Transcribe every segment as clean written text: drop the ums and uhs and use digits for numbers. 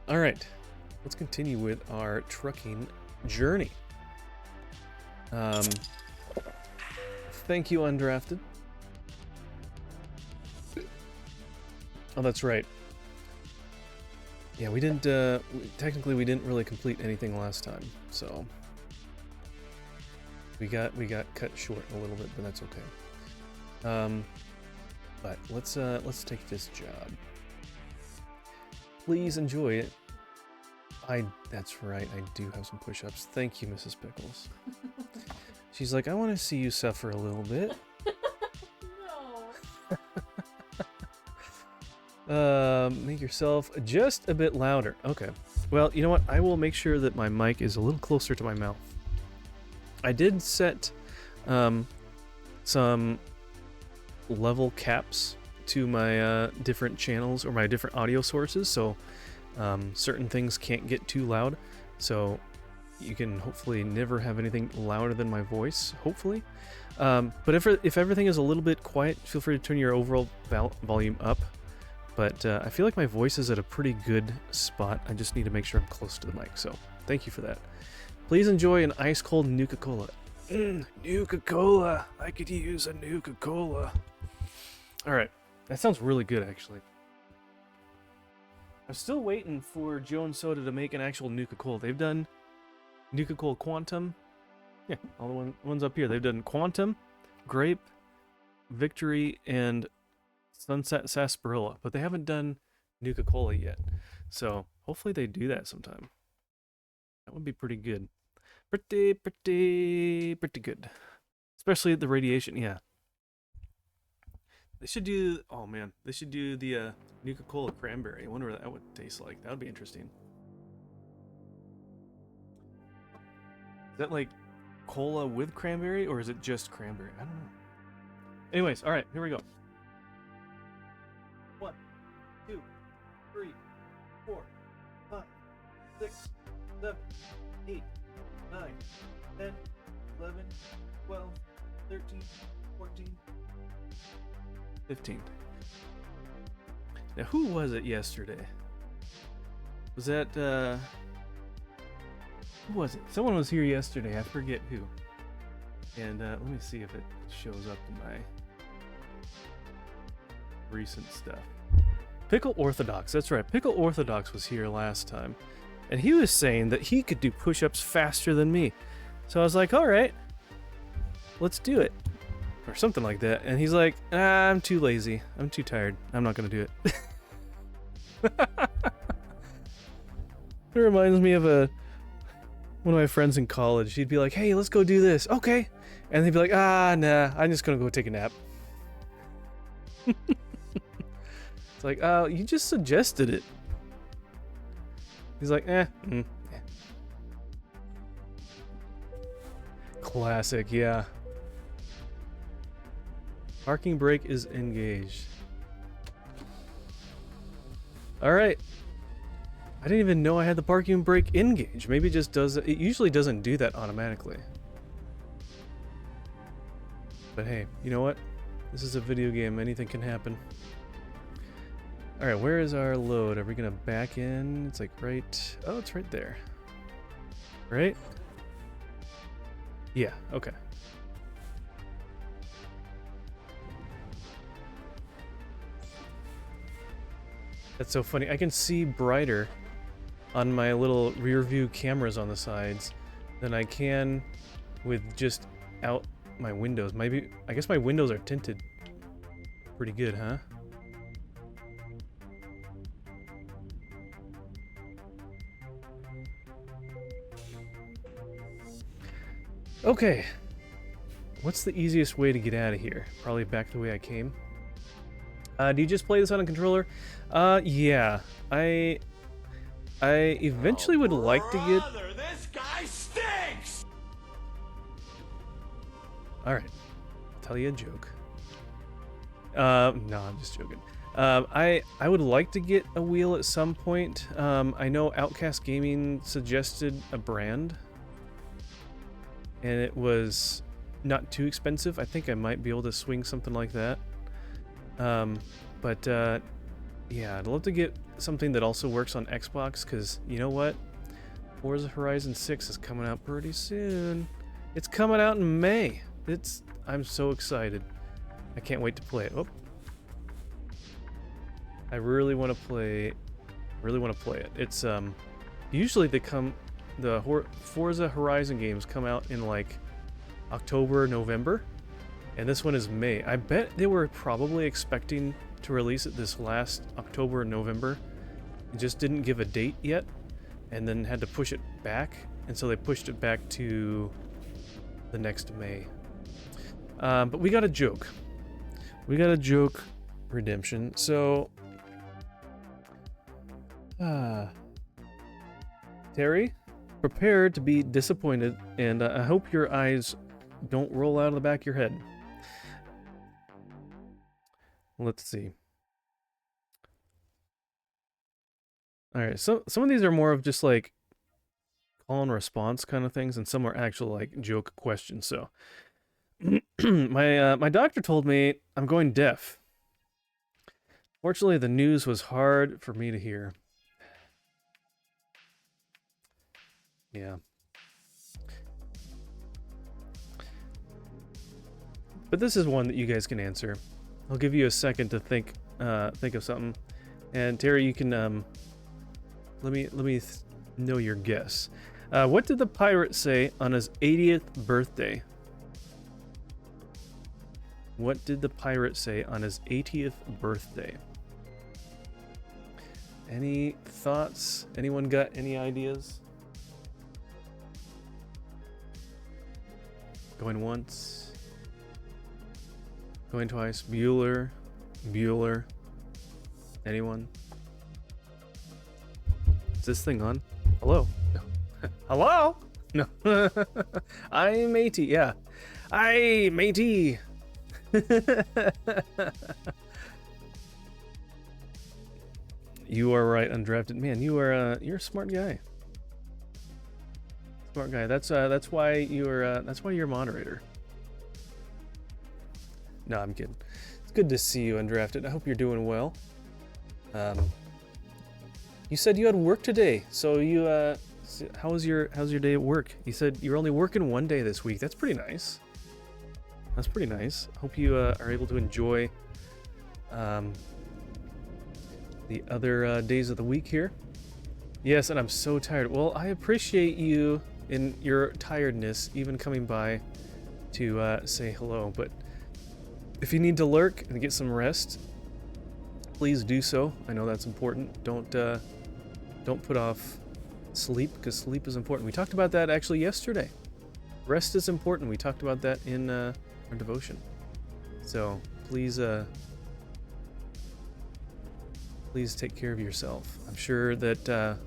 All right, let's continue with our trucking journey. Thank you, Undrafted. Oh, that's right. Yeah, we didn't, technically we didn't really complete anything last time, so we got cut short a little bit, but that's okay. But let's take this job. Please enjoy it. That's right, I do have some push-ups. Thank you, Mrs. Pickles. She's like, I want to see you suffer a little bit. No. Make yourself just a bit louder. Okay. Well, you know what? I will make sure that my mic is a little closer to my mouth. I did set some level caps to my different channels or my different audio sources, so certain things can't get too loud. So you can hopefully never have anything louder than my voice, hopefully. But if everything is a little bit quiet, feel free to turn your overall volume up. But I feel like my voice is at a pretty good spot. I just need to make sure I'm close to the mic, so thank you for that. Please enjoy an ice-cold Nuka-Cola. Nuka-Cola! I could use a Nuka-Cola. Alright, that sounds really good, actually. I'm still waiting for Jones Soda to make an actual Nuka-Cola. They've done Nuka-Cola Quantum. Yeah, all the ones up here. They've done Quantum, Grape, Victory, and Sunset Sarsaparilla, but they haven't done Nuka-Cola yet. So hopefully they do that sometime. That would be pretty good. Pretty good. Especially the radiation, yeah. They should do, oh man, they should do the Nuka-Cola Cranberry. I wonder what that would taste like. That would be interesting. Is that like cola with cranberry, or is it just cranberry? I don't know. Anyways, all right, here we go. 1, 2, 3, 4, 5, 6, 7, 8, 9, 10, 11, 12, 13, 14, 15. Now, who was it yesterday? Was that, who was it? Someone was here yesterday, I forget who. And, let me see if it shows up in my recent stuff. Pickle Orthodox, that's right. Pickle Orthodox was here last time. And he was saying that he could do push-ups faster than me. So I was like, alright, let's do it. Or something like that. And he's like, I'm too lazy. I'm too tired. I'm not going to do it. It reminds me of one of my friends in college. He'd be like, hey, let's go do this. Okay. And they'd be like, nah, I'm just going to go take a nap. It's like, you just suggested it. He's like, Classic, yeah. Parking brake is engaged. Alright. I didn't even know I had the parking brake engaged. Maybe it just does it. It usually doesn't do that automatically. But hey, you know what? This is a video game. Anything can happen. Alright, where is our load? Are we gonna back in? It's like right... Oh, it's right there. Right? Yeah, okay. That's so funny. I can see brighter on my little rear view cameras on the sides than I can with just out my windows. Maybe, I guess my windows are tinted pretty good, huh? Okay. What's the easiest way to get out of here? Probably back the way I came. Do you just play this on a controller? Yeah. I eventually would like to get... This guy stinks! Alright. I'll tell you a joke. No, I'm just joking. I would like to get a wheel at some point. I know Outcast Gaming suggested a brand. And it was not too expensive. I think I might be able to swing something like that. But Yeah, I'd love to get something that also works on Xbox, because you know what? Forza Horizon 6 is coming out pretty soon. It's coming out in May. I'm so excited. I can't wait to play it. Oh. I really want to play it. It's usually the Forza Horizon games come out in like October, November, and this one is May. I bet they were probably expecting to release it this last October and November. It just didn't give a date yet, and then had to push it back, and so they pushed it back to the next May. But we got a joke. We got a joke redemption. So, Terry, prepare to be disappointed, and I hope your eyes don't roll out of the back of your head. Let's see. Alright, so some of these are more of just like call and response kind of things, and some are actual like joke questions. So my doctor told me I'm going deaf. Fortunately, the news was hard for me to hear. Yeah. But this is one that you guys can answer. I'll give you a second to think of something. And Terry, you can let me know your guess. What did the pirate say on his 80th birthday? What did the pirate say on his 80th birthday? Any thoughts? Anyone got any ideas? Going once. Going twice. Bueller. Anyone? Is this thing on? Hello? No. Hello? No. I'm matey, yeah. Aye, matey. You are right, undrafted. Man, you're a smart guy. Smart guy. That's why you're a moderator. No, I'm kidding. It's good to see you, undrafted. I hope you're doing well. You said you had work today, so you how's your day at work? You said you're only working one day this week. That's pretty nice. That's pretty nice. Hope you are able to enjoy the other days of the week here. Yes, and I'm so tired. Well, I appreciate you in your tiredness, even coming by to say hello. But if you need to lurk and get some rest, please do so. I know that's important. Don't put off sleep, because sleep is important. We talked about that actually yesterday. Rest is important. We talked about that in our devotion. So please take care of yourself. I'm sure that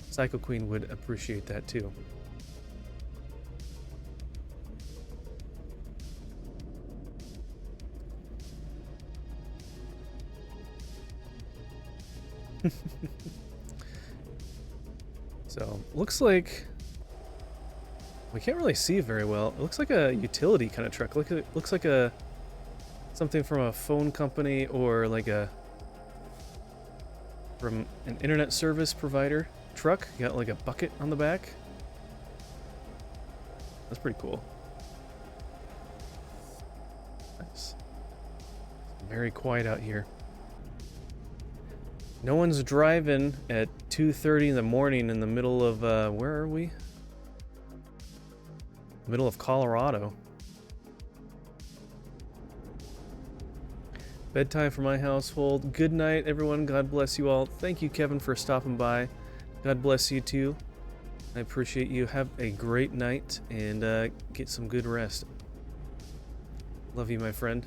Psycho Queen would appreciate that too. So, looks like we can't really see very well. It looks like a utility kind of truck. Looks like something from a phone company, or like from an internet service provider truck. You got like a bucket on the back. That's pretty cool. Nice. Very quiet out here. No one's driving at 2:30 in the morning in the middle of, where are we? Middle of Colorado. Bedtime for my household. Good night, everyone. God bless you all. Thank you, Kevin, for stopping by. God bless you, too. I appreciate you. Have a great night, and get some good rest. Love you, my friend.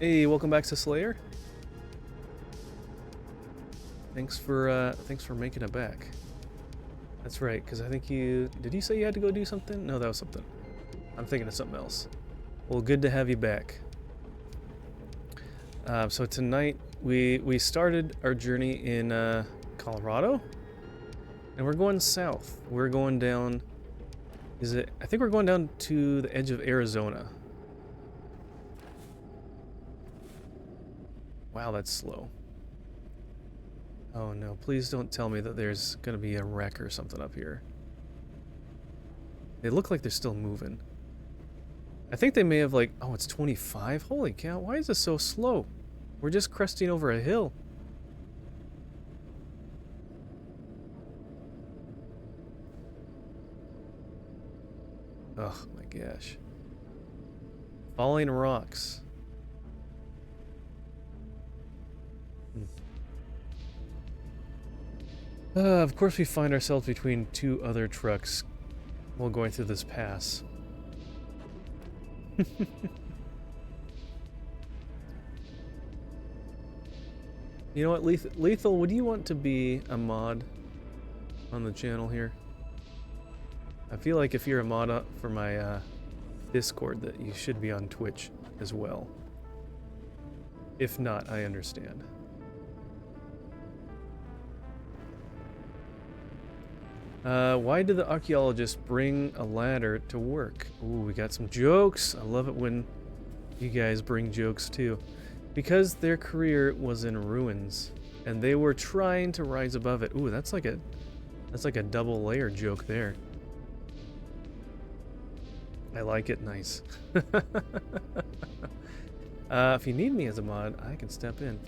Hey, welcome back to Slayer. Thanks for making it back. That's right, because I think did you say you had to go do something? No, that was something. I'm thinking of something else. Well, good to have you back. So tonight we started our journey in Colorado, and we're going south. We're going down. I think we're going down to the edge of Arizona. Wow, that's slow. Oh no, please don't tell me that there's gonna be a wreck or something up here. They look like they're still moving. I think they may have like, oh, it's 25? Holy cow, why is this so slow? We're just cresting over a hill. Oh my gosh. Falling rocks. Of course we find ourselves between two other trucks while going through this pass. You know what, Lethal, would you want to be a mod on the channel here? I feel like if you're a mod for my Discord that you should be on Twitch as well. If not, I understand. Why did the archaeologist bring a ladder to work? Ooh, we got some jokes. I love it when you guys bring jokes too. Because their career was in ruins, and they were trying to rise above it. Ooh, that's like a double layer joke there. I like it. Nice. If you need me as a mod, I can step in.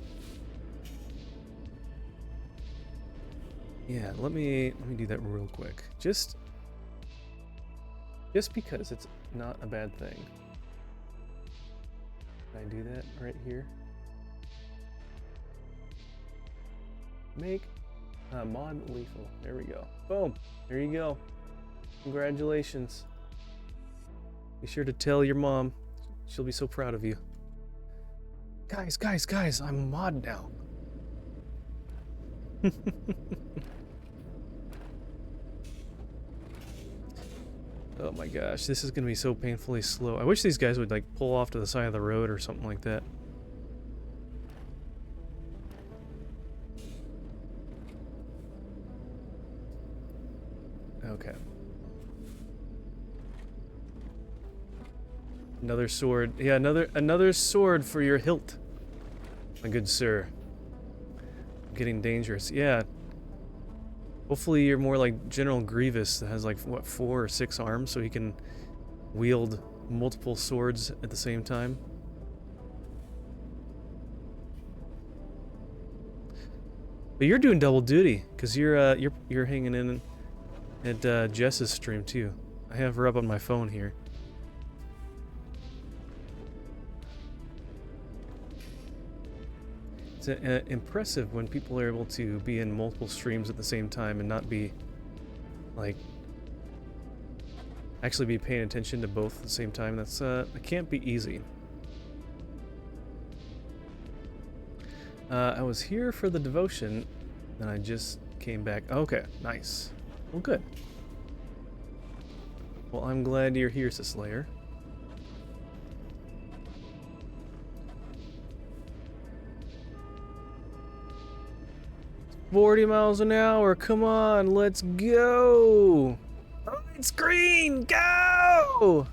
Yeah, let me do that real quick. Just because it's not a bad thing. Can I do that right here? Make mod lethal. There we go. Boom. There you go. Congratulations. Be sure to tell your mom. She'll be so proud of you. Guys, I'm a mod now. Oh my gosh, this is gonna be so painfully slow. I wish these guys would like pull off to the side of the road or something like that. Okay. Another sword. Yeah, another sword for your hilt. My good sir. Getting dangerous. Yeah. Hopefully you're more like General Grievous that has like, what, 4 or 6 arms so he can wield multiple swords at the same time. But you're doing double duty because you're hanging in at Jess's stream too. I have her up on my phone here. It's impressive when people are able to be in multiple streams at the same time and not be, like, actually be paying attention to both at the same time. That's, it can't be easy. I was here for the devotion, and I just came back. Okay, nice. Well, good. Well, I'm glad you're here, Sislayer. 40 miles an hour, come on, let's go! Oh, it's green, go!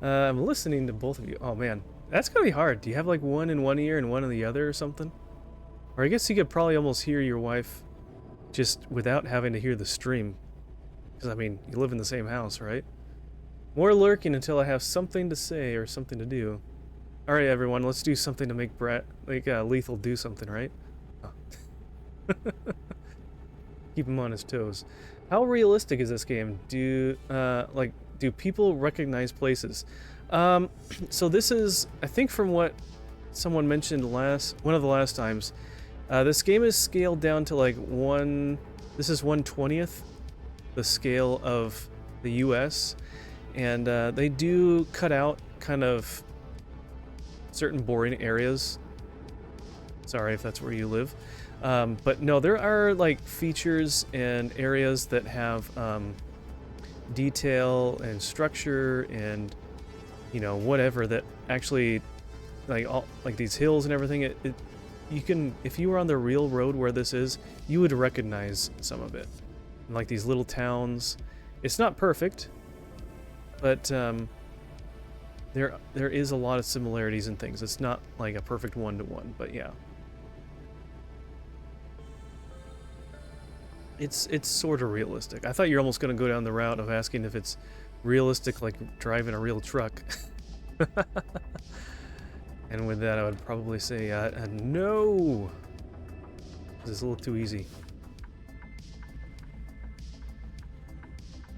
I'm listening to both of you. Oh man, that's gonna be hard. Do you have like one in one ear and one in the other or something? Or I guess you could probably almost hear your wife just without having to hear the stream. Because I mean, you live in the same house, right? More lurking until I have something to say or something to do. Alright everyone, let's do something to make Lethal do something, right? Oh. Keep him on his toes. How realistic is this game? Do people recognize places? So this is, I think from what someone mentioned one of the last times, this game is scaled down to like this is 1/20th the scale of the US, and they do cut out kind of certain boring areas. Sorry if that's where you live. But no, there are like features and areas that have detail and structure and whatever that actually, like all like these hills and everything. You can, if you were on the real road where this is, you would recognize some of it. And like these little towns. It's not perfect, but there is a lot of similarities in things. It's not like a perfect one-to-one, but yeah. It's sort of realistic. I thought you were almost going to go down the route of asking if it's realistic, like driving a real truck. And with that, I would probably say no. This is a little too easy.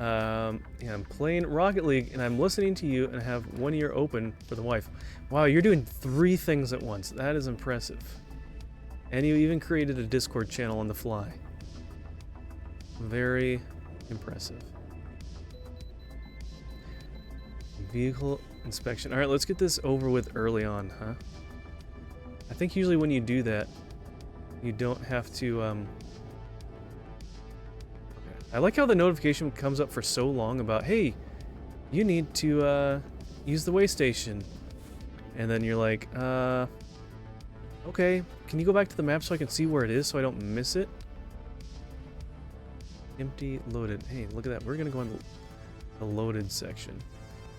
Yeah, I'm playing Rocket League, and I'm listening to you, and I have one ear open for the wife. Wow, you're doing 3 things at once. That is impressive. And you even created a Discord channel on the fly. Very impressive. Vehicle inspection. Alright, let's get this over with early on, huh? I think usually when you do that, you don't have to, I like how the notification comes up for so long about, hey, you need to use the way station. And then you're like, okay, can you go back to the map so I can see where it is so I don't miss it? Empty, loaded. Hey, look at that. We're going to go on the loaded section.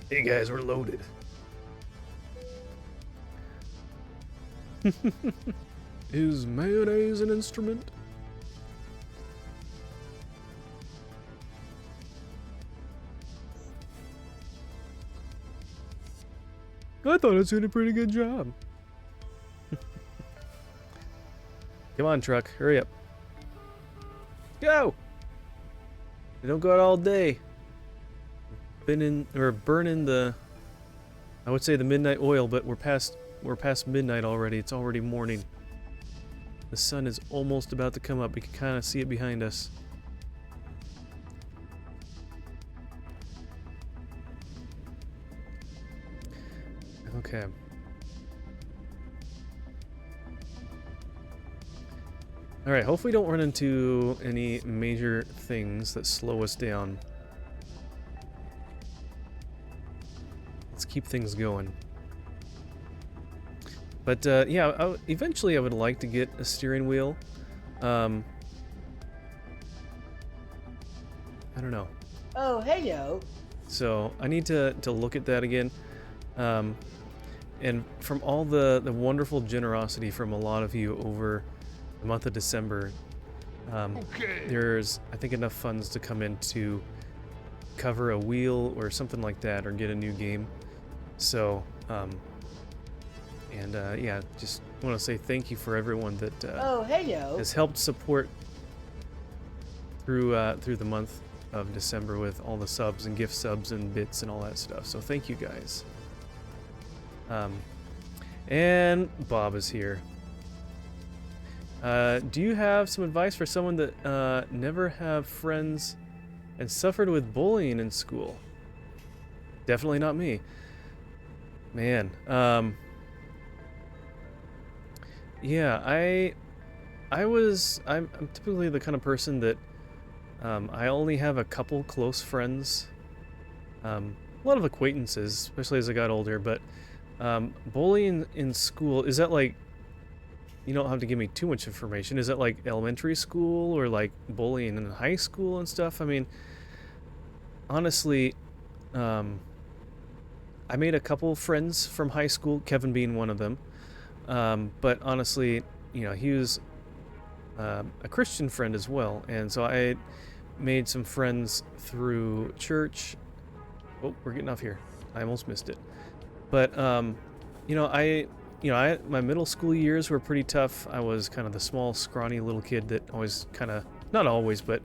Hey guys, we're loaded. Is mayonnaise an instrument? I thought I was doing a pretty good job. Come on, truck. Hurry up. Go! They don't go out all day. Burning the, I would say the midnight oil, but we're past midnight already. It's already morning. The sun is almost about to come up. We can kind of see it behind us. Okay. Alright, hopefully we don't run into any major things that slow us down. Let's keep things going. But yeah, eventually I would like to get a steering wheel. I don't know. Oh, hey yo. So I need to look at that again. And from all the wonderful generosity from a lot of you over the month of December, there's, I think, enough funds to come in to cover a wheel or something like that, or get a new game. So, yeah, just want to say thank you for everyone that Oh, hey yo. has helped support through the month of December with all the subs and gift subs and bits and all that stuff. So thank you guys. And Bob is here. Do you have some advice for someone that never have friends and suffered with bullying in school? Definitely not me. Man, yeah, I'm typically the kind of person that I only have a couple close friends, a lot of acquaintances, especially as I got older, but bullying in school, is that like, you don't have to give me too much information, is that like elementary school or like bullying in high school and stuff? I mean, honestly, I made a couple friends from high school, Kevin being one of them, but honestly, he was a Christian friend as well, and so I made some friends through church. Oh, we're getting off here. I almost missed it. But my middle school years were pretty tough. I was kind of the small, scrawny little kid that always kind of, not always, but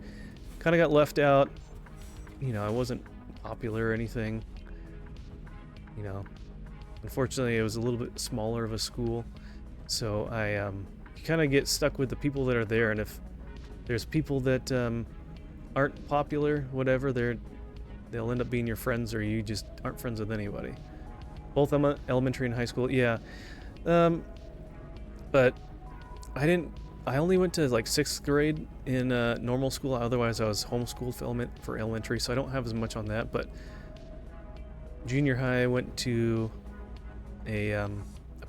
kind of got left out. I wasn't popular or anything. Unfortunately, it was a little bit smaller of a school, so I kind of get stuck with the people that are there, and if there's people that aren't popular, whatever, they'll end up being your friends, or you just aren't friends with anybody. Both elementary and high school, yeah. But I only went to like 6th grade in normal school. Otherwise, I was homeschooled for elementary, so I don't have as much on that. But junior high, I went to a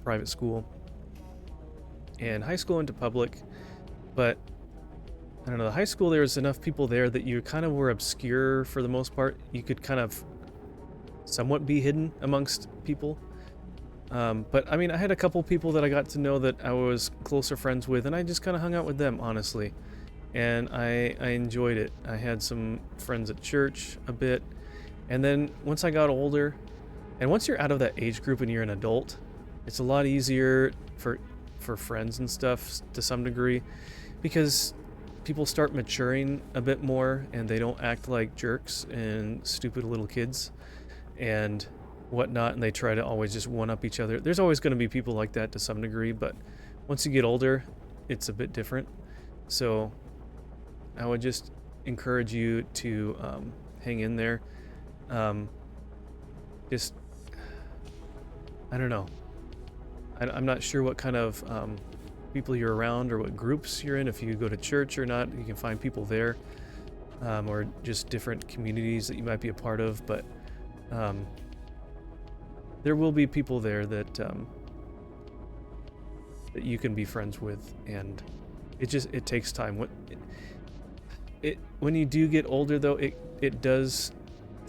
private school, and high school went to public. But I don't know, the high school, there was enough people there that you kind of were obscure for the most part. You could kind of somewhat be hidden amongst people. But I mean, I had a couple people that I got to know that I was closer friends with, and I just kind of hung out with them, honestly. And I enjoyed it. I had some friends at church a bit. And then once I got older, and once you're out of that age group and you're an adult, it's a lot easier for friends and stuff to some degree, because people start maturing a bit more and they don't act like jerks and stupid little kids and whatnot, and they try to always just one up each other. There's always going to be people like that to some degree, but once you get older, it's a bit different. So I would just encourage you to hang in there. Just, I don't know. I'm not sure what kind of people you're around or what groups you're in. If you go to church or not, you can find people there, or just different communities that you might be a part of. But there will be people there that that you can be friends with, and it takes time. When you do get older, though, it does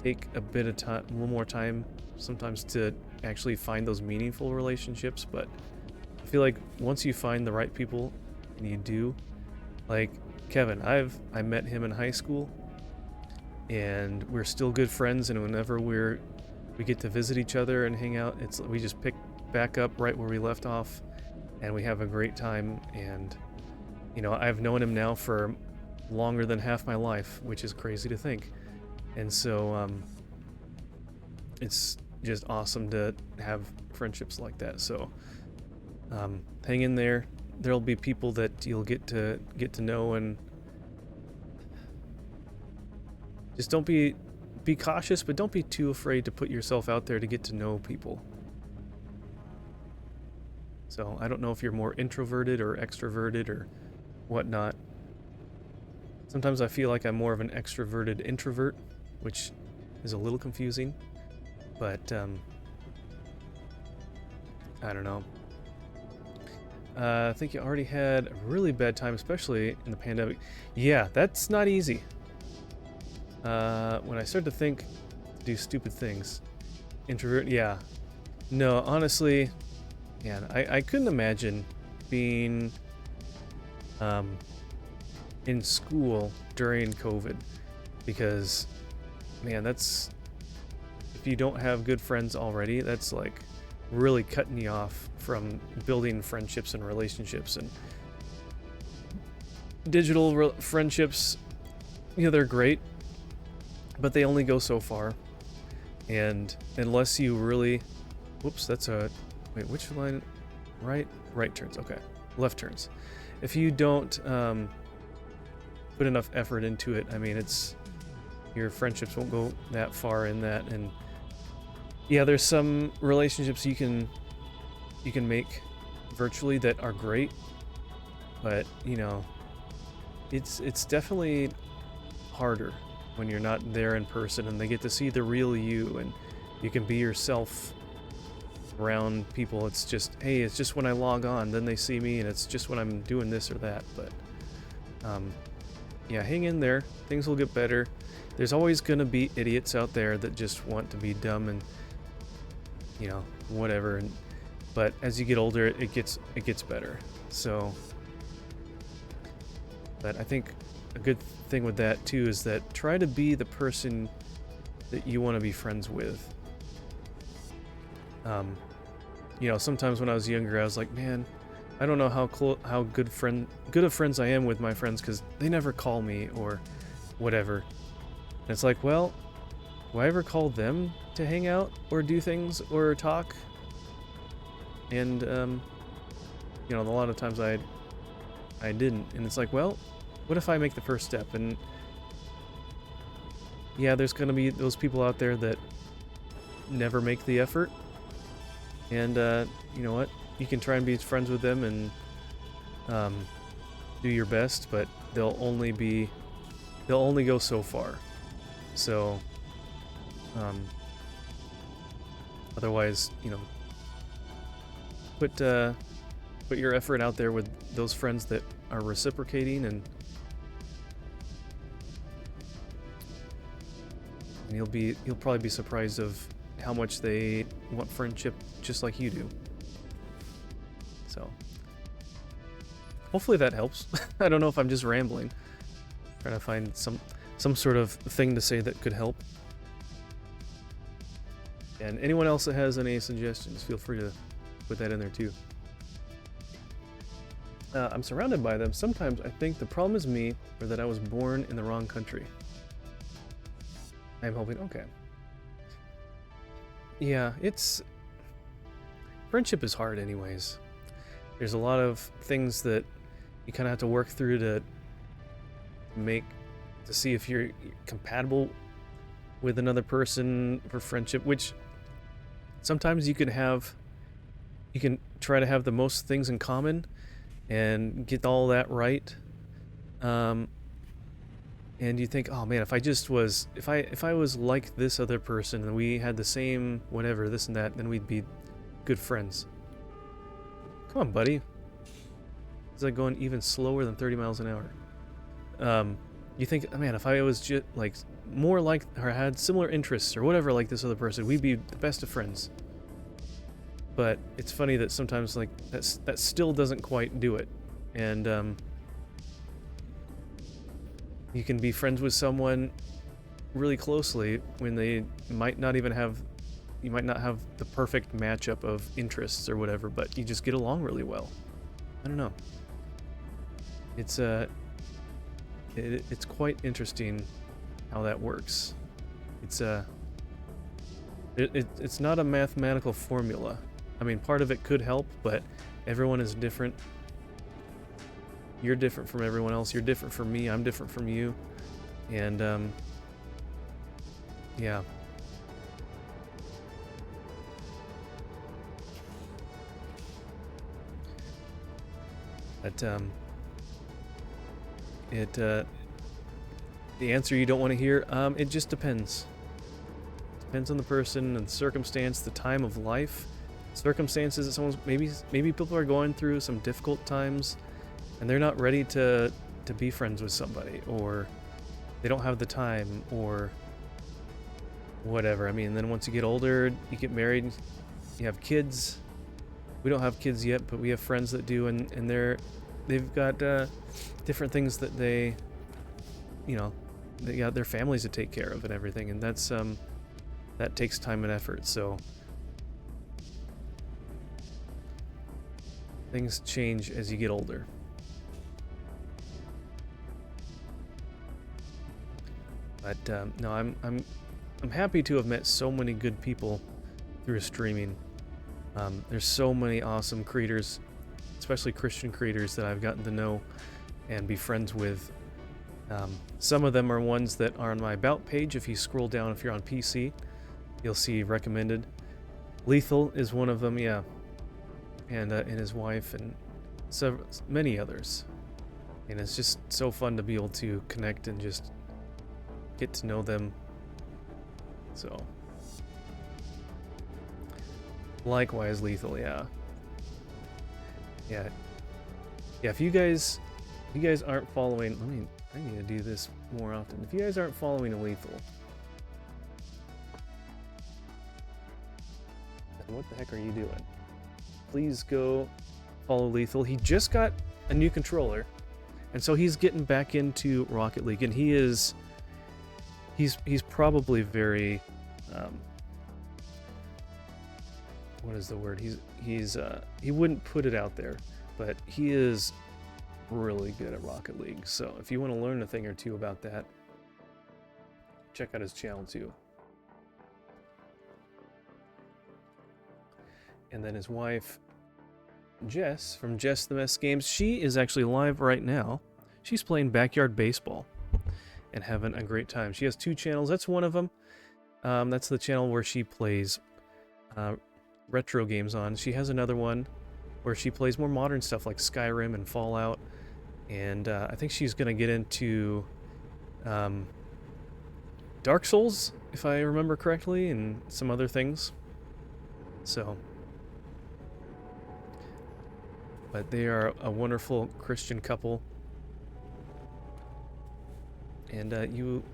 take a bit of time, a little more time sometimes to actually find those meaningful relationships. But I feel like once you find the right people, and you do, like Kevin, I met him in high school, and we're still good friends, and whenever we get to visit each other and hang out, we just pick back up right where we left off, and we have a great time. And I've known him now for longer than half my life, which is crazy to think. And so it's just awesome to have friendships like that. So hang in there. There'll be people that you'll get to know, and just don't be cautious, but don't be too afraid to put yourself out there to get to know people. So I don't know if you're more introverted or extroverted or whatnot. Sometimes I feel like I'm more of an extroverted introvert, which is a little confusing, but I don't know. I think you already had a really bad time, especially in the pandemic. Yeah, that's not easy. When I start to think to do stupid things, introvert, yeah. No, honestly, man, I couldn't imagine being in school during COVID, because, man, that's, if you don't have good friends already, that's like really cutting you off from building friendships and relationships. And digital friendships, they're great, but they only go so far. And unless you really, whoops, wait, which line? Right turns, okay. Left turns. If you don't put enough effort into it, I mean, your friendships won't go that far in that. And yeah, there's some relationships you can make virtually that are great, but it's definitely harder when you're not there in person, and they get to see the real you, and you can be yourself around people. It's just, hey, it's just when I log on, then they see me, and it's just when I'm doing this or that. But yeah, hang in there. Things will get better. There's always gonna be idiots out there that just want to be dumb and whatever. But as you get older, it gets better. So, but I think a good thing with that too is that try to be the person that you want to be friends with. Sometimes when I was younger, I was like, man, I don't know how good of friends I am with my friends, because they never call me or whatever. And it's like, well, do I ever call them to hang out or do things or talk? And a lot of times I didn't. And it's like, well, what if I make the first step? And yeah, there's gonna be those people out there that never make the effort. And you know what? You can try and be friends with them and do your best, but they'll only go so far. So Otherwise, put your effort out there with those friends that are reciprocating, and you'll probably be surprised of how much they want friendship just like you do. So hopefully that helps. I don't know if I'm just rambling, trying to find some sort of thing to say that could help. And anyone else that has any suggestions, feel free to put that in there too. I'm surrounded by them. Sometimes I think the problem is me, or that I was born in the wrong country. I'm hoping, okay. Yeah, friendship is hard anyways. There's a lot of things that you kind of have to work through to see if you're compatible with another person for friendship, which sometimes you can try to have the most things in common and get all that right. And you think, oh man, if I was like this other person and we had the same whatever, this and that, then we'd be good friends. Come on, buddy. It's like going even slower than 30 miles an hour. You think, man, if I was just like more like, or had similar interests or whatever like this other person, we'd be the best of friends. But it's funny that sometimes like that still doesn't quite do it. And you can be friends with someone really closely when they might not have the perfect matchup of interests or whatever, but you just get along really well. I don't know. It's quite interesting how that works. It's not a mathematical formula. I mean, part of it could help, but everyone is different. You're different from everyone else. You're different from me. I'm different from you. And yeah. But the answer you don't want to hear, it just depends. Depends on the person and the circumstance, the time of life, circumstances that someone's maybe people are going through some difficult times and they're not ready to be friends with somebody, or they don't have the time, or whatever. I mean, then once you get older, you get married, you have kids. We don't have kids yet, but we have friends that do, and they've got different things that they got their families to take care of and everything, and that's that takes time and effort. So things change as you get older. But no, I'm happy to have met so many good people through streaming. There's so many awesome creators, especially Christian creators, that I've gotten to know and be friends with. Some of them are ones that are on my About page. If you scroll down, if you're on PC, you'll see recommended. Lethal is one of them, yeah, and his wife, and so many others. And it's just so fun to be able to connect and just get to know them. So likewise, Lethal, yeah. If you guys aren't following, I need to do this more often. If you guys aren't following Lethal, then what the heck are you doing? Please go follow Lethal. He just got a new controller, and so he's getting back into Rocket League, and he's probably very what is the word? He wouldn't put it out there, but he is really good at Rocket League. So if you want to learn a thing or two about that, check out his channel too. And then his wife, Jess, from Jess the Mess Games, she is actually live right now. She's playing Backyard Baseball and having a great time. She has 2 channels. That's one of them. That's the channel where she plays retro games on. She has another one where she plays more modern stuff like Skyrim and Fallout. And I think she's going to get into Dark Souls, if I remember correctly, and some other things. So, but they are a wonderful Christian couple, and you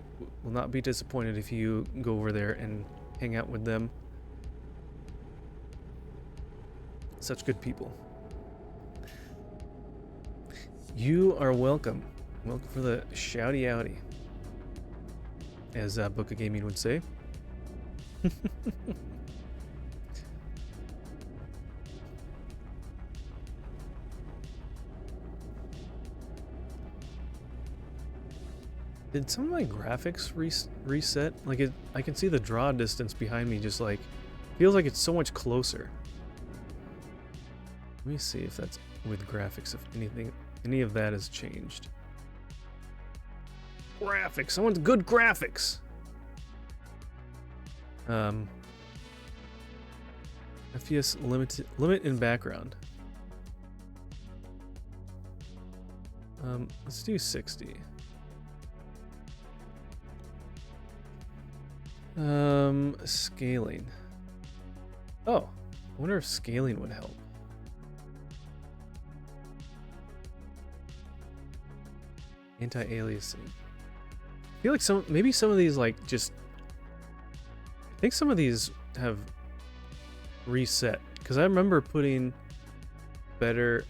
will not be disappointed if you go over there and hang out with them. Such good people. You are welcome. Welcome for the shouty outy, as Book of Gaming would say. Did some of my graphics reset? Like I can see the draw distance behind me just like feels like it's so much closer. Let me see if that's with graphics, if any of that has changed. Graphics. I want good graphics. FPS limit in background. Let's do 60. Scaling. Oh, I wonder if scaling would help. Anti-aliasing. I feel like maybe some of these like just. I think some of these have reset because I remember putting better.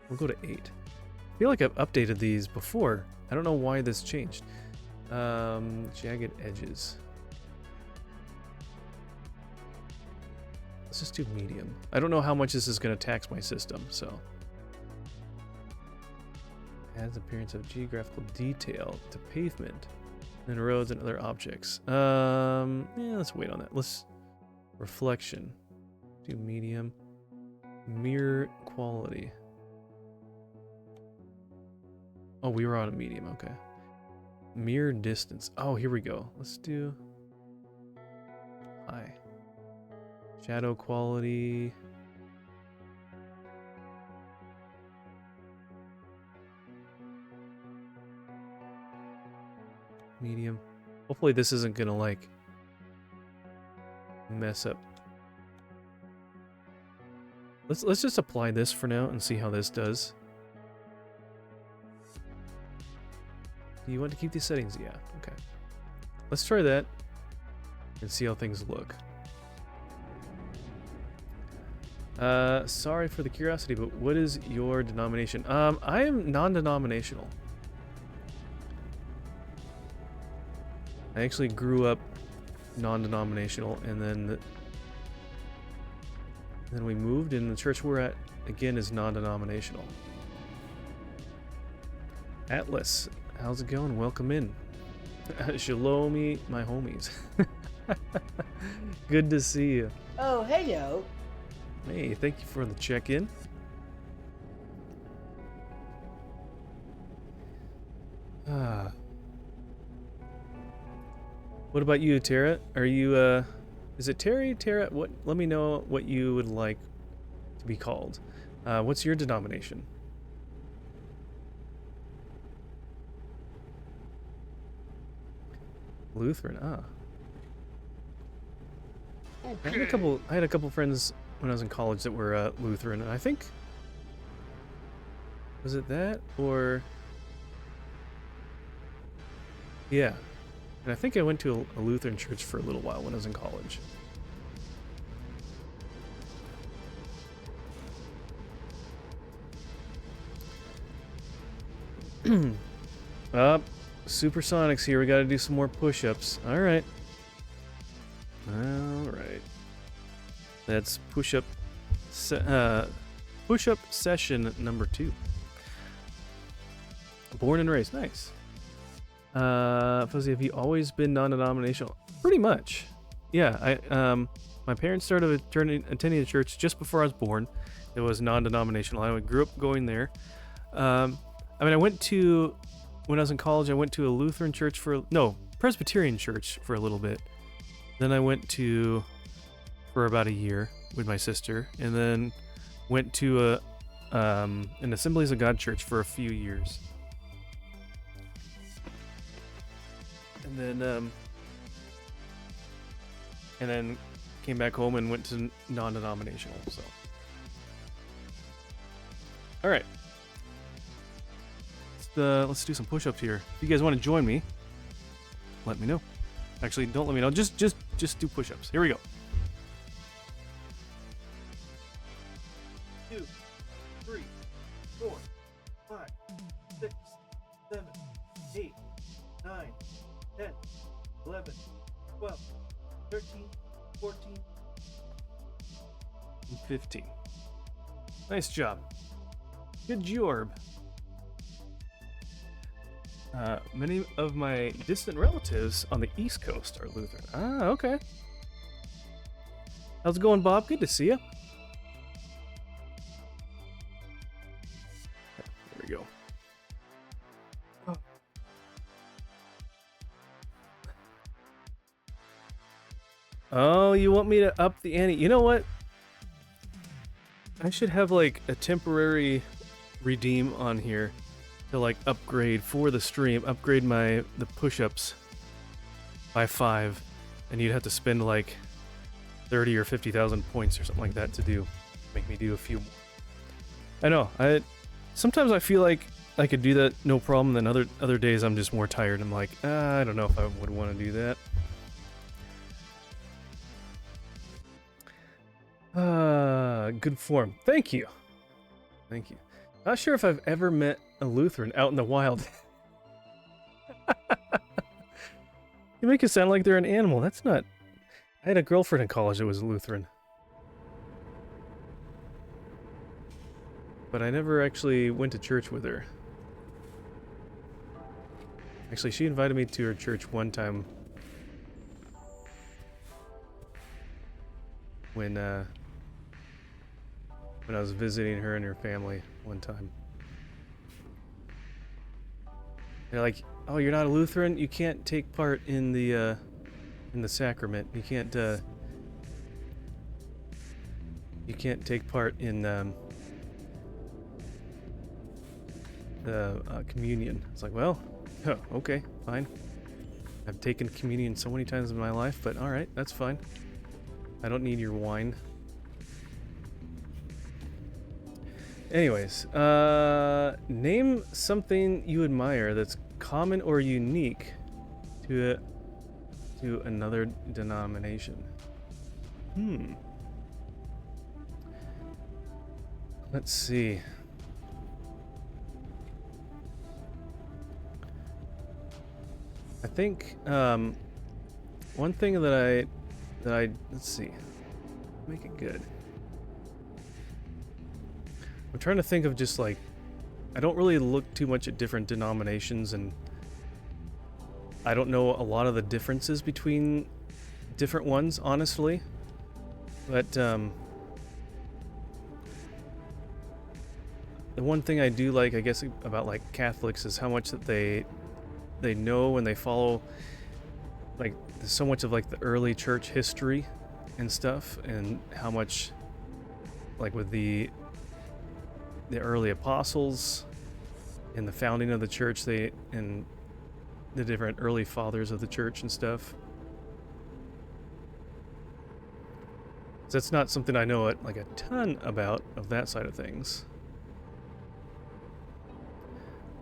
We'll go to 8. I feel like I've updated these before. I don't know why this changed. Jagged edges. Let's just do medium. I don't know how much this is going to tax my system, so. Adds appearance of geographical detail to pavement and roads and other objects. Yeah, let's wait on that. Let's reflection. Do medium. Mirror quality. Oh, we were on a medium, okay. Mirror distance. Oh, here we go. Let's do high. Shadow quality. Medium. Hopefully this isn't gonna like mess up. Let's just apply this for now and see how this does. Do you want to keep these settings? Yeah, okay. Let's try that and see how things look. Sorry for the curiosity, but what is your denomination? I am non-denominational. I actually grew up non-denominational, and then we moved, and the church we're at again is non-denominational. Atlas, how's it going? Welcome in. Shalomi, my homies. Good to see you. Oh, hey yo. Hey, thank you for the check-in. What about you, Tara? Are you, is it Terry? Tara? What? Let me know what you would like to be called. What's your denomination? Lutheran, Okay. I had a couple friends when I was in college that were Lutheran, and I think, was it that or yeah, and I think I went to a Lutheran church for a little while when I was in college. Supersonics here. We got to do some more push-ups. All right. That's push-up session number 2. Born and raised. Nice. Fuzzy, have you always been non-denominational? Pretty much. Yeah. My parents started attending the church just before I was born. It was non-denominational. I grew up going there. When I was in college, I went to a Lutheran church Presbyterian church for a little bit. Then I went for about a year with my sister, and then went to an Assemblies of God church for a few years. and then came back home and went to non-denominational. So, all right, let's do some push-ups here. If you guys want to join me, let me know. Actually, don't let me know. Just do push-ups. Here we go. 2, 3, 4, 5, 6, 7, 8, 9, 10, 11, 12, 13, 14, and 15. Nice job. Good job. Many of my distant relatives on the East Coast are Lutheran. Ah, okay. How's it going, Bob? Good to see you. There we go. Oh, you want me to up the ante? You know what? I should have like a temporary redeem on here to like upgrade for the stream, upgrade the push-ups by 5, and you'd have to spend like 30 or 50,000 points or something like that to make me do a few more. I know. Sometimes I feel like I could do that no problem. Then other days I'm just more tired. I'm like, I don't know if I would want to do that. Good form. Thank you. Not sure if I've ever met a Lutheran out in the wild. You make it sound like they're an animal. That's not... I had a girlfriend in college that was Lutheran. But I never actually went to church with her. Actually, she invited me to her church one time. When I was visiting her and her family one time. They're like, "Oh, you're not a Lutheran? You can't take part in the sacrament. You can't take part in the communion." It's like, well, okay, fine. I've taken communion so many times in my life, but all right, that's fine. I don't need your wine. Anyways, name something you admire that's common or unique to another denomination. Let's see. I think one thing that I let's see. Make it good. I'm trying to think of just like, I don't really look too much at different denominations, and I don't know a lot of the differences between different ones, honestly. But the one thing I do like, I guess, about like Catholics is how much that they know and they follow like so much of like the early church history and stuff, and how much like with the early apostles and the founding of the church, and the different early fathers of the church and stuff. So that's not something I know like a ton about of that side of things.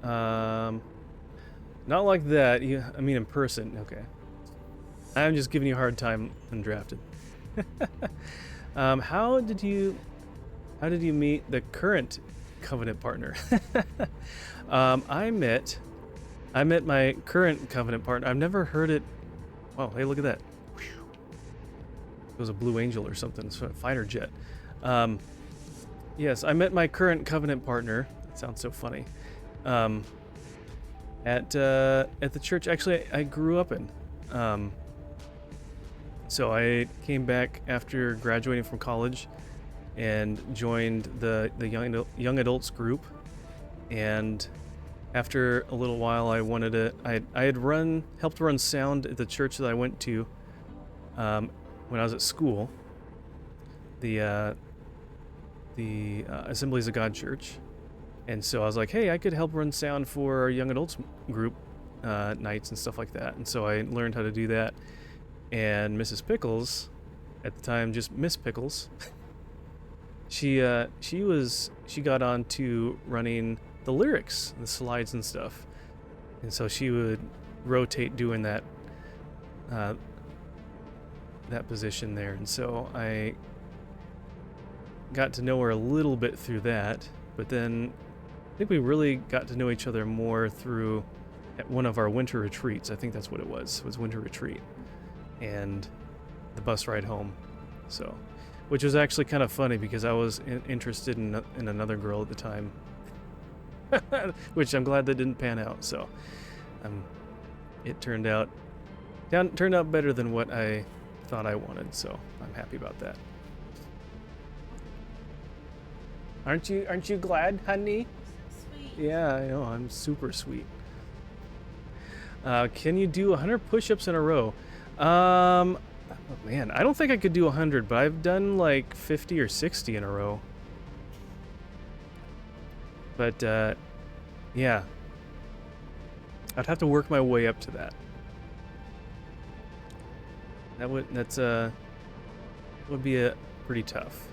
Not like that. I mean in person. Okay. I'm just giving you a hard time undrafted. How did you meet the current covenant partner? I met my current covenant partner. I've never heard it. Wow, hey, look at that. It was a Blue Angel or something. It's a fighter jet. Yes, I met my current covenant partner. That sounds so funny. At the church actually I grew up in. So I came back after graduating from college and joined the young adults group, and after a little while I wanted to I had helped run sound at the church that I went to when I was at school, the Assemblies of God Church. And so I was like, hey, I could help run sound for our young adults group. nights and stuff like that. And so I learned how to do that. And Mrs. Pickles, at the time just Miss Pickles, she got on to running the lyrics, the slides and stuff. And so she would rotate doing that position there. And so I got to know her a little bit through that, but then I think we really got to know each other more through at one of our winter retreats. I think that's what it was winter retreat and the bus ride home. So, which was actually kind of funny because I was interested in another girl at the time, which I'm glad that didn't pan out. So it turned out better than what I thought I wanted, so I'm happy about that. Aren't you glad, honey? Sweet. Yeah, I know, I'm super sweet. Can you do 100 push-ups in a row? Oh man, I don't think I could do 100, but I've done like 50 or 60 in a row. But yeah, I'd have to work my way up to that. That would be a pretty tough.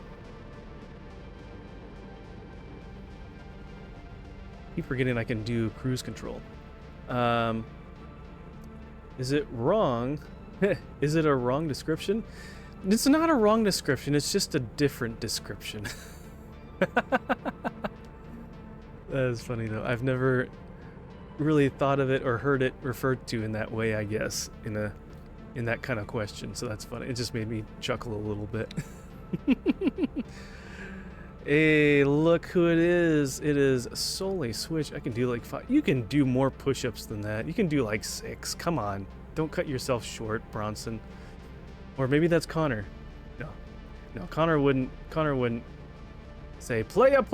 Keep forgetting I can do cruise control. Is it wrong? Is it a wrong description? It's not a wrong description, it's just a different description. That is funny though. I've never really thought of it or heard it referred to in that way, I guess, in that kind of question. So that's funny. It just made me chuckle a little bit. Hey, look who it is. It is Solely Switch. I can do like 5. You can do more push-ups than that. You can do like 6. Come on. Don't cut yourself short, Bronson. Or maybe that's Connor. No, Connor wouldn't say, playa. I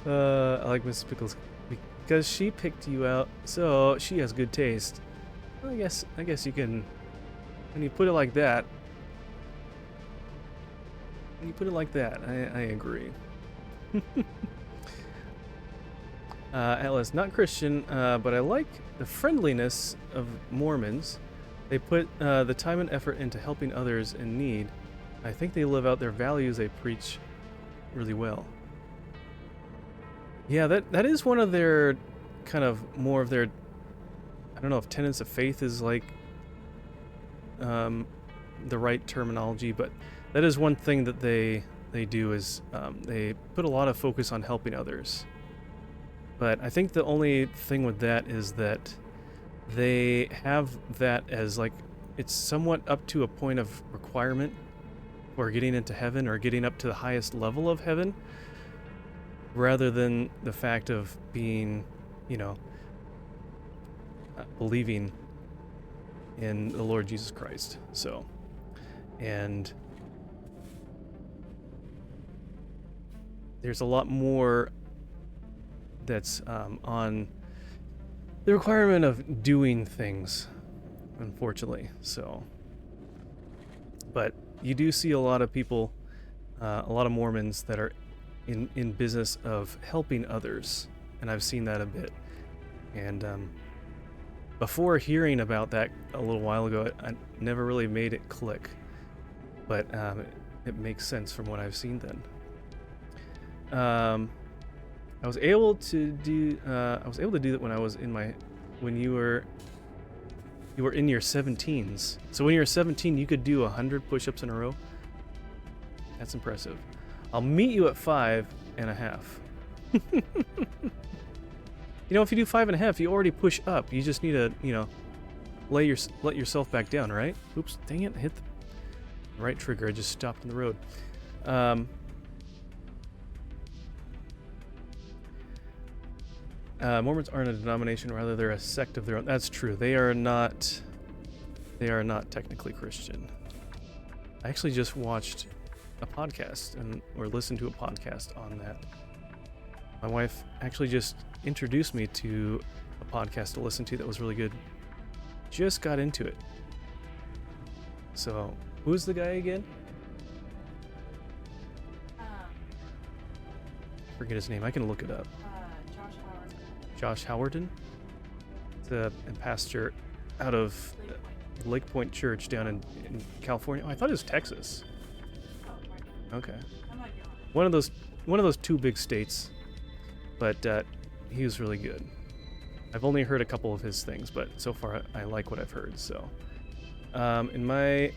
like Mrs. Pickles because she picked you out, so she has good taste. Well, I guess you can, when you put it like that. I agree. Atlas, not Christian, but I like the friendliness of Mormons. They put the time and effort into helping others in need. I think they live out their values they preach really well. Yeah, that is one of their kind of more of their, I don't know if tenets of faith is like the right terminology, but that is one thing that they do is they put a lot of focus on helping others. But I think the only thing with that is that they have that as like, it's somewhat up to a point of requirement for getting into heaven or getting up to the highest level of heaven, rather than the fact of being, believing in the Lord Jesus Christ. So, and there's a lot more that's on the requirement of doing things, unfortunately. So, but you do see a lot of people, a lot of Mormons that are in business of helping others, and I've seen that a bit. And before hearing about that a little while ago, I never really made it click, but it makes sense from what I've seen then. I was able to do that when I was when you were in your 17s. So when you were 17, you could do 100 push-ups in a row. That's impressive. I'll meet you at 5.5. If you do 5.5, you already push up. You just need to, let yourself back down, right? Oops, dang it, I hit the right trigger. I just stopped in the road. Mormons aren't a denomination, rather they're a sect of their own. That's true. They are not technically Christian. I actually just watched a podcast or listened to a podcast on that. My wife actually just introduced me to a podcast to listen to that was really good. Just got into it. So, who's the guy again? Forget his name. I can look it up. Josh Howerton. He's a pastor out of Lake Point Church down in California. Oh, I thought it was Texas. Okay. One of those two big states. But he was really good. I've only heard a couple of his things, but so far I like what I've heard. So, in my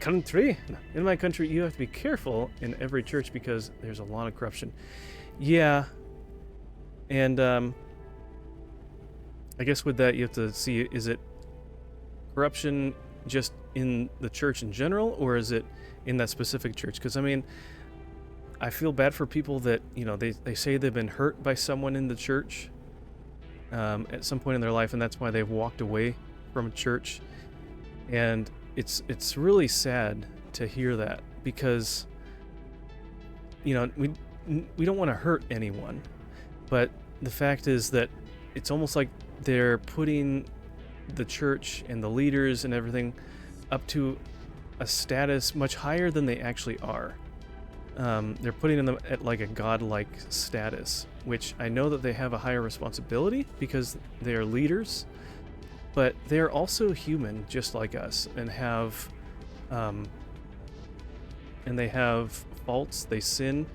country, you have to be careful in every church because there's a lot of corruption. Yeah, and I guess with that you have to see, is it corruption just in the church in general, or is it in that specific church? Because I mean, I feel bad for people that, you know, they say they've been hurt by someone in the church at some point in their life, and that's why they've walked away from a church. And it's really sad to hear that, because, you know, we don't want to hurt anyone, but the fact is that it's almost like they're putting the church and the leaders and everything up to a status much higher than they actually are. They're putting them at like a godlike status, which I know that they have a higher responsibility because they are leaders, but they are also human just like us, and they have faults. They sin.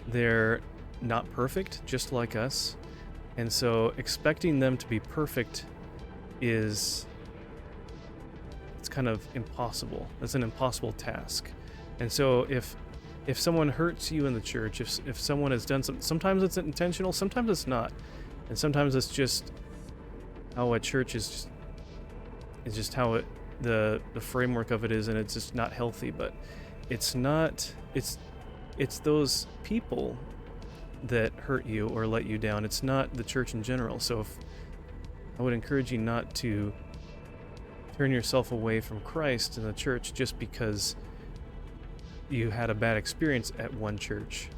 They're not perfect just like us, and so expecting them to be perfect it's kind of impossible. It's an impossible task. And so if someone hurts you in the church, if someone has done something, sometimes it's intentional, sometimes it's not, and sometimes it's just how a church is just how the framework of it is, and it's just not healthy. But it's those people that hurt you or let you down. It's not the church in general. So I would encourage you not to turn yourself away from Christ and the church just because you had a bad experience at one church.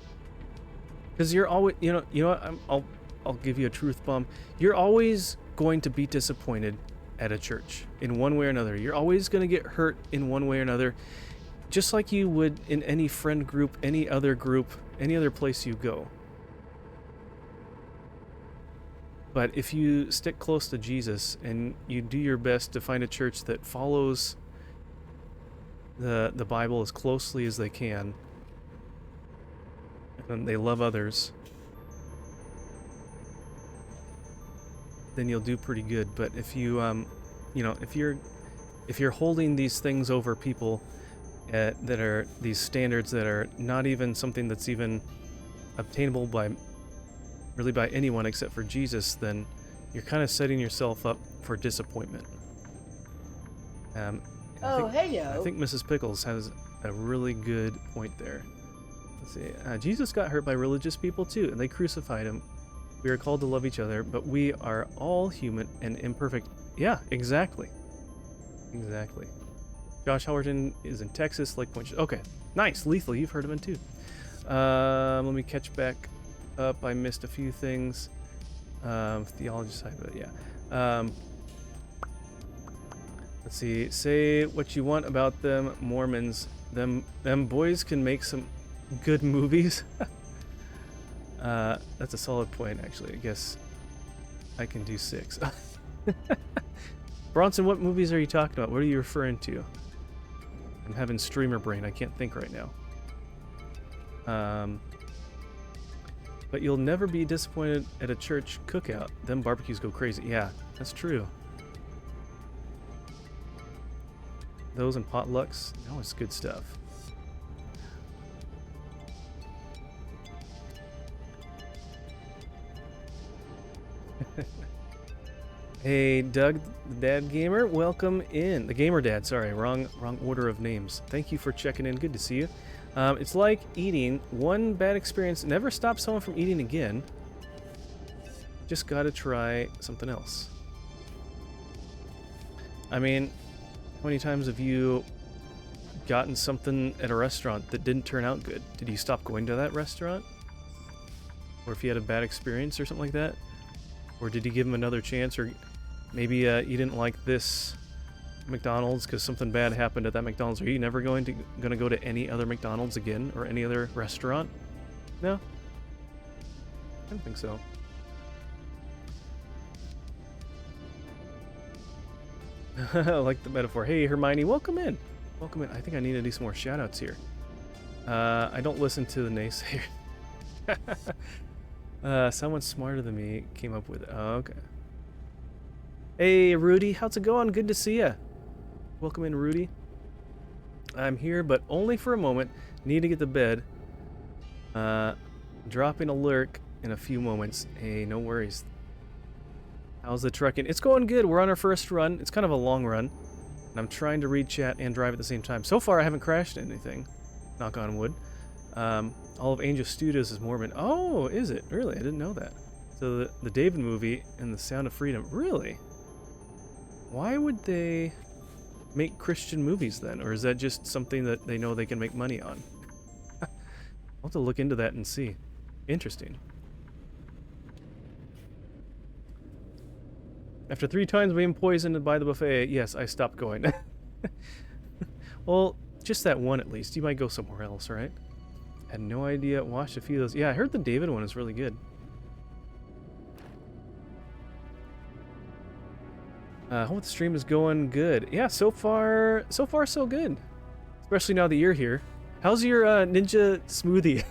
Because you're always, you know what, I'll give you a truth bomb. You're always going to be disappointed at a church in one way or another. You're always going to get hurt in one way or another, just like you would in any friend group, any other place you go. But if you stick close to Jesus and you do your best to find a church that follows the Bible as closely as they can, and they love others, then you'll do pretty good. But if you if you're holding these things over people that are these standards that are not even something that's even obtainable by anyone except for Jesus, then you're kind of setting yourself up for disappointment. I think Mrs. Pickles has a really good point there. Let's see. Jesus got hurt by religious people too, and they crucified him. We are called to love each other, but we are all human and imperfect. Yeah, exactly. Josh Howerton is in Texas, Lake Point. Okay, nice. Lethal, you've heard of him too. Let me catch back up. I missed a few things. Theology side, but yeah. Let's see. Say what you want about them Mormons. Them boys can make some good movies. That's a solid point, actually. I guess I can do 6. Bronson, what movies are you talking about? What are you referring to? I'm having streamer brain. I can't think right now. But you'll never be disappointed at a church cookout. Them barbecues go crazy. Yeah, that's true. Those and potlucks, no, it's good stuff. Hey, Doug, the Dad Gamer, welcome in. The Gamer Dad, sorry, wrong order of names. Thank you for checking in. Good to see you. It's like eating. One bad experience never stops someone from eating again. Just gotta try something else. I mean, how many times have you gotten something at a restaurant that didn't turn out good? Did you stop going to that restaurant? Or if you had a bad experience or something like that? Or did you give them another chance? Or maybe you didn't like this McDonald's because something bad happened at that McDonald's. Are you never going to go to any other McDonald's again or any other restaurant? No? I don't think so. I like the metaphor. Hey, Hermione, welcome in. Welcome in. I think I need to do some more shout-outs here. I don't listen to the naysayer. Someone smarter than me came up with it. Oh, okay. Hey, Rudy. How's it going? Good to see ya. Welcome in, Rudy. I'm here, but only for a moment. Need to get to bed. Dropping a lurk in a few moments. Hey, no worries. How's the trucking? It's going good. We're on our first run. It's kind of a long run. And I'm trying to read chat and drive at the same time. So far, I haven't crashed anything. Knock on wood. All of Angel Studios is Mormon. Oh, is it? Really? I didn't know that. So the David movie and The Sound of Freedom. Really? Why would they make Christian movies then? Or is that just something that they know they can make money on? I'll have to look into that and see. Interesting. After 3 times being poisoned by the buffet, yes, I stopped going. Well, just that one at least. You might go somewhere else, right? Had no idea. Watched a few of those. Yeah, I heard the David one is really good. Hope the stream is going good. Yeah, so far so good. Especially now that you're here. How's your ninja smoothie?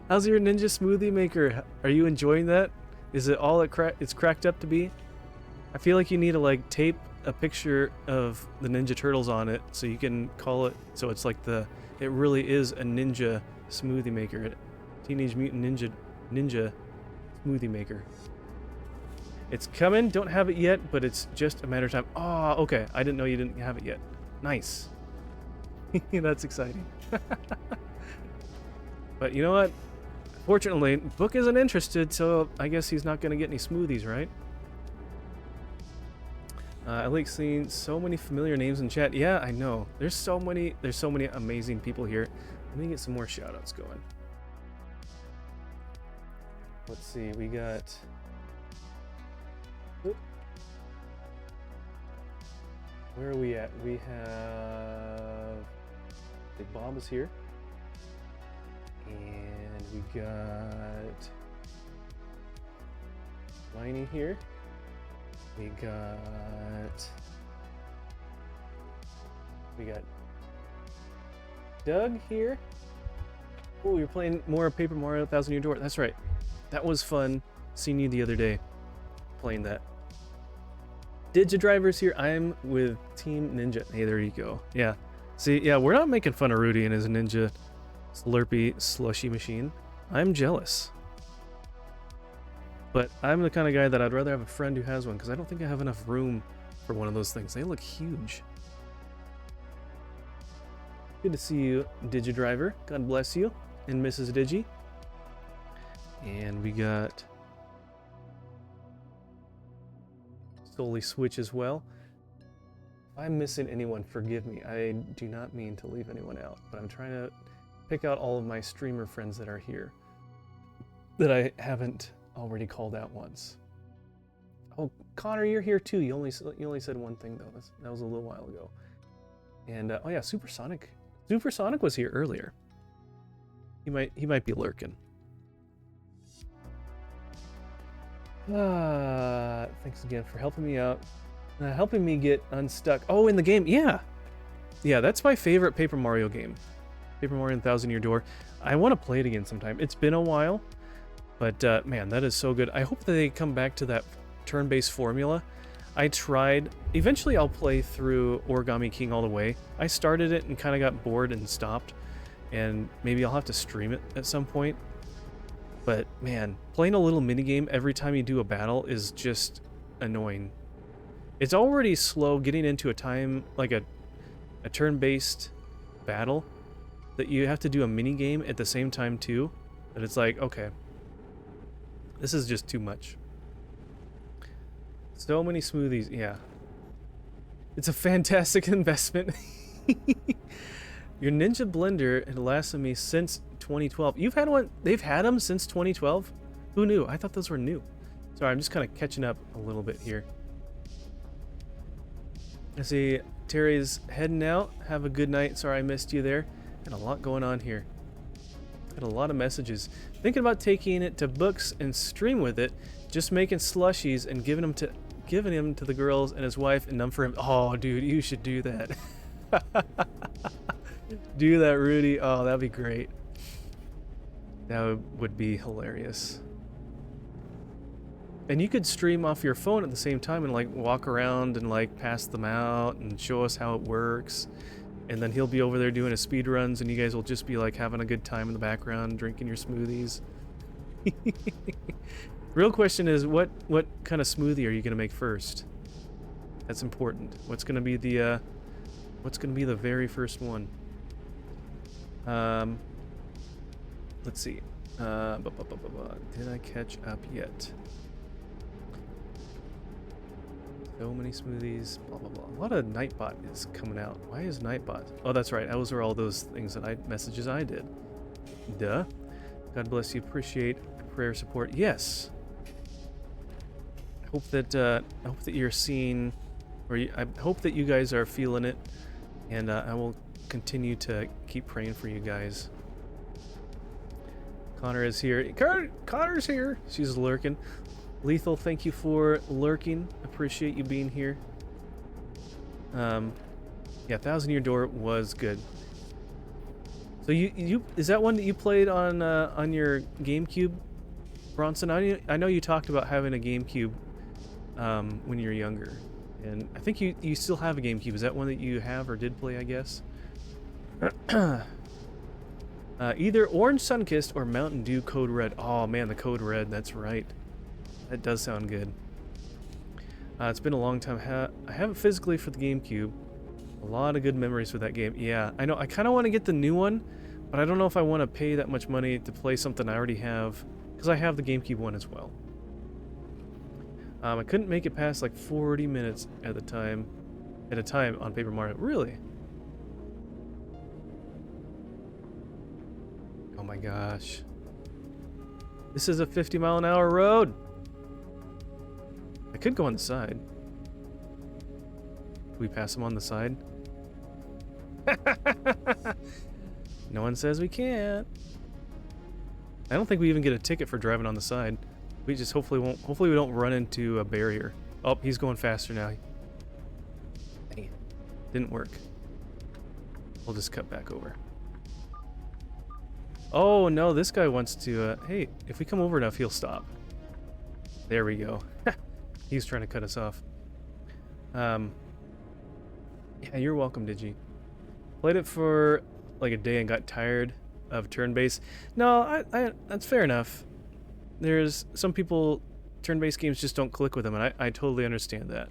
How's your ninja smoothie maker? Are you enjoying that? Is it all it's cracked up to be? I feel like you need to like tape a picture of the Ninja Turtles on it so you can call it so it's like it really is a ninja smoothie maker. Teenage Mutant Ninja smoothie maker. It's coming. Don't have it yet, but it's just a matter of time. Oh, okay. I didn't know you didn't have it yet. Nice. That's exciting. But you know what? Fortunately, Book isn't interested, so I guess he's not going to get any smoothies, right? I like seeing so many familiar names in chat. Yeah, I know. There's so many amazing people here. Let me get some more shout-outs going. Let's see, we got... Oop. Where are we at? We have... Big Bob is here. And we got... Liney here. We got Doug here. Oh, you're playing more Paper Mario 1000 Year Door. That's right. That was fun seeing you the other day playing that. Digidriver's here. I'm with Team Ninja. Hey, there you go. Yeah. See, yeah, we're not making fun of Rudy and his Ninja Slurpee slushy machine. I'm jealous. But I'm the kind of guy that I'd rather have a friend who has one because I don't think I have enough room for one of those things. They look huge. Good to see you, Digidriver. God bless you. And Mrs. Digi. And we got Solely Switch as well. If I'm missing anyone, forgive me. I do not mean to leave anyone out, but I'm trying to pick out all of my streamer friends that are here that I haven't already called out once. Oh, Connor, you're here too. You only said one thing though. That was a little while ago. And oh yeah, Supersonic. Supersonic was here earlier. He might be lurking. Thanks again for helping me out. Helping me get unstuck. Oh, in the game, yeah. Yeah, that's my favorite Paper Mario game. Paper Mario and 1000 Year Door. I want to play it again sometime. It's been a while. But man, that is so good. I hope that they come back to that turn-based formula. I tried. Eventually, I'll play through Origami King all the way. I started it and kind of got bored and stopped. And maybe I'll have to stream it at some point. But man, playing a little minigame every time you do a battle is just annoying. It's already slow getting into a time, like a turn-based battle, that you have to do a minigame at the same time too. That it's like, okay. This is just too much. So many smoothies, yeah. It's a fantastic investment. Your Ninja Blender had lasted me since 2012. You've had one? They've had them since 2012? Who knew? I thought those were new. Sorry, I'm just kind of catching up a little bit here. I see Terry's heading out. Have a good night. Sorry I missed you there. Had a lot going on here. Had a lot of messages. Thinking about taking it to Books and stream with it. Just making slushies and giving them given him to the girls and his wife and none for him. Oh, dude, you should do that. Do that, Rudy. Oh, that'd be great. That would be hilarious. And you could stream off your phone at the same time and like walk around and like pass them out and show us how it works. And then he'll be over there doing his speed runs and you guys will just be like having a good time in the background, drinking your smoothies. Real question is what kind of smoothie are you gonna make first? That's important. What's gonna be the very first one? Let's see. Did I catch up yet? So many smoothies, blah blah blah. A lot of Nightbot is coming out. Why is Nightbot? Oh, that's right. Those are all those things that messages I did. Duh. God bless you. Appreciate prayer support. Yes. I hope that you're seeing, I hope that you guys are feeling it, and I will continue to keep praying for you guys. Connor is here. Connor's here. She's lurking. Lethal, thank you for lurking. Appreciate you being here. Yeah, 1,000 Year Door was good. So you is that one that you played on your GameCube, Bronson? I know you talked about having a GameCube when you were younger, and I think you still have a GameCube. Is that one that you have or did play? I guess. Either Orange Sunkissed or Mountain Dew Code Red. Oh man, the Code Red. That's right. That does sound good. It's been a long time. I have it physically for the GameCube. A lot of good memories with that game. Yeah, I know. I kind of want to get the new one, but I don't know if I want to pay that much money to play something I already have, because I have the GameCube one as well. I couldn't make it past like 40 minutes at a time on Paper Mario. Really? Oh my gosh. This is a 50-mile-an-hour road. I could go on the side. Can we pass them on the side? No one says we can't. I don't think we even get a ticket for driving on the side. We just hopefully we don't run into a barrier. Oh, he's going faster now. Dang it. Didn't work. We'll just cut back over. Oh no, this guy wants to, hey, if we come over enough, he'll stop. There we go. He's trying to cut us off. Yeah, you're welcome, Digi. Played it for like a day and got tired of turn-based. No, that's fair enough. There's some people, turn-based games just don't click with them, and I totally understand that.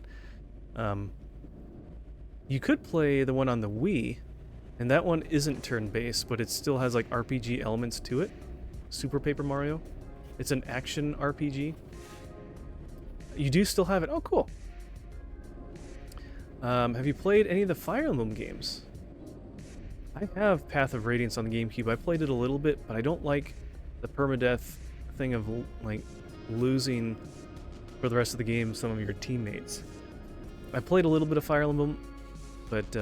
You could play the one on the Wii, and that one isn't turn-based, but it still has like RPG elements to it. Super Paper Mario. It's an action RPG. You do still have it. Oh, cool. Have you played any of the Fire Emblem games? I have Path of Radiance on the GameCube. I played it a little bit, but I don't like the permadeath thing of like losing for the rest of the game some of your teammates. I played a little bit of Fire Emblem, but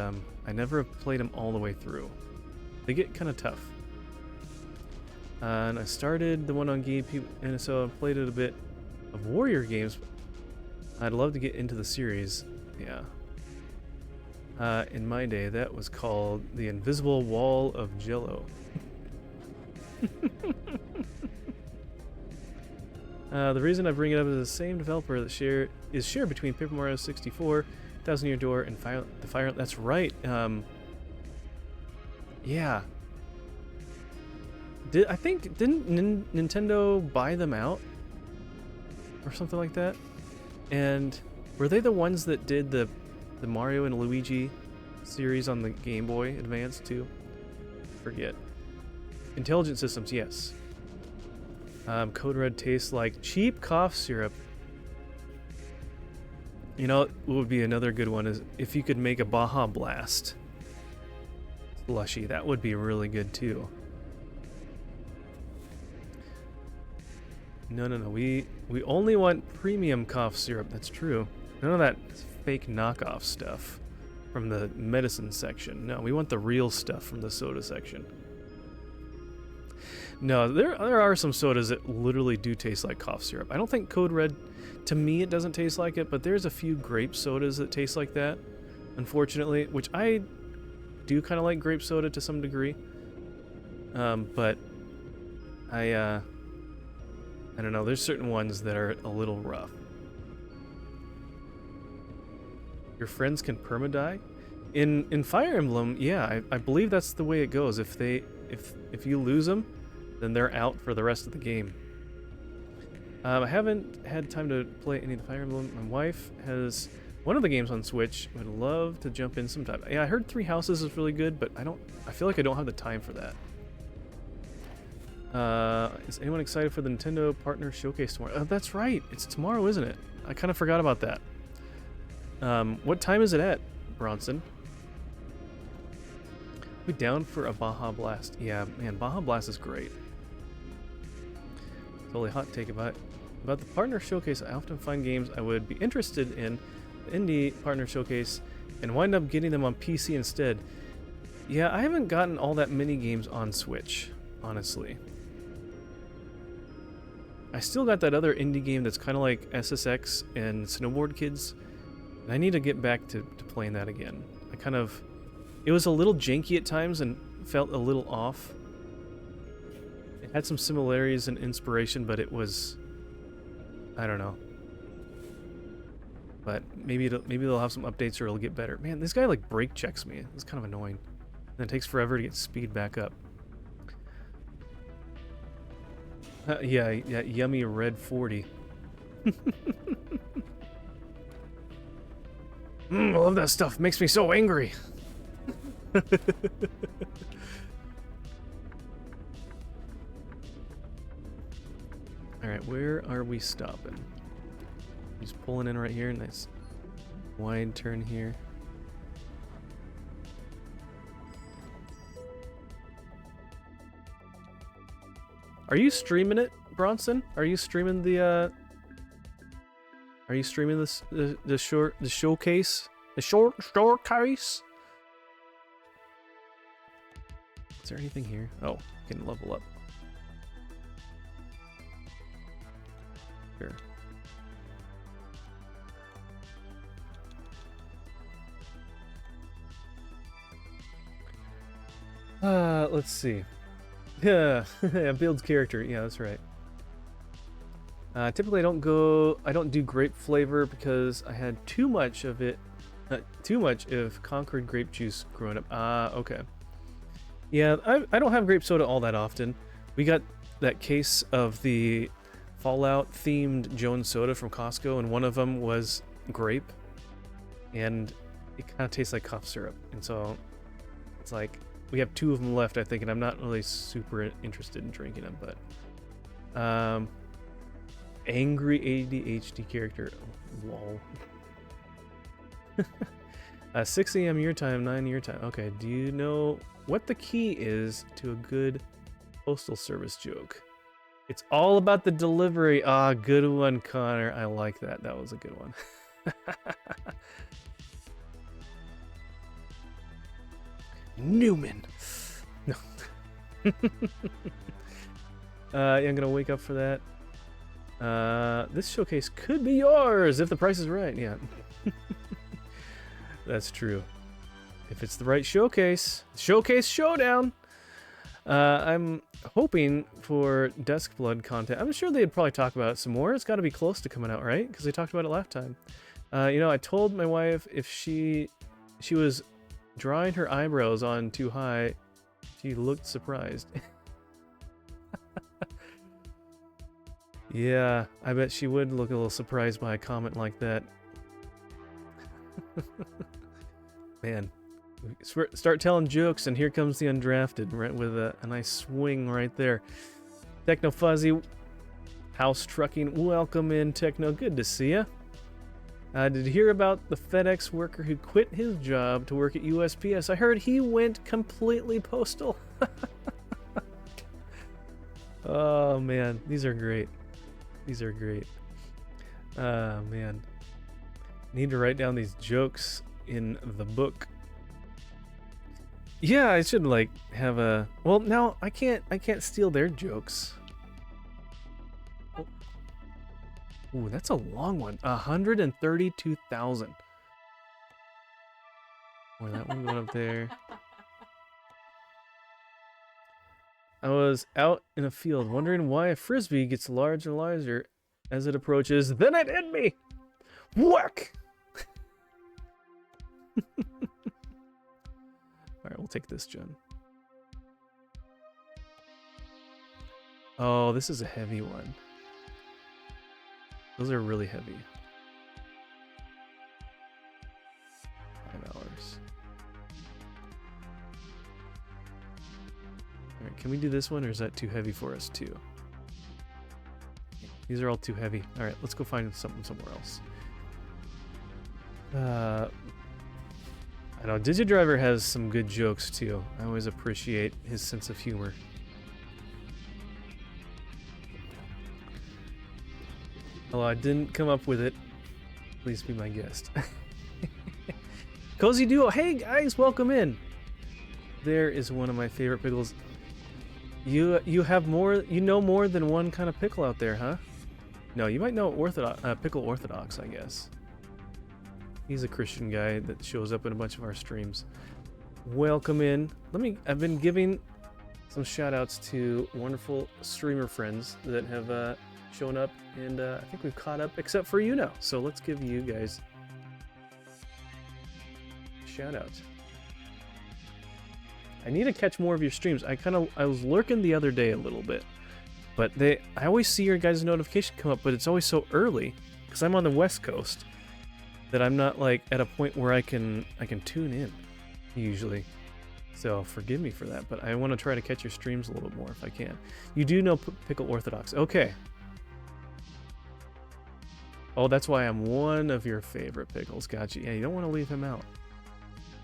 I never have played them all the way through. They get kind of tough. And I started the one on GameCube, and so I played it a bit of Warrior games. I'd love to get into the series. Yeah. In my day, that was called The Invisible Wall of Jello. The reason I bring it up is the same developer that is shared between Paper Mario 64, 1,000 Year Door, and the Fire. That's right. Yeah. Didn't Nintendo buy them out or something like that? And were they the ones that did the Mario and Luigi series on the Game Boy Advance too? Forget. Intelligent Systems, yes. Code Red tastes like cheap cough syrup. You know what would be another good one is if you could make a Baja Blast slushy. That would be really good too. No. We only want premium cough syrup. That's true. None of that fake knockoff stuff from the medicine section. No, we want the real stuff from the soda section. No, there are some sodas that literally do taste like cough syrup. I don't think Code Red, to me, it doesn't taste like it, but there's a few grape sodas that taste like that, unfortunately, which I do kind of like grape soda to some degree. But I don't know, there's certain ones that are a little rough. Your friends can permadie? In Fire Emblem, yeah, I believe that's the way it goes. If you lose them, then they're out for the rest of the game. I haven't had time to play any of the Fire Emblem. My wife has one of the games on Switch. Would love to jump in sometime. Yeah, I heard Three Houses is really good, but I feel like I don't have the time for that. Is anyone excited for the Nintendo Partner Showcase tomorrow? Oh, that's right. It's tomorrow, isn't it? I kind of forgot about that. What time is it at, Bronson? We down for a Baja Blast? Yeah, man, Baja Blast is great. Totally hot take about the Partner Showcase. I often find games I would be interested in the Indie Partner Showcase and wind up getting them on PC instead. Yeah, I haven't gotten all that many games on Switch, honestly. I still got that other indie game that's kind of like SSX and Snowboard Kids, and I need to get back to playing that again. It was a little janky at times and felt a little off. It had some similarities and inspiration, but it was, I don't know. But maybe they'll have some updates or it'll get better. Man, this guy like brake checks me. It's kind of annoying. And it takes forever to get speed back up. Yeah, yummy red 40. I love that stuff. Makes me so angry. Alright, where are we stopping? Just pulling in right here. Nice wide turn here. Are you streaming it, Bronson? Are you streaming the Are you streaming this the showcase? The showcase? Is there anything here? Oh, you can level up. Sure. Let's see. Yeah, builds character. Yeah, that's right. Typically I don't do grape flavor because I had too much of it, too much of Concord grape juice growing up. Okay. Yeah, I don't have grape soda all that often. We got that case of the Fallout themed Jones soda from Costco, and one of them was grape, and it kind of tastes like cough syrup. And so it's like we have 2 of them left, I think, and I'm not really super interested in drinking them. But angry ADHD character, lol. 6 a.m. your time, 9 your time. Okay, do you know what the key is to a good postal service joke? It's all about the delivery. Ah, good one, Connor. I like that. That was a good one. Newman. No. I'm gonna wake up for that. This showcase could be yours if the price is right. Yeah. That's true. If it's the right showcase. Showcase showdown! I'm hoping for Duskblood content. I'm sure they'd probably talk about it some more. It's got to be close to coming out, right? Because they talked about it last time. I told my wife if she was drawing her eyebrows on too high, she looked surprised. Yeah, I bet she would look a little surprised by a comment like that. Man, start telling jokes, and here comes the undrafted, right, with a nice swing right there. Techno Fuzzy, House Trucking, welcome in, Techno. Good to see ya. Did you hear about the FedEx worker who quit his job to work at USPS? I heard he went completely postal. Oh man, these are great. These are great. Man. Need to write down these jokes in the book. Yeah, I should like have a. Well, now I can't steal their jokes. Oh. Ooh, that's a long one. 132,000. Or that one going up there. I was out in a field wondering why a frisbee gets larger and larger as it approaches. Then it hit me. Whack! Alright, we'll take this, Jen. Oh, this is a heavy one. Those are really heavy. $5. Alright, can we do this one, or is that too heavy for us too? These are all too heavy. Alright, let's go find something somewhere else. I know Digidriver has some good jokes too. I always appreciate his sense of humor. Although I didn't come up with it, please be my guest. Cozy Duo, hey guys, welcome in. There is one of my favorite pickles. You have more, you know more than one kind of pickle out there, huh? No, you might know Pickle Orthodox, I guess. He's a Christian guy that shows up in a bunch of our streams. Welcome in. I've been giving some shout outs to wonderful streamer friends that have shown up, and I think we've caught up except for you now. So let's give you guys a shout out. I need to catch more of your streams. I was lurking the other day a little bit, but I always see your guys' notification come up, but it's always so early because I'm on the West Coast that I'm not like at a point where I can tune in usually. So forgive me for that, but I want to try to catch your streams a little bit more if I can. You do know Pickle Orthodox. Okay. Oh, that's why I'm one of your favorite pickles. Gotcha. Yeah, you don't want to leave him out.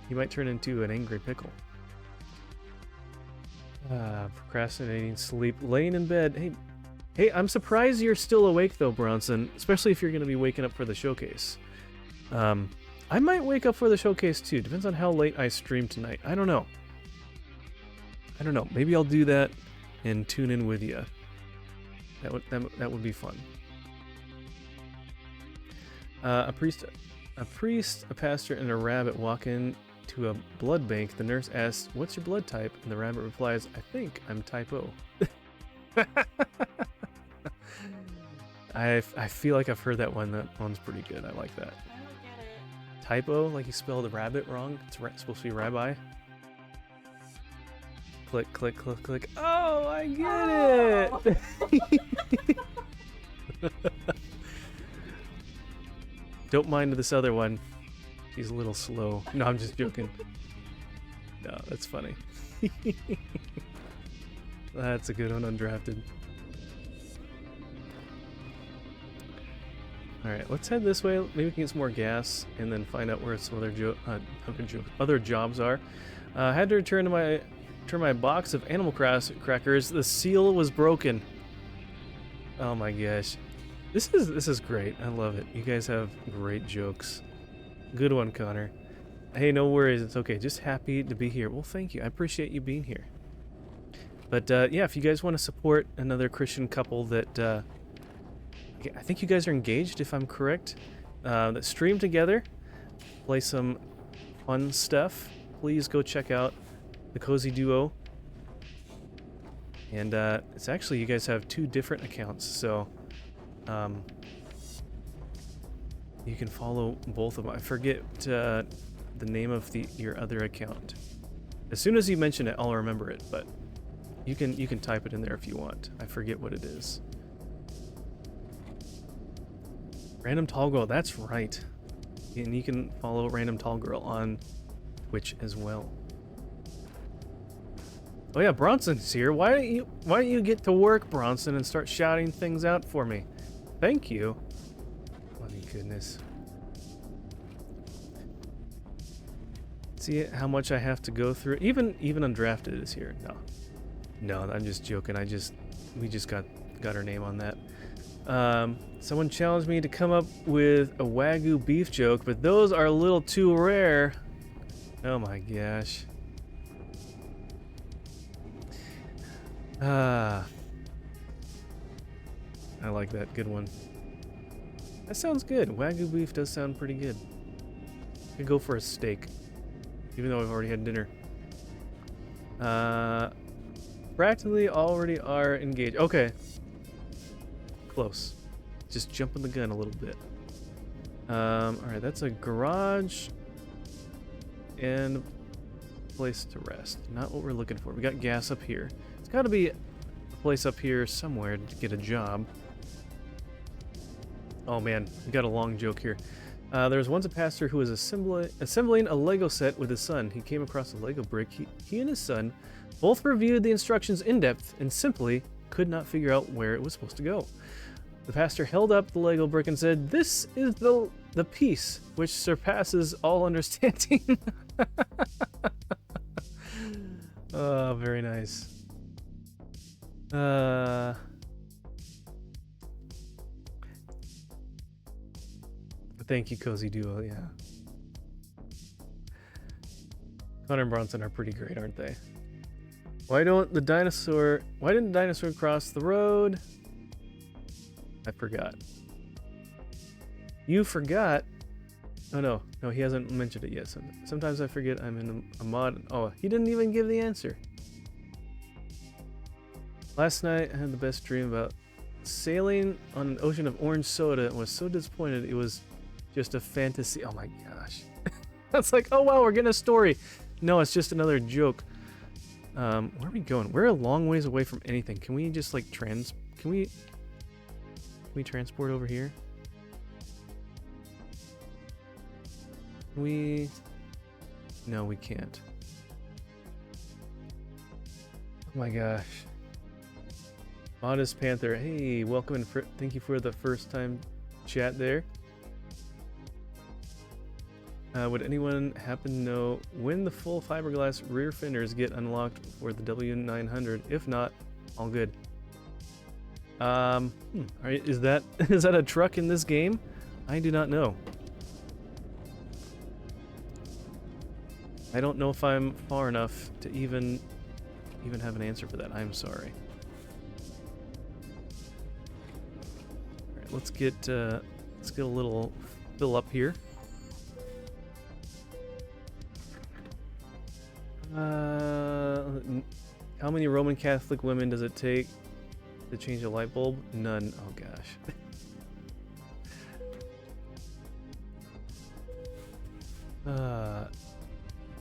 He might turn into an angry pickle. Procrastinating sleep, laying in bed. Hey, I'm surprised you're still awake though, Bronson, especially if you're going to be waking up for the showcase. I might wake up for the showcase too. Depends on how late I stream tonight. I don't know. Maybe I'll do that and tune in with you. That would be fun. A priest, a pastor, and a rabbit walk in to a blood bank. The nurse asks, "What's your blood type?" And the rabbit replies, "I think I'm type O." I feel like I've heard that one. That one's pretty good. I like that. I don't get it. Typo, like you spelled the rabbit wrong. It's supposed to be rabbi. Click, click, click, click. Oh, I get it! Don't mind this other one. He's a little slow. No, I'm just joking. No, that's funny. That's a good one, undrafted. Alright, let's head this way. Maybe we can get some more gas and then find out where some other jobs are. I had to return my box of Animal crackers. The seal was broken. Oh my gosh. This is great. I love it. You guys have great jokes. Good one, Connor. Hey, no worries. It's okay. Just happy to be here. Well, thank you. I appreciate you being here. But yeah, if you guys want to support another Christian couple that I think you guys are engaged, if I'm correct, that stream together, play some fun stuff, please go check out the Cozy Duo. And it's actually, you guys have 2 different accounts, so you can follow both of them. I forget the name of your other account. As soon as you mention it, I'll remember it, but you can type it in there if you want. I forget what it is. Random Tall Girl, that's right. And you can follow Random Tall Girl on Twitch as well. Oh yeah, Bronson's here. Why don't you get to work, Bronson, and start shouting things out for me? Thank you. Oh my goodness. See how much I have to go through. Even Undrafted is here. No, I'm just joking. We just got her name on that. Someone challenged me to come up with a Wagyu beef joke, but those are a little too rare. Oh my gosh. Ah. I like that. Good one. That sounds good. Wagyu beef does sound pretty good. Could go for a steak, even though I've already had dinner. Practically already are engaged. Okay. Close. Just jumping the gun a little bit. Alright, that's a garage and place to rest. Not what we're looking for. We got gas up here. It's got to be a place up here somewhere to get a job. Oh man, we got a long joke here. There was once a pastor who was assembling a Lego set with his son. He came across a Lego brick. He and his son both reviewed the instructions in depth and simply could not figure out where it was supposed to go. The pastor held up the Lego brick and said, "This is the piece which surpasses all understanding." Oh, very nice. Thank you, Cozy Duo, yeah. Connor and Bronson are pretty great, aren't they? Why didn't the dinosaur cross the road? I forgot. You forgot? Oh no, he hasn't mentioned it yet. Sometimes I forget I'm in a mod. Oh, he didn't even give the answer. Last night I had the best dream about sailing on an ocean of orange soda and was so disappointed it was just a fantasy. Oh my gosh. That's like, oh wow, we're getting a story. No, it's just another joke. Where are we going? We're a long ways away from anything. Can we just like can we transport over here? No, we can't. Oh my gosh. Modest Panther, hey, welcome and thank you for the first time chat there. Would anyone happen to know when the full fiberglass rear fenders get unlocked for the W900? If not, all good. Alright, is that a truck in this game? I do not know. I don't know if I'm far enough to even have an answer for that. I'm sorry. Alright, let's get a little fill up here. How many Roman Catholic women does it take to change a light bulb? None. Oh gosh.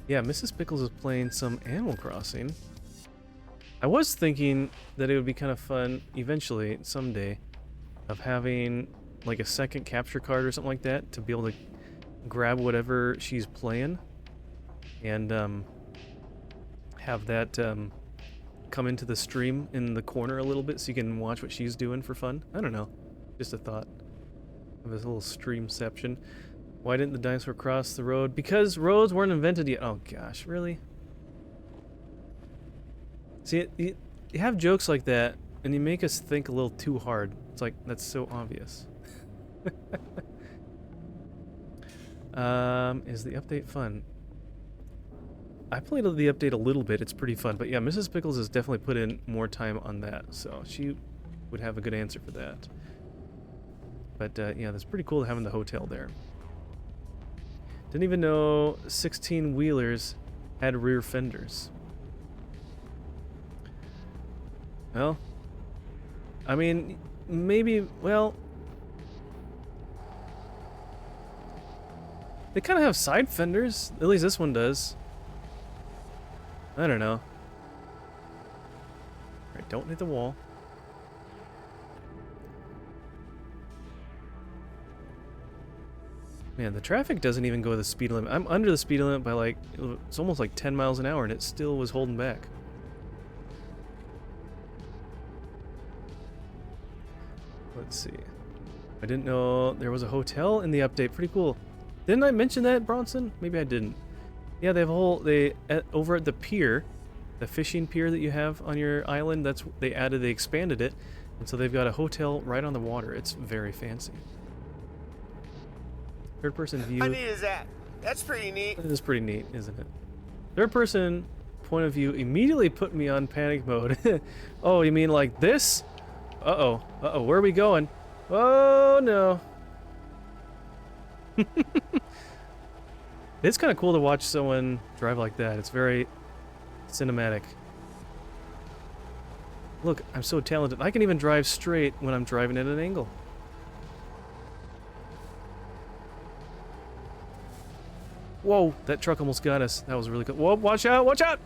Yeah, Mrs. Pickles is playing some Animal Crossing. I was thinking that it would be kind of fun eventually, someday, of having like a second capture card or something like that to be able to grab whatever she's playing and have that come into the stream in the corner a little bit so you can watch what she's doing for fun. I don't know. Just a thought of this little streamception. Why didn't the dinosaur cross the road? Because roads weren't invented yet. Oh gosh, really? See, you have jokes like that and you make us think a little too hard. It's like, that's so obvious. Is the update fun? I played the update a little bit. It's pretty fun. But yeah, Mrs. Pickles has definitely put in more time on that. So she would have a good answer for that. But yeah, that's pretty cool having the hotel there. Didn't even know 16-wheelers had rear fenders. Well, I mean, maybe, well, they kind of have side fenders. At least this one does. I don't know. Alright, don't hit the wall. Man, the traffic doesn't even go the speed limit. I'm under the speed limit by like, it's almost like 10 miles an hour and it still was holding back. Let's see. I didn't know there was a hotel in the update. Pretty cool. Didn't I mention that, Bronson? Maybe I didn't. Yeah, they have a whole, over at the pier, the fishing pier that you have on your island, they expanded it, and so they've got a hotel right on the water. It's very fancy. Third person view. How neat is that? That's pretty neat. It is pretty neat, isn't it? Third person point of view immediately put me on panic mode. Oh, you mean like this? Uh-oh. Uh-oh, where are we going? Oh, no. It's kind of cool to watch someone drive like that. It's very cinematic. Look, I'm so talented. I can even drive straight when I'm driving at an angle. Whoa, that truck almost got us. That was really good. Whoa, watch out, watch out!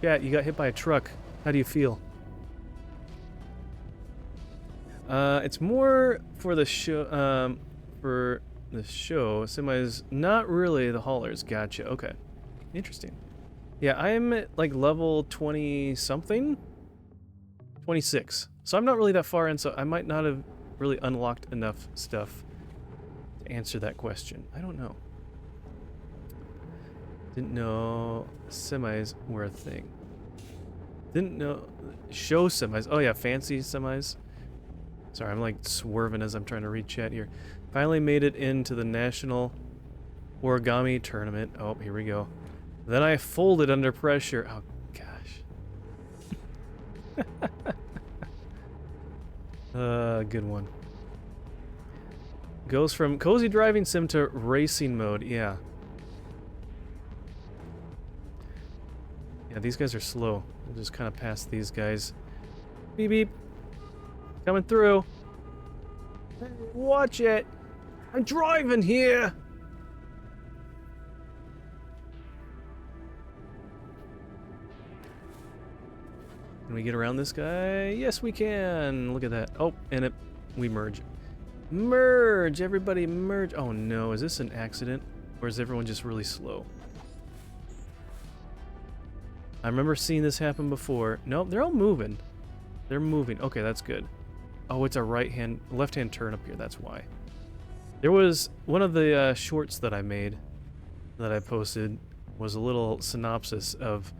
Chat, you got hit by a truck. How do you feel? It's more for the show, Semis, not really the haulers. Gotcha, okay. Interesting. Yeah, I'm at like level 20-something? 26. So I'm not really that far in, so I might not have really unlocked enough stuff to answer that question. I don't know. Didn't know semis were a thing. Didn't know show semis. Oh yeah, fancy semis. Sorry, I'm like swerving as I'm trying to read chat here. Finally made it into the National Origami Tournament. Oh, here we go. Then I folded under pressure. Oh, gosh. Good one. Goes from cozy driving sim to racing mode. Yeah. Yeah, these guys are slow. We'll just kind of pass these guys. Beep, beep. Coming through. Hey, watch it. I'm driving here. Can we get around this guy? Yes, we can. Look at that. Oh, and we merge. Merge! Everybody merge. Oh no, is this an accident? Or is everyone just really slow? I remember seeing this happen before. Nope, they're all moving. They're moving. Okay, that's good. Oh, it's a left-hand turn up here. That's why. There was one of the shorts that I made that I posted was a little synopsis of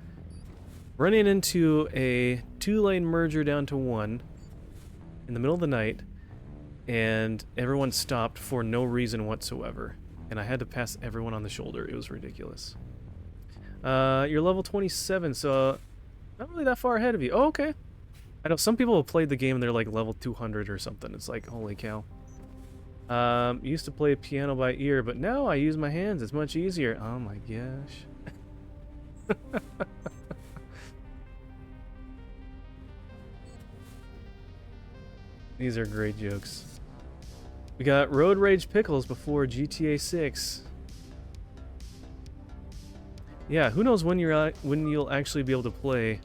running into a 2-lane merger down to 1 in the middle of the night, and everyone stopped for no reason whatsoever, and I had to pass everyone on the shoulder. It was ridiculous. You're level 27, so not really that far ahead of you. Oh, okay. I know some people have played the game and they're like level 200 or something. It's like, holy cow. Used to play piano by ear, but now I use my hands. It's much easier. Oh my gosh. These are great jokes. We got Road Rage Pickles before GTA 6. Yeah, who knows when you'll actually be able to play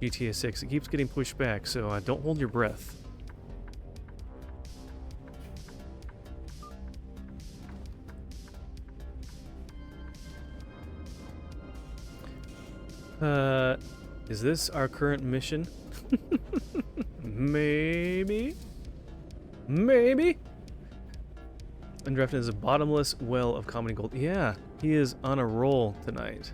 GTA 6. It keeps getting pushed back, so don't hold your breath. Is this our current mission? Maybe? Maybe? Undrafted is a bottomless well of comedy gold. Yeah, he is on a roll tonight.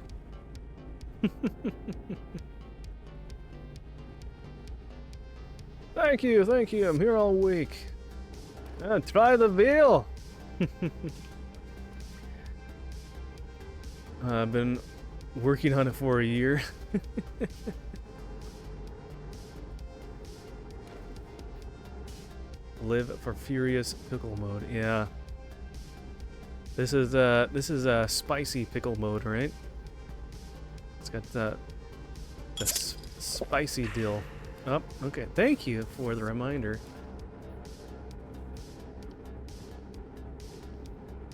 Thank you, I'm here all week. Try the veal! I've been working on it for a year. Live for furious pickle mode. Yeah. This is spicy pickle mode, right? It's got the spicy deal. Oh, okay. Thank you for the reminder.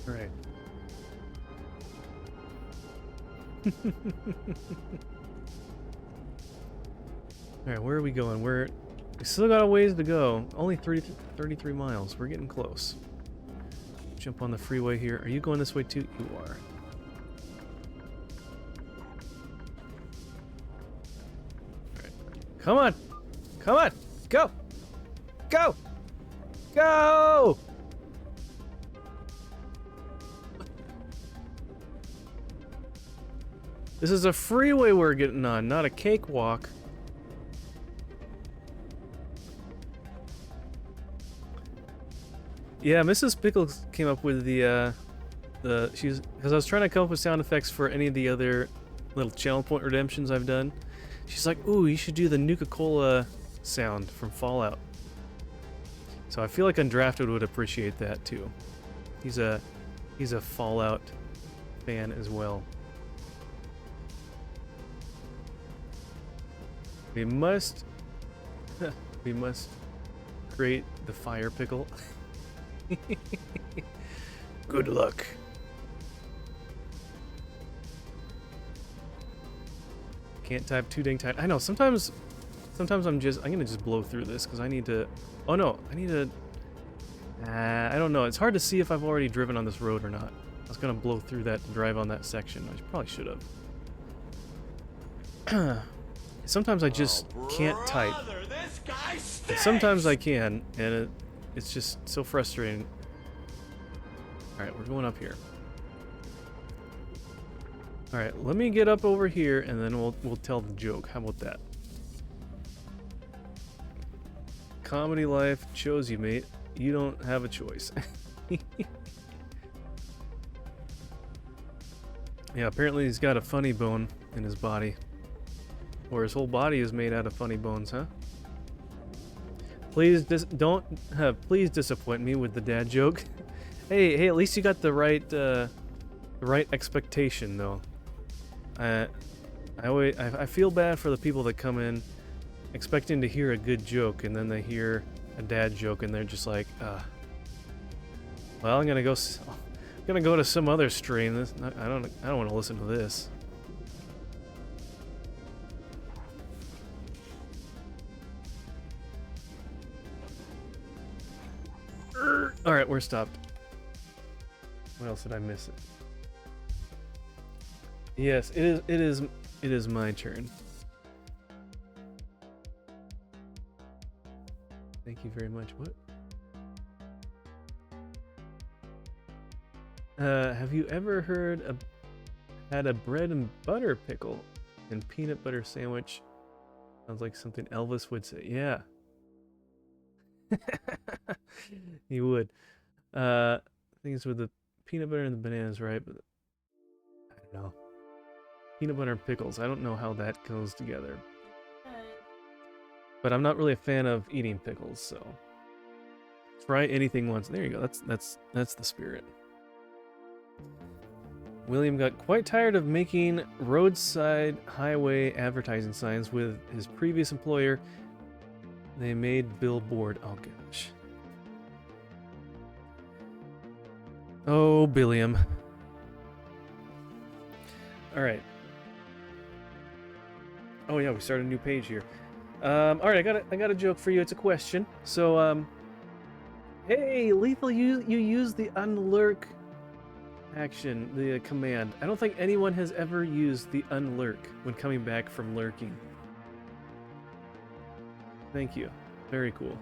All right. All right, where are we going? We still got a ways to go. Only 33 miles. We're getting close. Jump on the freeway here. Are you going this way too? You are. All right. Come on. Come on. Go. Go. Go. This is a freeway we're getting on, not a cakewalk. Yeah, Mrs. Pickles came up with the she's because I was trying to come up with sound effects for any of the other little channel point redemptions I've done. She's like, "Ooh, you should do the Nuka-Cola sound from Fallout." So I feel like Undrafted would appreciate that too. He's a Fallout fan as well. We must create the fire pickle. Good luck. Can't type too dang tight. I know, sometimes I'm gonna just blow through this because I need to. Oh no, I need to. I don't know. It's hard to see if I've already driven on this road or not. I was gonna blow through that to drive on that section. I probably should have. Sometimes I just can't type. This guy And stinks. sometimes I can, and it's just so frustrating. Alright, we're going up here. Alright, let me get up over here and then we'll tell the joke. How about that? Comedy life chose you, mate. You don't have a choice. Yeah, apparently he's got a funny bone in his body. Or his whole body is made out of funny bones, huh? Please please disappoint me with the dad joke. Hey, at least you got the right expectation though. I feel bad for the people that come in expecting to hear a good joke and then they hear a dad joke and they're just like, well, I'm gonna go to some other stream. I don't want to listen to this. All right, we're stopped. What else did I miss? Yes, it is my turn. Thank you very much. What? Have you ever had a bread and butter pickle and peanut butter sandwich? Sounds like something Elvis would say. Yeah. You would. Things with the peanut butter and the bananas, right? But I don't know. Peanut butter and pickles. I don't know how that goes together. But I'm not really a fan of eating pickles, so try anything once. There you go. That's the spirit. William got quite tired of making roadside highway advertising signs with his previous employer. They made billboard. Oh gosh. Oh, Billiam. All right. Oh yeah, we started a new page here. All right, I got a joke for you. It's a question. So, hey, Lethal, you use the unlurk action, the command. I don't think anyone has ever used the unlurk when coming back from lurking. Thank you. Very cool.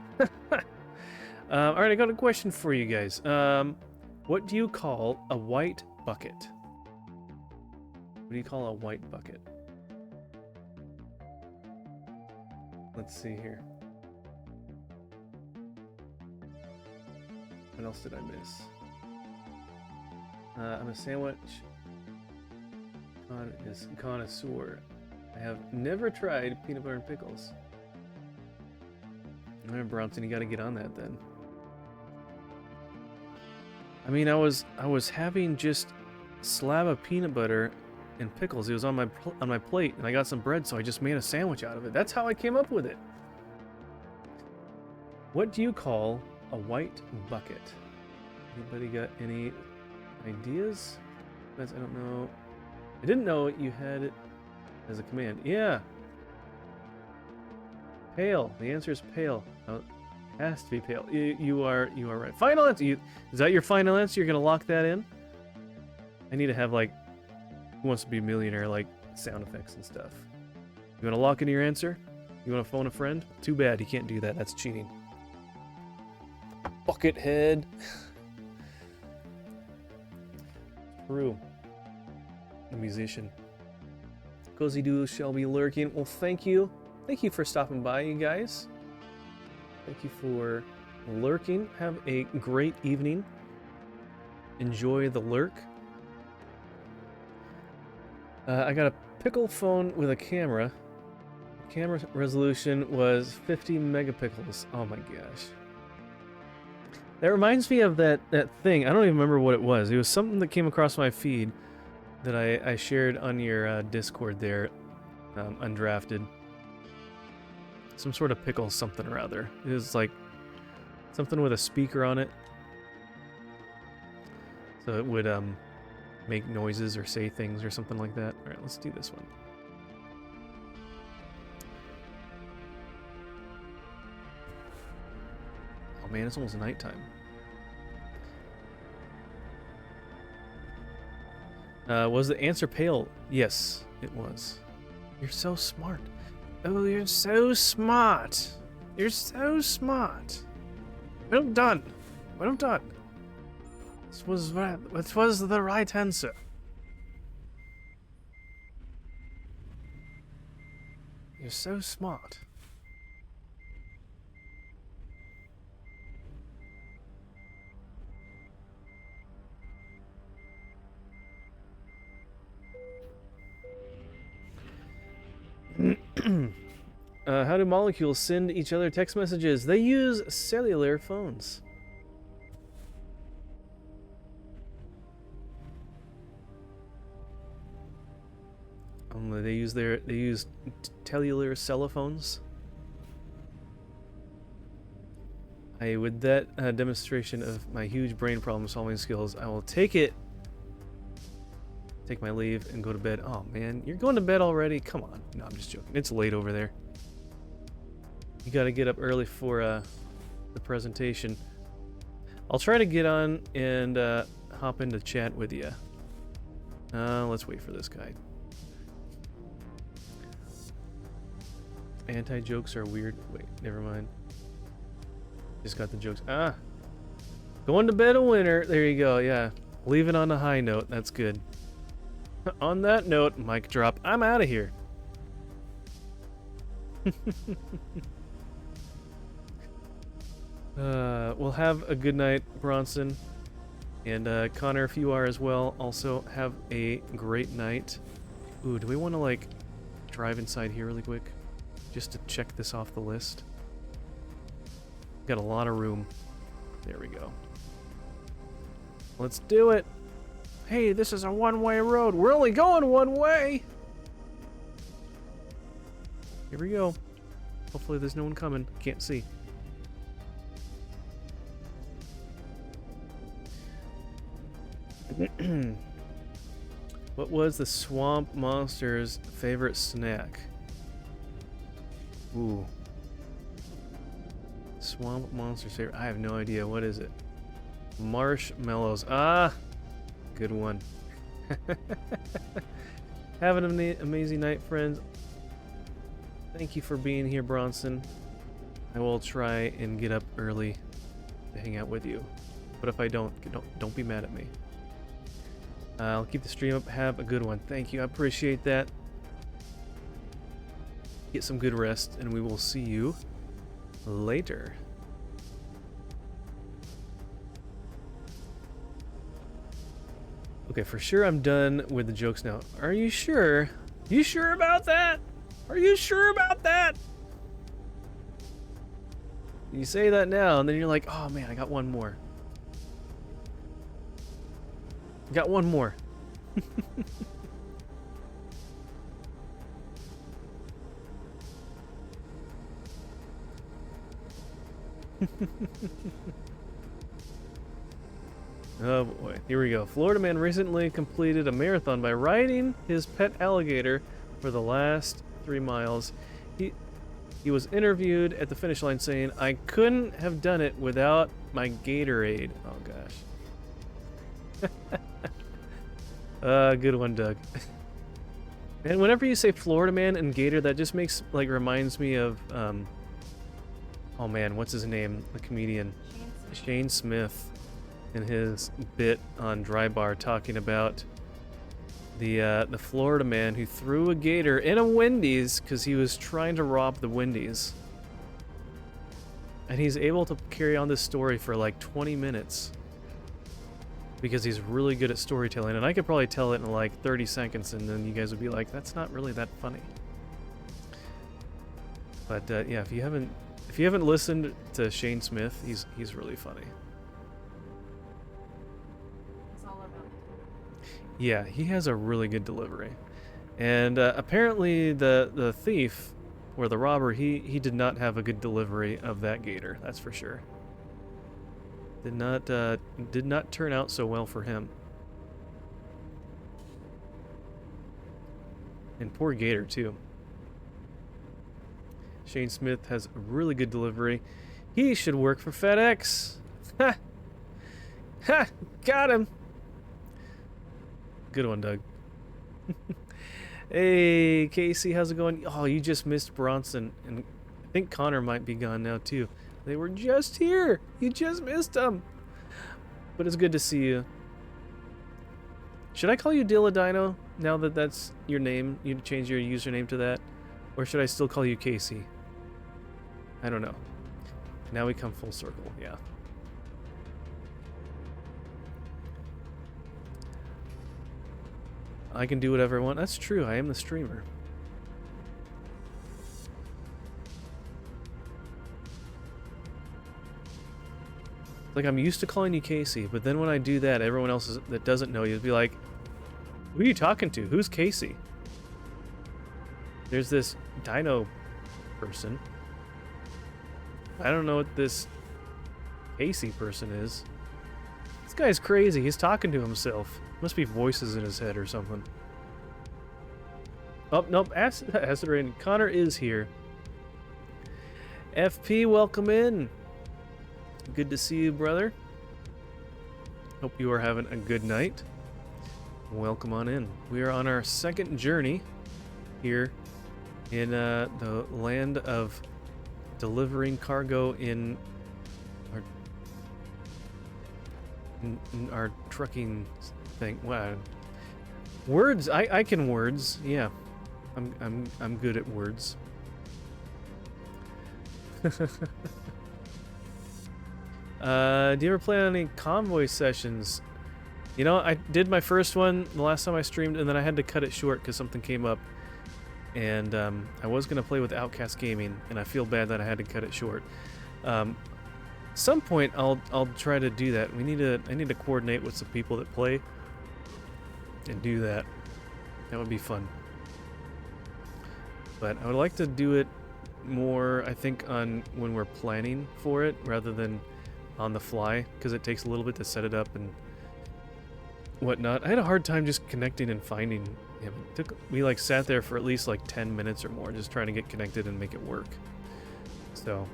All right, I got a question for you guys. What do you call a white bucket? What do you call a white bucket? Let's see here. What else did I miss? I'm a sandwich connoisseur. I have never tried peanut butter and pickles. All right, Bronson, you got to get on that then. I mean, I was having just a slab of peanut butter and pickles. It was on my plate, and I got some bread, so I just made a sandwich out of it. That's how I came up with it. What do you call a white bucket? Anybody got any ideas? I don't know. I didn't know you had it as a command. Yeah. Pale. The answer is pale. It has to be pale. You are right. Final answer. Is that your final answer? You're gonna lock that in? I need to have like Who Wants to Be a Millionaire like sound effects and stuff. You wanna lock in your answer? You wanna phone a friend? Too bad you can't do that. That's cheating. Buckethead. True. A musician. Cozy Doo shall be lurking. Well, thank you. Thank you for stopping by, you guys. Thank you for lurking. Have a great evening. enjoy the lurk. I got a pickle phone with a camera. Camera resolution was 50 megapixels. Oh my gosh. That reminds me of that thing. I don't even remember what it was. It was something that came across my feed that I shared on your Discord there, undrafted. Some sort of pickle something or other. It was like something with a speaker on it. So it would make noises or say things or something like that. Alright, let's do this one. Oh man, it's almost nighttime. Was the answer pale? Yes, it was. You're so smart. Oh, you're so smart. You're so smart. Well done. Well done. This was right. It was the right answer. You're so smart. How do molecules send each other text messages? They use cellular phones. They use cellular celophones. With that demonstration of my huge brain problem solving skills, I will take it. Take my leave and go to bed. Oh man, you're going to bed already? Come on. No, I'm just joking. It's late over there. You gotta get up early for the presentation. I'll try to get on and hop into chat with you. Let's wait for this guy. Anti-jokes are weird. Wait, never mind. Just got the jokes. Going to bed a winner. There you go, yeah. Leave it on a high note. That's good. On that note, mic drop. I'm out of here. We'll have a good night, Bronson. And Connor, if you are as well, also have a great night. Ooh, do we want to like drive inside here really quick? Just to check this off the list. Got a lot of room. There we go. Let's do it. Hey, this is a one-way road. We're only going one way. Here we go. Hopefully there's no one coming. Can't see. What was the swamp monster's favorite snack? Ooh. Swamp monster's favorite. I have no idea. What is it? Marshmallows. Ah! Good one. Have an amazing night, friends. Thank you for being here, Bronson. I will try and get up early to hang out with you. But if I don't be mad at me. I'll keep the stream up. Have a good one. Thank you. I appreciate that. Get some good rest, and we will see you later. Okay, for sure I'm done with the jokes now. Are you sure? You sure about that? Are you sure about that? You say that now, and then you're like, oh man, I got one more. Got one more. Oh boy, here we go. Florida man recently completed a marathon by riding his pet alligator for the last 3 miles. He was interviewed at the finish line saying, "I couldn't have done it without my Gatorade." Oh gosh. Good one, Doug. And whenever you say Florida man and gator, that just reminds me of oh man, what's his name? The comedian Shane Smith. In his bit on Dry Bar, talking about the Florida man who threw a gator in a Wendy's because he was trying to rob the Wendy's, and he's able to carry on this story for like 20 minutes. because he's really good at storytelling, and I could probably tell it in like 30 seconds, and then you guys would be like, "That's not really that funny." But yeah, if you haven't listened to Shane Smith, he's really funny. It's all about it. Yeah, he has a really good delivery, and apparently the thief or the robber, he did not have a good delivery of that gator. That's for sure. Did not turn out so well for him. And poor gator too. Shane Smith has a really good delivery. He should work for FedEx. Ha! Ha! Got him! Good one, Doug. Hey, Casey, how's it going? Oh, you just missed Bronson. And I think Connor might be gone now, too. They were just here. You just missed them. But it's good to see you. Should I call you Dilladino now that that's your name? You change your username to that? Or should I still call you Casey? I don't know. Now we come full circle, yeah. I can do whatever I want. That's true, I am the streamer. Like, I'm used to calling you Casey, but then when I do that, everyone else that doesn't know you will be like, who are you talking to? Who's Casey? There's this dino person. I don't know what this Casey person is. This guy's crazy. He's talking to himself. Must be voices in his head or something. Oh, nope. Acid Rain. Connor is here. FP, welcome in. Good to see you, brother. Hope you are having a good night. Welcome on in. We are on our second journey here in the land of delivering cargo in our trucking thing. Wow. Words. I can words. Yeah. I'm good at words. Do you ever play on any convoy sessions? You know, I did my first one the last time I streamed, and then I had to cut it short because something came up. And I was gonna play with Outcast Gaming, and I feel bad that I had to cut it short. Some point I'll try to do that. I need to coordinate with some people that play and do that. That would be fun. But I would like to do it more, I think, on when we're planning for it rather than on the fly, because it takes a little bit to set it up and whatnot. I had a hard time just connecting and finding him. We like sat there for at least like 10 minutes or more just trying to get connected and make it work. So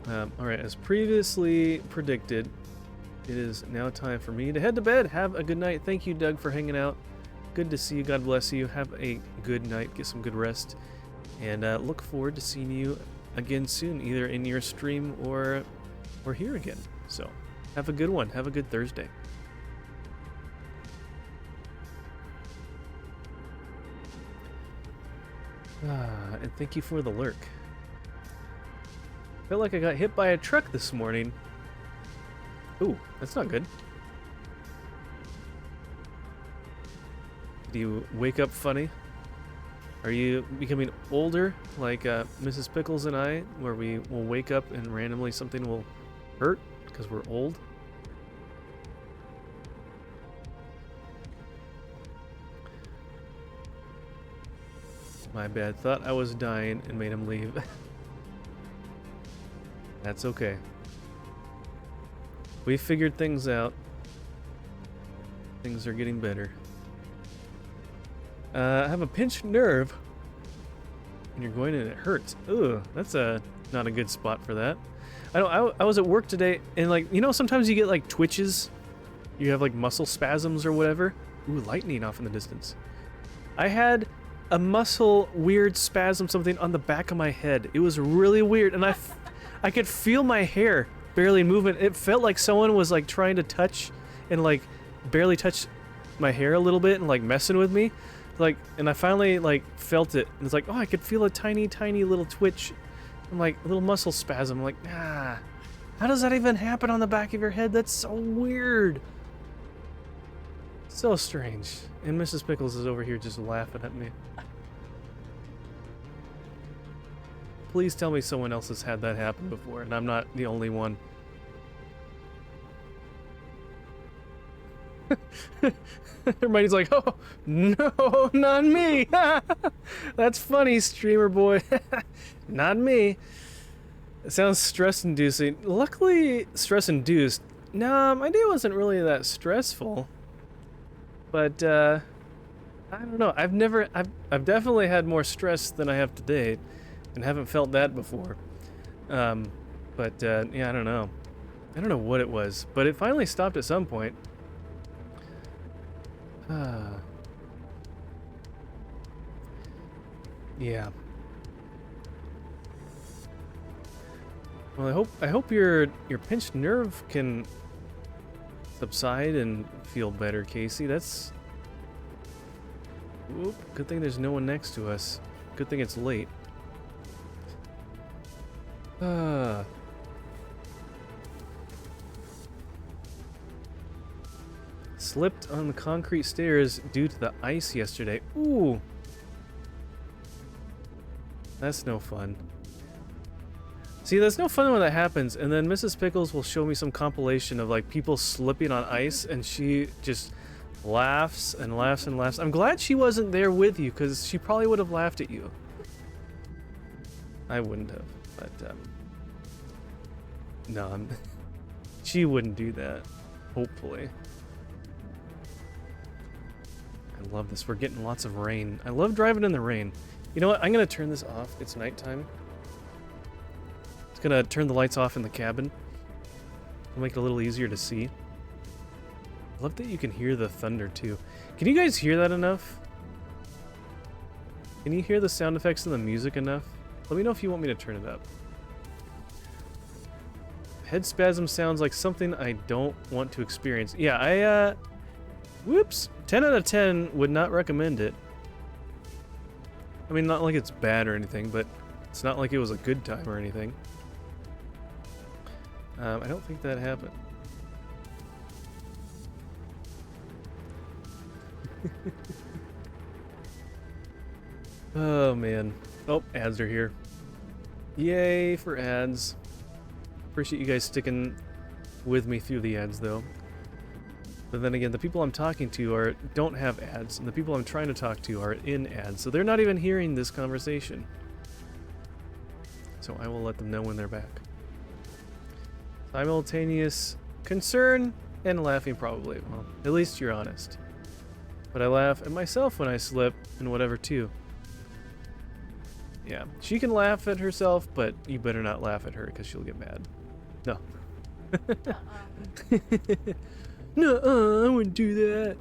alright, as previously predicted, it is now time for me to head to bed. Have a good night. Thank you, Doug, for hanging out. Good to see you. God bless you. Have a good night. Get some good rest. And look forward to seeing you again soon, either in your stream or here again. So have a good one. Have a good Thursday. And thank you for the lurk. Felt like I got hit by a truck this morning. Ooh, that's not good. Do you wake up funny? Are you becoming older like Mrs. Pickles and I, where we will wake up and randomly something will hurt because we're old? My bad. Thought I was dying and made him leave. That's okay. We figured things out. Things are getting better. I have a pinched nerve. And you're going and it hurts. Ugh, that's not a good spot for that. I was at work today and, like, you know, sometimes you get like twitches. You have like muscle spasms or whatever. Ooh, lightning off in the distance. I had a muscle weird spasm, something on the back of my head. It was really weird, and I could feel my hair barely moving. It felt like someone was like trying to touch and like barely touch my hair a little bit and like messing with me. Like, and I finally like felt it, and it's like, oh, I could feel a tiny little twitch. I'm like, a little muscle spasm. I'm like, ah, How does that even happen on the back of your head? That's so weird. So strange. And Mrs. Pickles is over here just laughing at me. Please tell me someone else has had that happen before, and I'm not the only one. Everybody's like, oh, no, not me. That's funny, streamer boy. Not me. It sounds stress-inducing. Luckily, stress-induced. Nah, my day wasn't really that stressful. But, I don't know. I've definitely had more stress than I have today, and haven't felt that before. Yeah, I don't know. I don't know what it was, but it finally stopped at some point. Yeah. Well, I hope your pinched nerve can subside and feel better, Casey. That's... Oop, good thing there's no one next to us. Good thing it's late. Slipped on the concrete stairs due to the ice yesterday. Ooh. That's no fun. See, that's no fun when that happens, and then Mrs. Pickles will show me some compilation of like people slipping on ice, and she just laughs and laughs and laughs. I'm glad she wasn't there with you, because she probably would have laughed at you. I wouldn't have, but no, she wouldn't do that. Hopefully. I love this. We're getting lots of rain. I love driving in the rain. You know what? I'm gonna turn this off. It's nighttime. It's gonna turn the lights off in the cabin. It'll make it a little easier to see. I love that you can hear the thunder too. Can you guys hear that enough? Can you hear the sound effects and the music enough? Let me know if you want me to turn it up. Head spasm sounds like something I don't want to experience. Yeah, whoops. 10 out of 10 would not recommend it. I mean, not like it's bad or anything, but it's not like it was a good time or anything. I don't think that happened. Oh, man. Oh, ads are here. Yay for ads. Appreciate you guys sticking with me through the ads, though. But then again, the people I'm talking to don't have ads, and the people I'm trying to talk to are in ads, so they're not even hearing this conversation. So I will let them know when they're back. Simultaneous concern and laughing, probably. Well, at least you're honest. But I laugh at myself when I slip and whatever, too. Yeah, she can laugh at herself, but you better not laugh at her because she'll get mad. No. No, I wouldn't do that.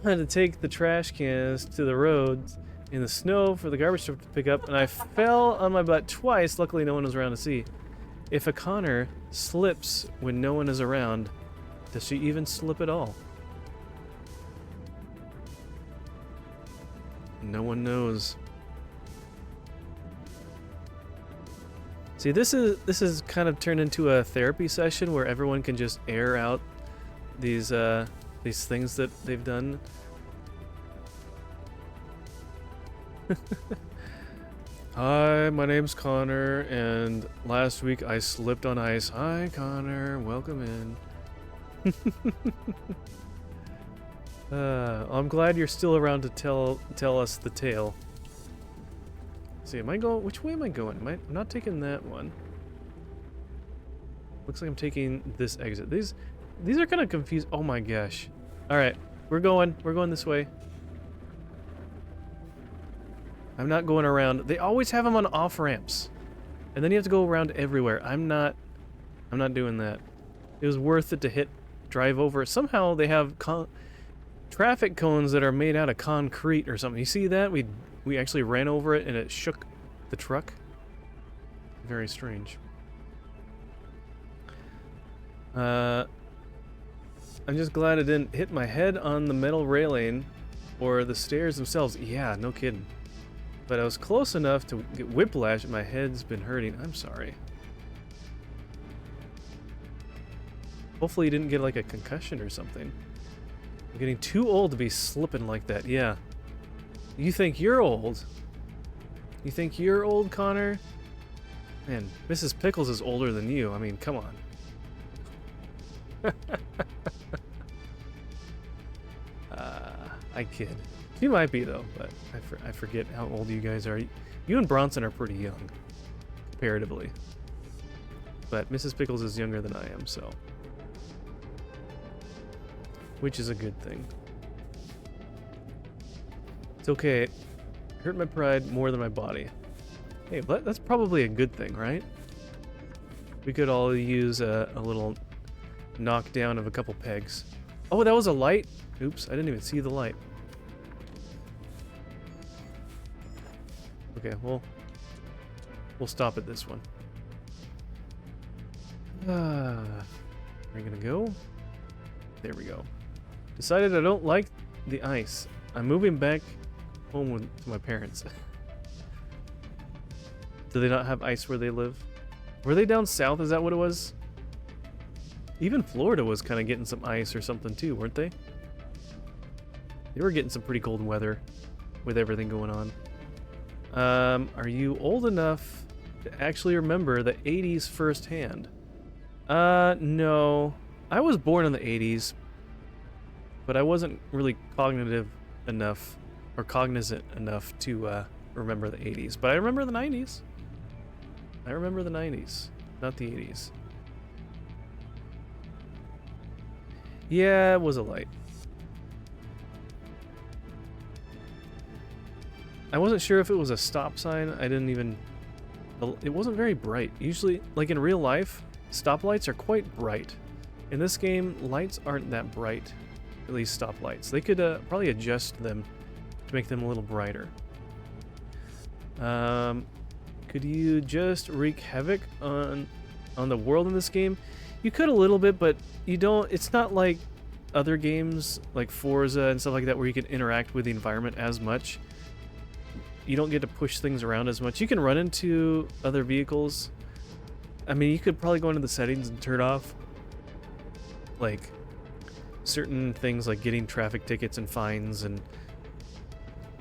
I had to take the trash cans to the roads in the snow for the garbage truck to pick up, and I fell on my butt twice. Luckily, no one was around to see. If a Connor slips when no one is around, does she even slip at all? No one knows. See, this is kind of turned into a therapy session where everyone can just air out these things that they've done. Hi, my name's Connor, and last week I slipped on ice. Hi, Connor, welcome in. I'm glad you're still around to tell us the tale. See, am I going? Which way am I going? I'm not taking that one. Looks like I'm taking this exit. These are kind of confused. Oh my gosh! All right, we're going this way. I'm not going around. They always have them on off ramps, and then you have to go around everywhere. I'm not doing that. It was worth it to drive over. Somehow they have traffic cones that are made out of concrete or something. You see that? We actually ran over it and it shook the truck. Very strange. I'm just glad I didn't hit my head on the metal railing or the stairs themselves. Yeah, no kidding. But I was close enough to get whiplash. My head's been hurting. I'm sorry. Hopefully you didn't get like a concussion or something. I'm getting too old to be slipping like that. Yeah. You think you're old? You think you're old, Connor? Man, Mrs. Pickles is older than you. I mean, come on. I kid. She might be though, but I forget how old you guys are. You and Bronson are pretty young, comparatively. But Mrs. Pickles is younger than I am, so. Which is a good thing. It's okay. It hurt my pride more than my body. Hey, but that's probably a good thing, right? We could all use a little knockdown of a couple pegs. Oh, that was a light? Oops, I didn't even see the light. Okay, well, we'll stop at this one. Where are you gonna go? There we go. Decided I don't like the ice. I'm moving back home to my parents. Do they not have ice where they live? Were they down south? Is that what it was? Even Florida was kind of getting some ice or something too, weren't they? They were getting some pretty cold weather with everything going on. Are you old enough to actually remember the 80s firsthand? No. I was born in the 80s, but I wasn't really cognitive enough or cognizant enough to remember the 80s. But I remember the 90s. I remember the 90s, not the 80s. Yeah, it was a light. I wasn't sure if it was a stop sign. I didn't even... It wasn't very bright. Usually, like in real life, stoplights are quite bright. In this game, lights aren't that bright. At least stoplights. They could probably adjust them to make them a little brighter. Could you just wreak havoc on the world in this game? You could a little bit, but you don't... It's not like other games, like Forza and stuff like that, where you can interact with the environment as much. You don't get to push things around as much. You can run into other vehicles. I mean, you could probably go into the settings and turn off, like, certain things like getting traffic tickets and fines and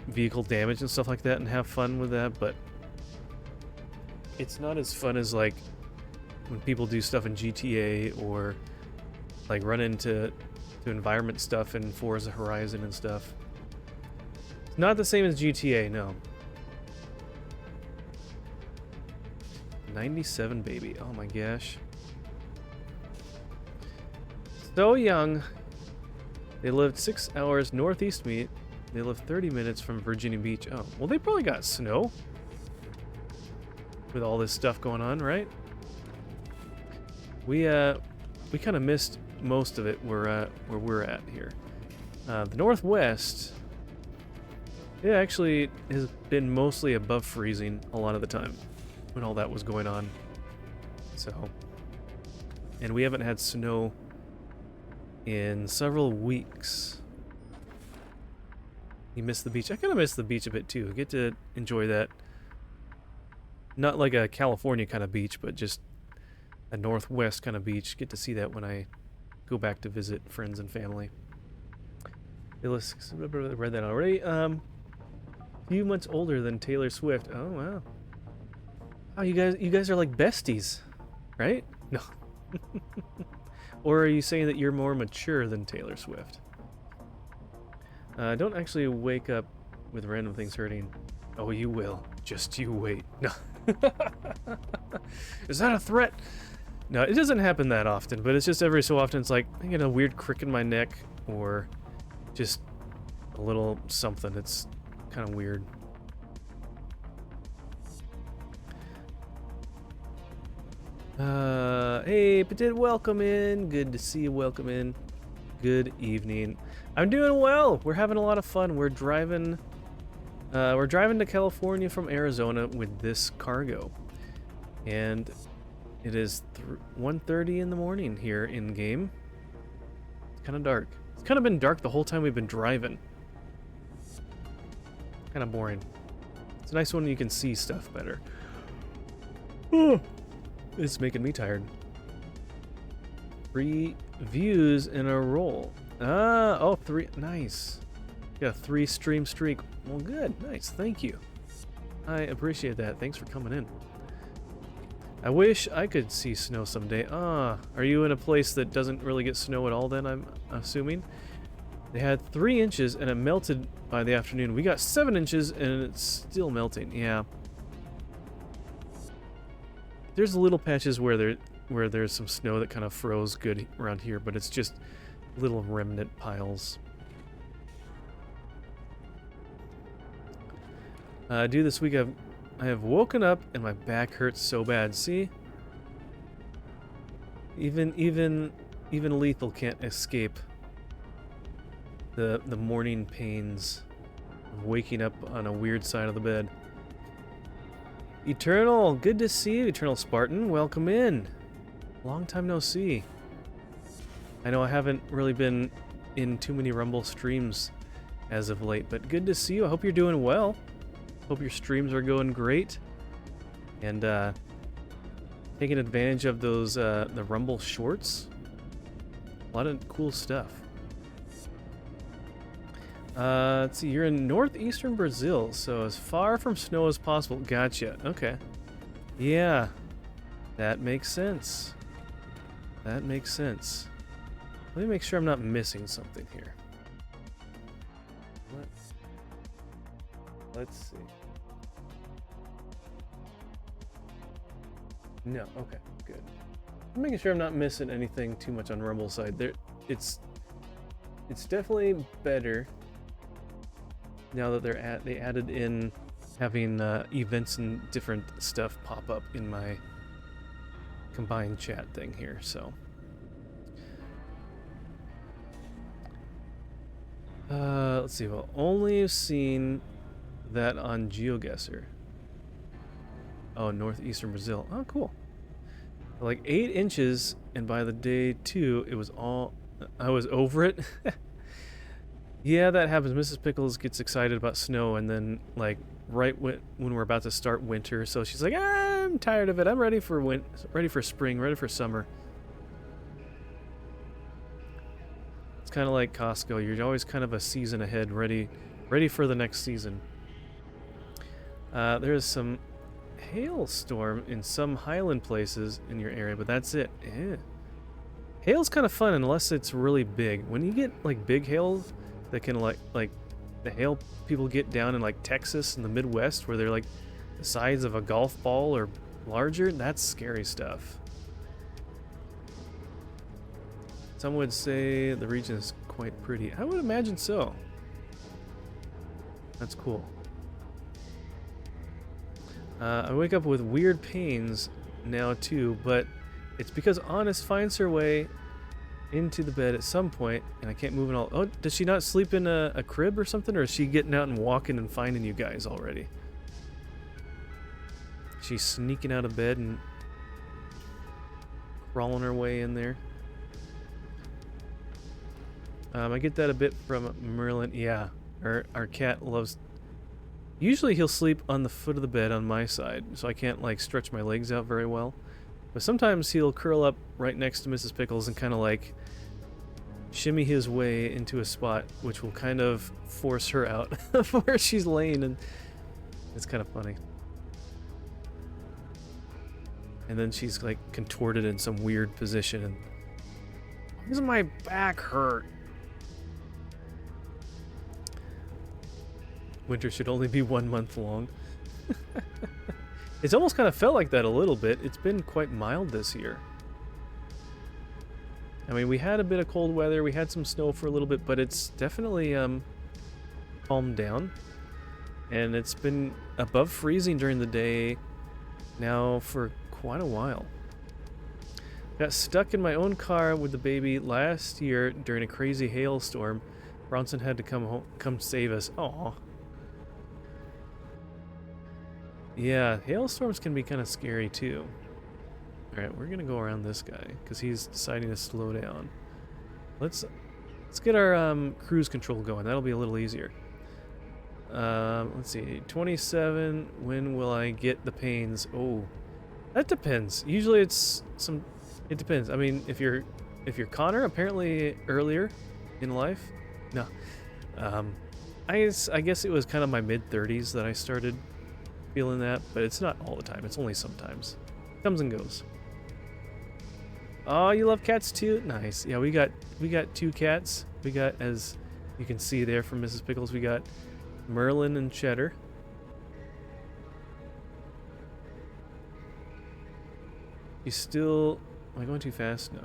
vehicle damage and stuff like that and have fun with that, but it's not as fun as, like, when people do stuff in GTA or, like, run into environment stuff in Forza Horizon and stuff. It's not the same as GTA, no. 97 baby. Oh my gosh. So young. They lived 6 hours northeast of me. They live 30 minutes from Virginia Beach. Oh, well, they probably got snow with all this stuff going on, right? We kind of missed most of it where we're at here. The Northwest, it actually has been mostly above freezing a lot of the time when all that was going on. So, and we haven't had snow in several weeks. You miss the beach. I kind of miss the beach a bit too. I get to enjoy that. Not like a California kind of beach, but just a Northwest kind of beach. Get to see that when I go back to visit friends and family. I read that already. Few months older than Taylor Swift. Oh wow. Oh, you guys are like besties, right? No. Or are you saying that you're more mature than Taylor Swift? Don't actually wake up with random things hurting. Oh, you will. Just you wait. No. Is that a threat? No, it doesn't happen that often, but it's just every so often it's like I get a weird crick in my neck or just a little something. It's kind of weird. Hey, Petit, welcome in. Good to see you. Welcome in. Good evening. I'm doing well. We're having a lot of fun. We're driving to California from Arizona with this cargo. And it is 1:30 in the morning here in game. It's kind of dark. It's kind of been dark the whole time we've been driving. Kind of boring. It's nice when you can see stuff better. Oh, it's making me tired. views in a roll. Oh, 3. Nice. Got a 3 stream streak. Well, good. Nice. Thank you. I appreciate that. Thanks for coming in. I wish I could see snow someday. Are you in a place that doesn't really get snow at all then, I'm assuming? They had 3 inches and it melted by the afternoon. We got 7 inches and it's still melting. Yeah. There's little patches where there's some snow that kind of froze good around here, but it's just little remnant piles. Dude, this week I have woken up and my back hurts so bad. See? Even lethal can't escape the morning pains of waking up on a weird side of the bed. Eternal, good to see you, Eternal Spartan. Welcome in. Long time no see. I know I haven't really been in too many Rumble streams as of late, but good to see you. I hope you're doing well. Hope your streams are going great. And taking advantage of those the Rumble shorts. A lot of cool stuff. Let's see, you're in northeastern Brazil, so as far from snow as possible. Gotcha. Okay. Yeah. That makes sense. That makes sense. Let me make sure I'm not missing something here. Let's see. No, okay, good. I'm making sure I'm not missing anything too much on Rumble side. It's definitely better now that they added in having events and different stuff pop up in my combined chat thing here, so. Let's see, well, only have seen that on GeoGuessr. Oh, northeastern Brazil. Oh, cool. Like 8 inches, and by the day 2, it was all... I was over it. Yeah, that happens. Mrs. Pickles gets excited about snow, and then, like, right when we're about to start winter, so she's like, I'm tired of it. I'm ready for spring, ready for summer. It's kind of like Costco. You're always kind of a season ahead, ready for the next season. There's some hailstorm in some highland places in your area, but that's it. Hail's kind of fun unless it's really big. When you get like big hail that can like the hail people get down in like Texas and the Midwest where they're like the size of a golf ball or larger, that's scary stuff. Some would say the region is quite pretty. I would imagine so. That's cool. I wake up with weird pains now too, but it's because Honest finds her way into the bed at some point, and I can't move at all. Oh, does she not sleep in a crib or something, or is she getting out and walking and finding you guys already? She's sneaking out of bed and crawling her way in there. I get that a bit from Merlin. Yeah, our cat loves... Usually he'll sleep on the foot of the bed on my side, so I can't like stretch my legs out very well. But sometimes he'll curl up right next to Mrs. Pickles and kind of like shimmy his way into a spot, which will kind of force her out of where she's laying, and it's kind of funny. And then she's like contorted in some weird position, and why does my back hurt? Winter should only be 1 month long. It's almost kind of felt like that a little bit. It's been quite mild this year. I mean, we had a bit of cold weather, we had some snow for a little bit, but it's definitely calmed down. And it's been above freezing during the day now for quite a while. Got stuck in my own car with the baby last year during a crazy hailstorm. Bronson had to come save us. Aww. Yeah, hailstorms can be kind of scary too. Alright, we're gonna go around this guy because he's deciding to slow down. Let's get our cruise control going. That'll be a little easier. Let's see, 27. When will I get the pains? Oh, that depends. Usually it's some... It depends. I mean, if you're if you're Connor, apparently earlier in life. No. I guess it was kind of my mid-30s that I started feeling that, but it's not all the time. It's only sometimes. Comes and goes. Oh, you love cats too? Nice. Yeah, we got 2 cats. We got, as you can see there from Mrs. Pickles, we got Merlin and Cheddar. She still... Am I going too fast? No.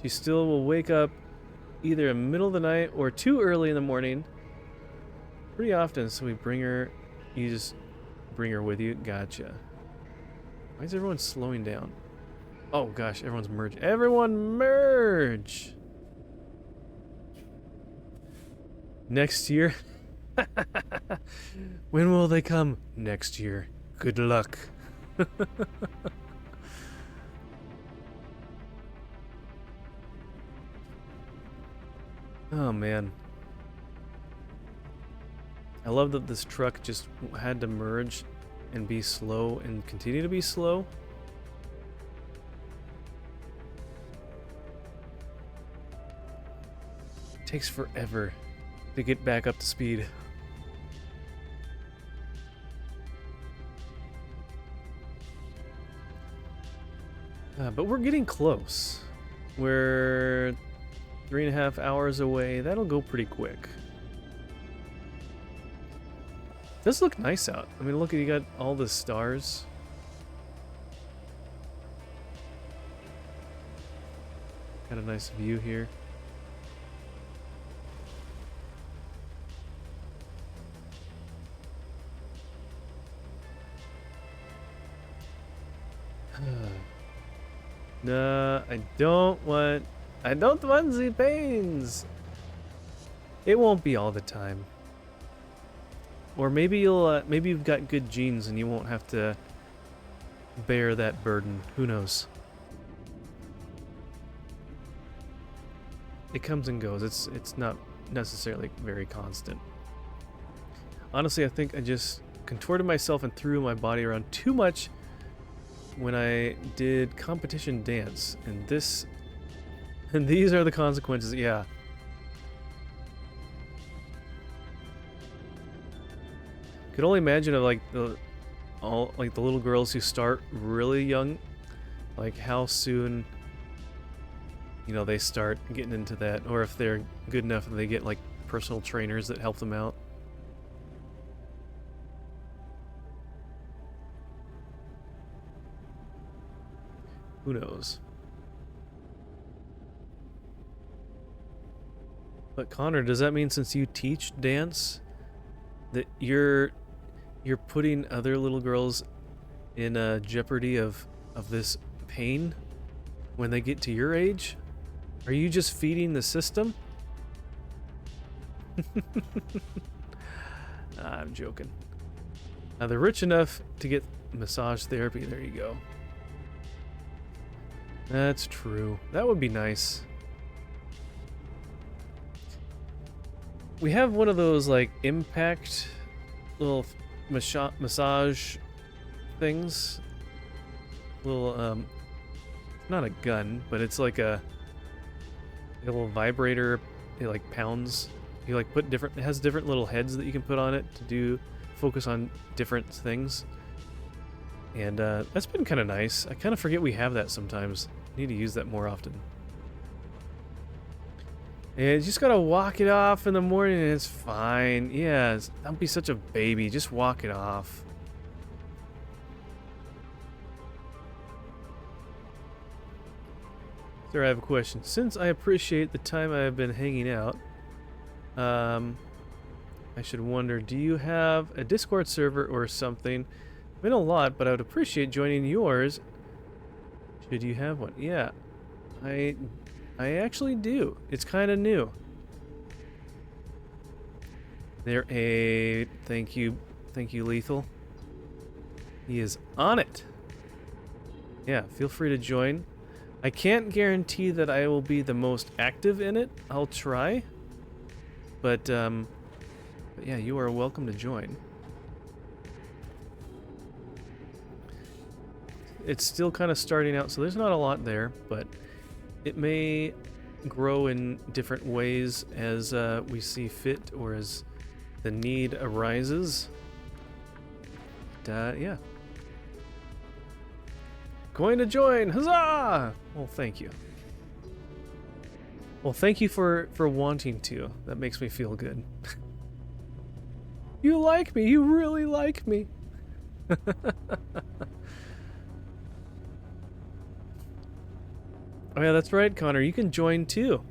She still will wake up either in the middle of the night or too early in the morning. Pretty often, so we bring her... You just bring her with you? Gotcha. Why is everyone slowing down? Oh gosh, everyone's merging. Everyone merge! Next year? When will they come? Next year. Good luck. Oh man. I love that this truck just had to merge and be slow and continue to be slow. It takes forever to get back up to speed. But we're getting close. We're 3.5 hours away. That'll go pretty quick. Does look nice out. I mean, look, you got all the stars. Got a nice view here. No, I don't want the pains. It won't be all the time. Or maybe maybe you've got good genes and you won't have to bear that burden. Who knows? It comes and goes. It's not necessarily very constant. Honestly, I think I just contorted myself and threw my body around too much when I did competition dance, and these are the consequences. Yeah. Could only imagine of the little girls who start really young, like how soon, you know, they start getting into that, or if they're good enough and they get like personal trainers that help them out. Who knows? But Connor, does that mean since you teach dance that you're putting other little girls in jeopardy of this pain when they get to your age? Are you just feeding the system? I'm joking. Now they're rich enough to get massage therapy. There you go. That's true. That would be nice. We have one of those like impact little massage things. Little not a gun, but it's like a little vibrator. It like pounds. You like put different. It has different little heads that you can put on it to focus on different things. And that's been kind of nice. I kind of forget we have that sometimes. Need to use that more often. And you just gotta walk it off in the morning and it's fine. Yeah, don't be such a baby. Just walk it off. Sir, I have a question. Since I appreciate the time I have been hanging out, I should wonder, do you have a Discord server or something? Been a lot, but I would appreciate joining yours. Should you have one? Yeah, I actually do. It's kind of new. Thank you, Lethal. He is on it. Yeah, feel free to join. I can't guarantee that I will be the most active in it. I'll try. But yeah, you are welcome to join. It's still kind of starting out, so there's not a lot there, but It may grow in different ways as we see fit or as the need arises. Yeah. Going to join! Huzzah! Well, thank you. Well, thank you for wanting to. That makes me feel good. You like me. You really like me. Oh yeah, that's right, Connor. You can join too.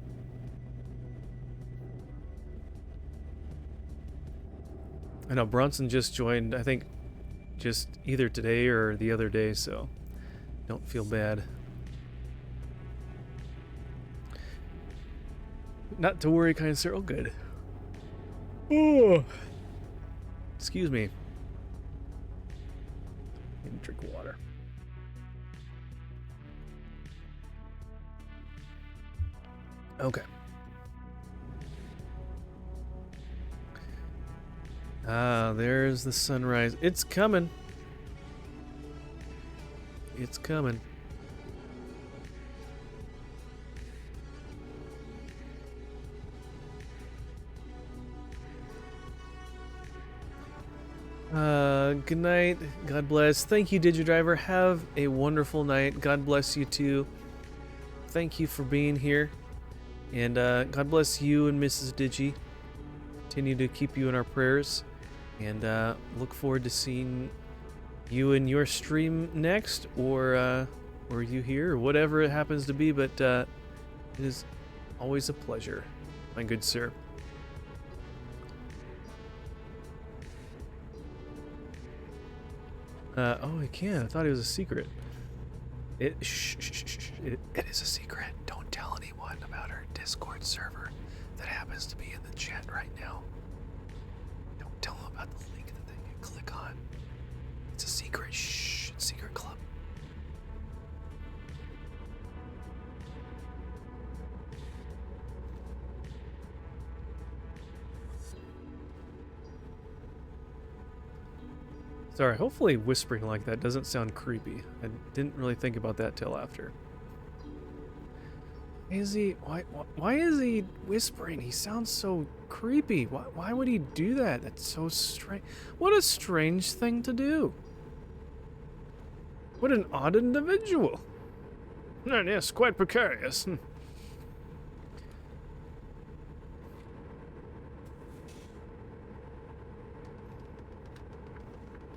I know Bronson just joined, I think, just either today or the other day, so don't feel bad. Not to worry, kind sir. Oh, good. Oh. Excuse me. Need to drink water. Okay. Ah, there's the sunrise. It's coming. It's coming. Good night. God bless. Thank you, DigiDriver. Have a wonderful night. God bless you too. Thank you for being here. And God bless you and Mrs. Digi. Continue to keep you in our prayers. And look forward to seeing you in your stream next, or you here, or whatever it happens to be. But it is always a pleasure, my good sir. Oh, I can. I thought it was a secret. It is a secret. Don't tell anyone about our Discord server that happens to be in the chat right now. Don't tell them about the link that they can click on. It's a secret. Shh. It's secret club. Sorry, hopefully whispering like that doesn't sound creepy. I didn't really think about that till after. Why is he whispering? He sounds so creepy. Why would he do that? That's so strange. What a strange thing to do. What an odd individual. Yes, quite precarious.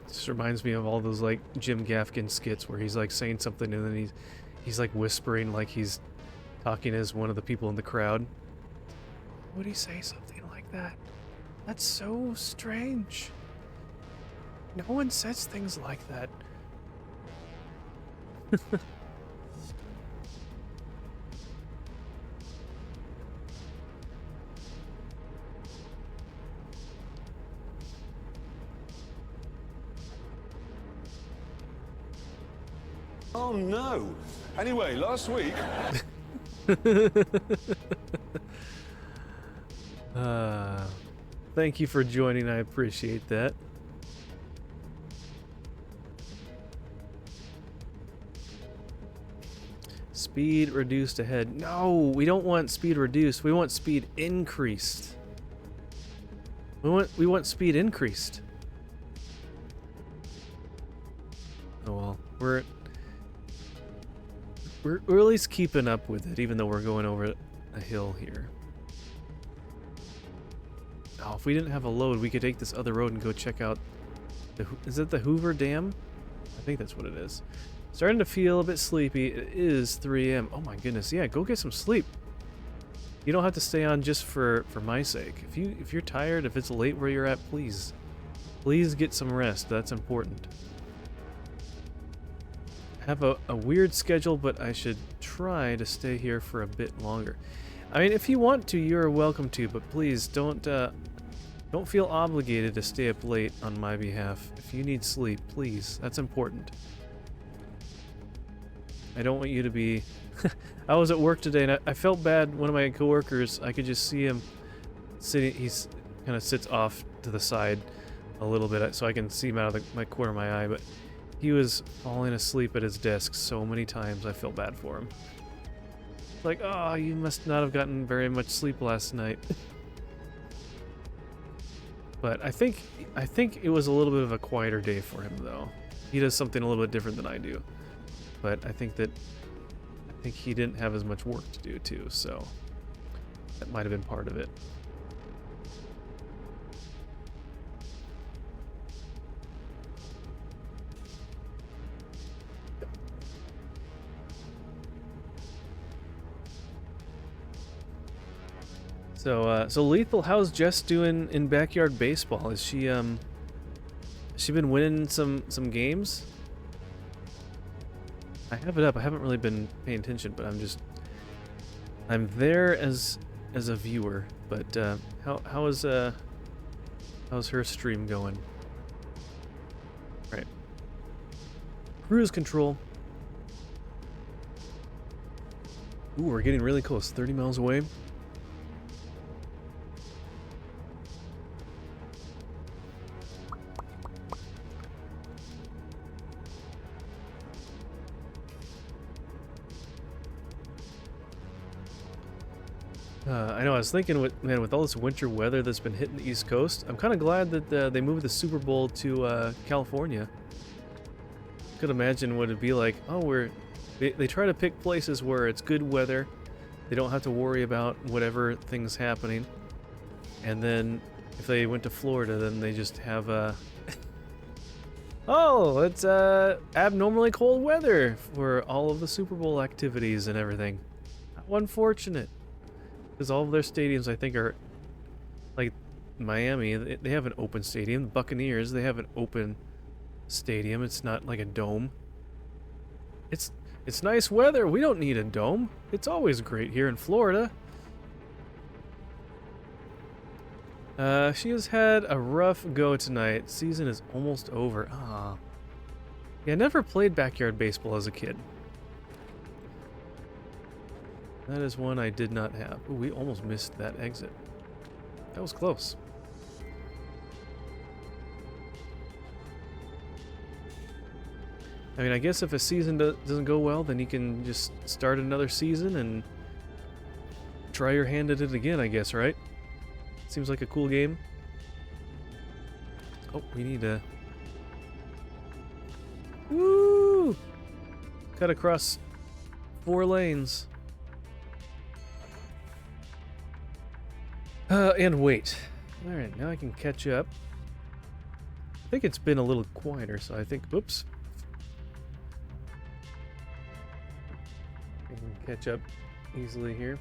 This reminds me of all those like Jim Gaffigan skits where he's like saying something and then he's like whispering like he's talking as one of the people in the crowd. Would he say something like that? That's so strange. No one says things like that. Oh no. Anyway, last week. Thank you for joining. I appreciate that. Speed reduced ahead. No, we don't want speed reduced. We want speed increased. We want speed increased. Oh well, we're at least keeping up with it, even though we're going over a hill here. Oh, if we didn't have a load, we could take this other road and go check out is it the Hoover Dam? I think that's what it is. Starting to feel a bit sleepy. It is 3 a.m. Oh my goodness, yeah, go get some sleep. You don't have to stay on just for my sake. If you're tired, if it's late where you're at, please get some rest. That's important. I have a weird schedule, but I should try to stay here for a bit longer. I mean, if you want to, you're welcome to, but please don't feel obligated to stay up late on my behalf. If you need sleep, please. That's important. I don't want you to be... I was at work today and I felt bad. One of my coworkers, I could just see him sitting, he's kind of sits off to the side a little bit so I can see him out of my corner of my eye, but he was falling asleep at his desk so many times. I felt bad for him. Like, oh, you must not have gotten very much sleep last night. But I think it was a little bit of a quieter day for him, though. He does something a little bit different than I do. But I think he didn't have as much work to do too, so that might have been part of it. So Lethal, how's Jess doing in backyard baseball? Is she been winning some games? I have it up. I haven't really been paying attention, but I'm there as a viewer. But how's her stream going? Right. Cruise control. Ooh, we're getting really close. 30 miles away. I know, I was thinking, with all this winter weather that's been hitting the East Coast, I'm kind of glad that they moved the Super Bowl to California. Could imagine what it'd be like. Oh, they try to pick places where it's good weather. They don't have to worry about whatever thing's happening. And then if they went to Florida, then they just have oh, it's abnormally cold weather for all of the Super Bowl activities and everything. How unfortunate. Because all of their stadiums, I think, are like Miami. They have an open stadium. The Buccaneers, they have an open stadium. It's not like a dome. It's nice weather. We don't need a dome. It's always great here in Florida. She has had a rough go tonight. Season is almost over. Ah. Yeah, I never played backyard baseball as a kid. That is one I did not have. Ooh, we almost missed that exit. That was close. I mean, I guess if a season doesn't go well, then you can just start another season and try your hand at it again, I guess, right? Seems like a cool game. Oh, we need to... Woo! Cut across 4 lanes. And wait. Alright, now I can catch up. I think it's been a little quieter, so I think... Oops. I can catch up easily here.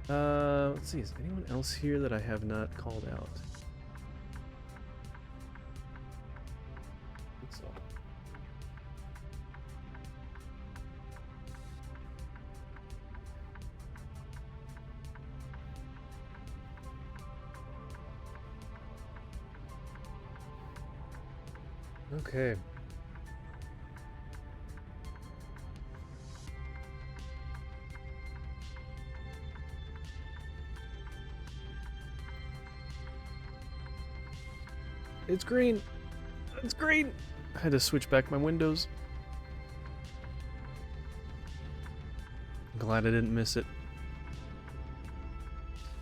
Let's see, is anyone else here that I have not called out? I think so. Okay. It's green. It's green. I had to switch back my windows. I'm glad I didn't miss it.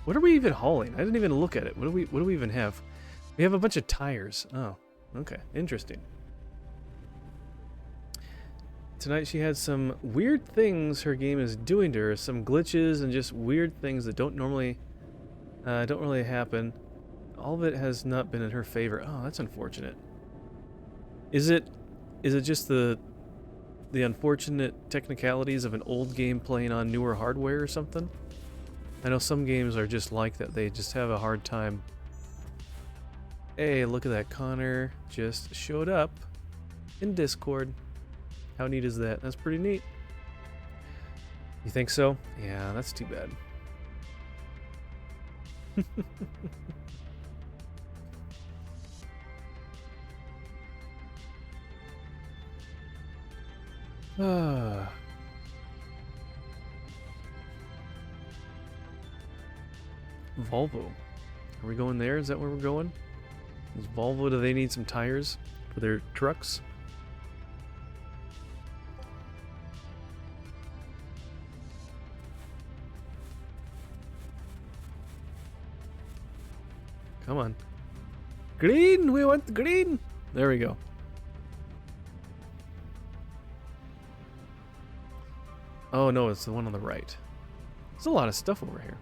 What are we even hauling? I didn't even look at it. What do we even have? We have a bunch of tires. Oh, okay. Interesting. Tonight she had some weird things her game is doing to her. Some glitches and just weird things that don't really happen. All of it has not been in her favor. Oh, that's unfortunate. Is it just the unfortunate technicalities of an old game playing on newer hardware or something? I know some games are just like that. They just have a hard time. Hey, look at that. Connor just showed up in Discord. How neat is that? That's pretty neat. You think so? Yeah, that's too bad. Volvo. Are we going there? Is that where we're going? Is Volvo, do they need some tires for their trucks? Come on. Green! We want the green! There we go. Oh no, it's the one on the right. There's a lot of stuff over here.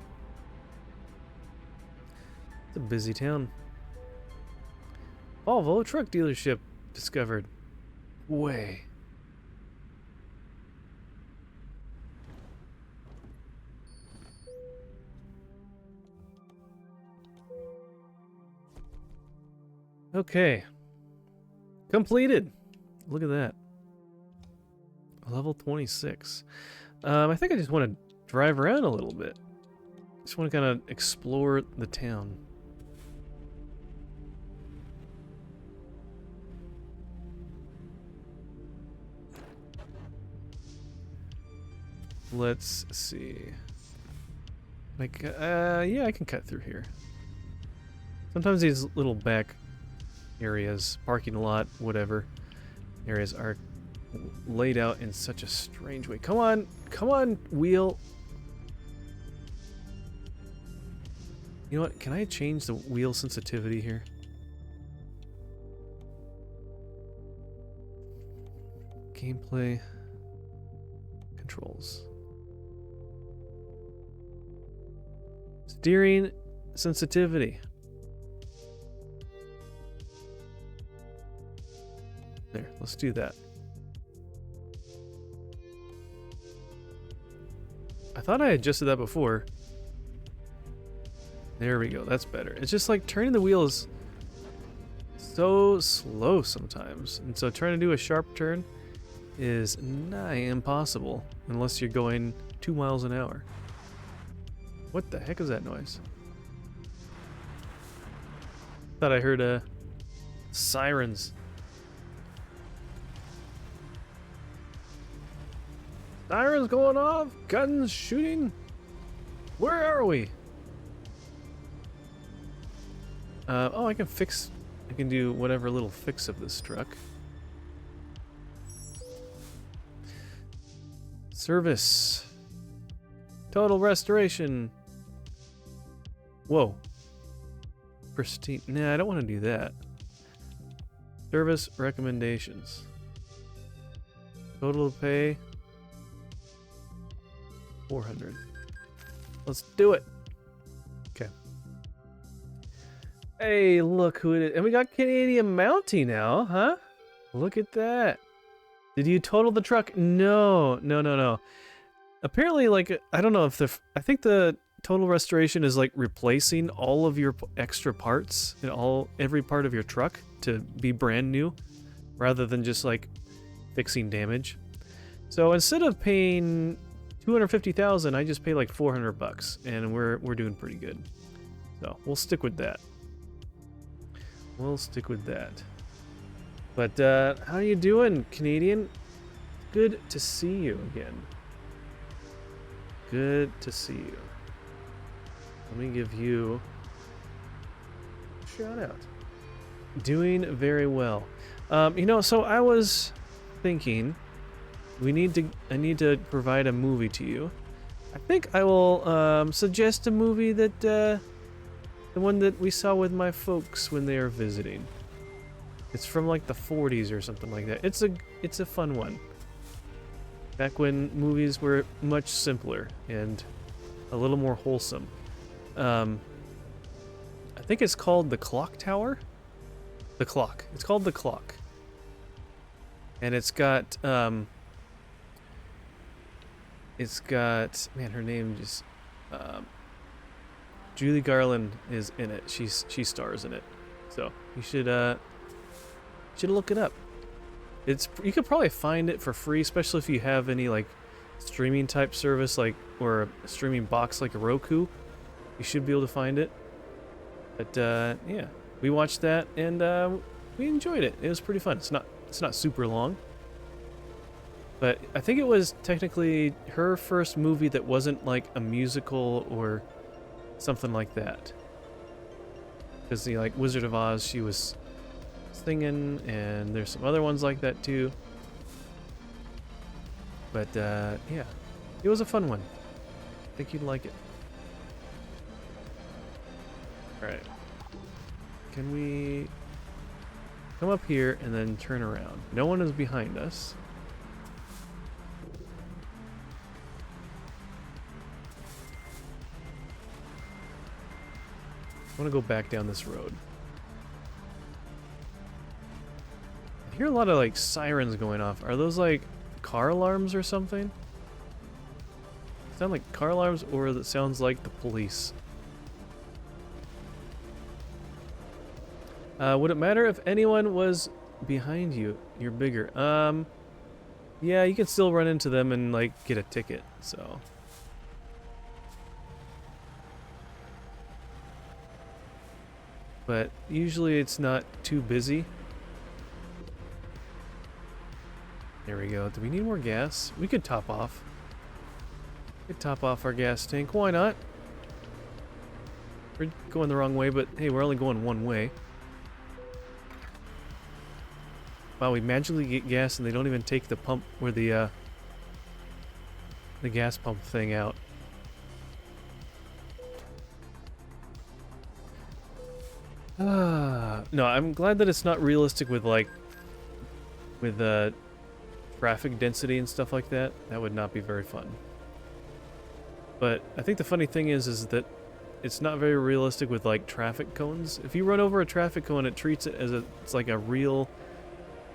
It's a busy town. Volvo truck dealership discovered. Way. Okay. Completed. Look at that. Level 26. I think I just want to drive around a little bit. Just want to kind of explore the town. Let's see. Like, yeah, I can cut through here. Sometimes these little back areas, parking lot, whatever, areas are laid out in such a strange way. Come on, wheel. You know what? Can I change the wheel sensitivity here? Gameplay controls. Steering sensitivity. There, let's do that. I thought I adjusted that before. There we go, that's better. It's just like turning the wheel is so slow sometimes. And so trying to do a sharp turn is nigh impossible unless you're going 2 miles an hour. What the heck is that noise? Thought I heard sirens. Sirens going off, guns shooting. Where are we? Oh, I can do whatever little fix of this truck. Service. Total restoration. Whoa. Pristine. Nah, I don't want to do that. Service recommendations. Total pay. 400. Let's do it. Okay. Hey, look who it is. And we got Canadian Mountie now, huh? Look at that. Did you total the truck? No. Apparently, like, I don't know if I think the total restoration is like replacing all of your extra parts in every part of your truck to be brand new, rather than just like fixing damage. So instead of paying $250,000, I just pay like $400, and we're doing pretty good. So we'll stick with that. But how are you doing, Canadian? Good to see you again. Good to see you. Let me give you a shout out. Doing very well. You know, so I was thinking I need to provide a movie to you. I think I will suggest a movie that the one that we saw with my folks when they were visiting. It's from like the 40s or something like that. It's a fun one. Back when movies were much simpler and a little more wholesome. I think it's called The Clock Tower. The Clock. It's called The Clock. And it's got man, her name just Julie Garland is in it. She stars in it. So you should look it up. You could probably find it for free, especially if you have any like streaming type service, like, or a streaming box like a Roku. You should be able to find it. But yeah, we watched that and we enjoyed it. It was pretty fun. It's not super long, but I think it was technically her first movie that wasn't like a musical or something like that. Because like Wizard of Oz, she was singing, and there's some other ones like that too. But yeah, it was a fun one. I think you'd like it. All right. Can we come up here and then turn around? No one is behind us. I want to go back down this road. I hear a lot of like sirens going off. Are those like car alarms or something? Sound like car alarms, or it sounds like the police. Would it matter if anyone was behind you? You're bigger. Yeah, you can still run into them and like get a ticket, so. But usually it's not too busy. There we go. Do we need more gas? We could top off. We could top off our gas tank. Why not? We're going the wrong way, but hey, we're only going one way. Wow, we magically get gas and they don't even take the pump or the gas pump thing out. No, I'm glad that it's not realistic with like traffic density and stuff like that. That would not be very fun. But I think the funny thing is that it's not very realistic with like traffic cones. If you run over a traffic cone, it treats it as it's like a real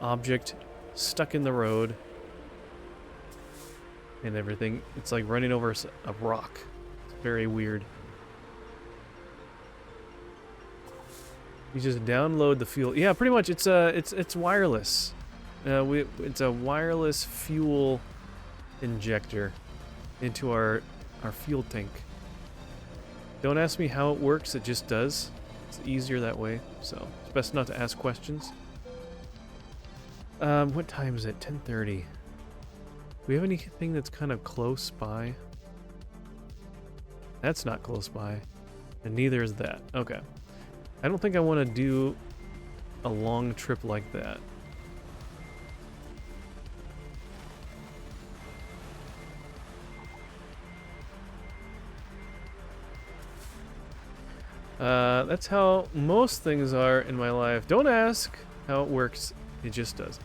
object stuck in the road and everything. It's like running over a rock. It's very weird. You just download the fuel. Yeah, pretty much. It's wireless. It's a wireless fuel injector into our fuel tank. Don't ask me how it works. It just does. It's easier that way. So it's best not to ask questions. What time is it? 10:30. Do we have anything that's kind of close by? That's not close by, and neither is that. Okay. I don't think I want to do a long trip like that. That's how most things are in my life. Don't ask how it works. It just does.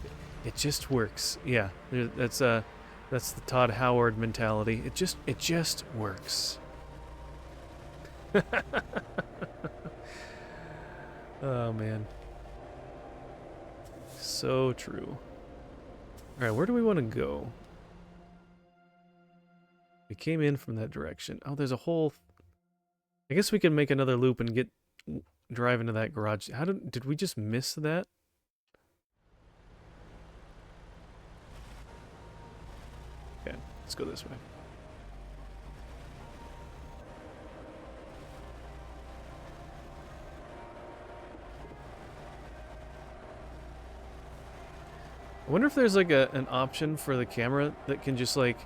It just works. Yeah, that's the Todd Howard mentality. It just works. Oh man. So true. Alright, where do we want to go? We came in from that direction. Oh, there's a whole... I guess we can make another loop and drive into that garage. Did we just miss that? Okay, let's go this way. I wonder if there's like an option for the camera that can just like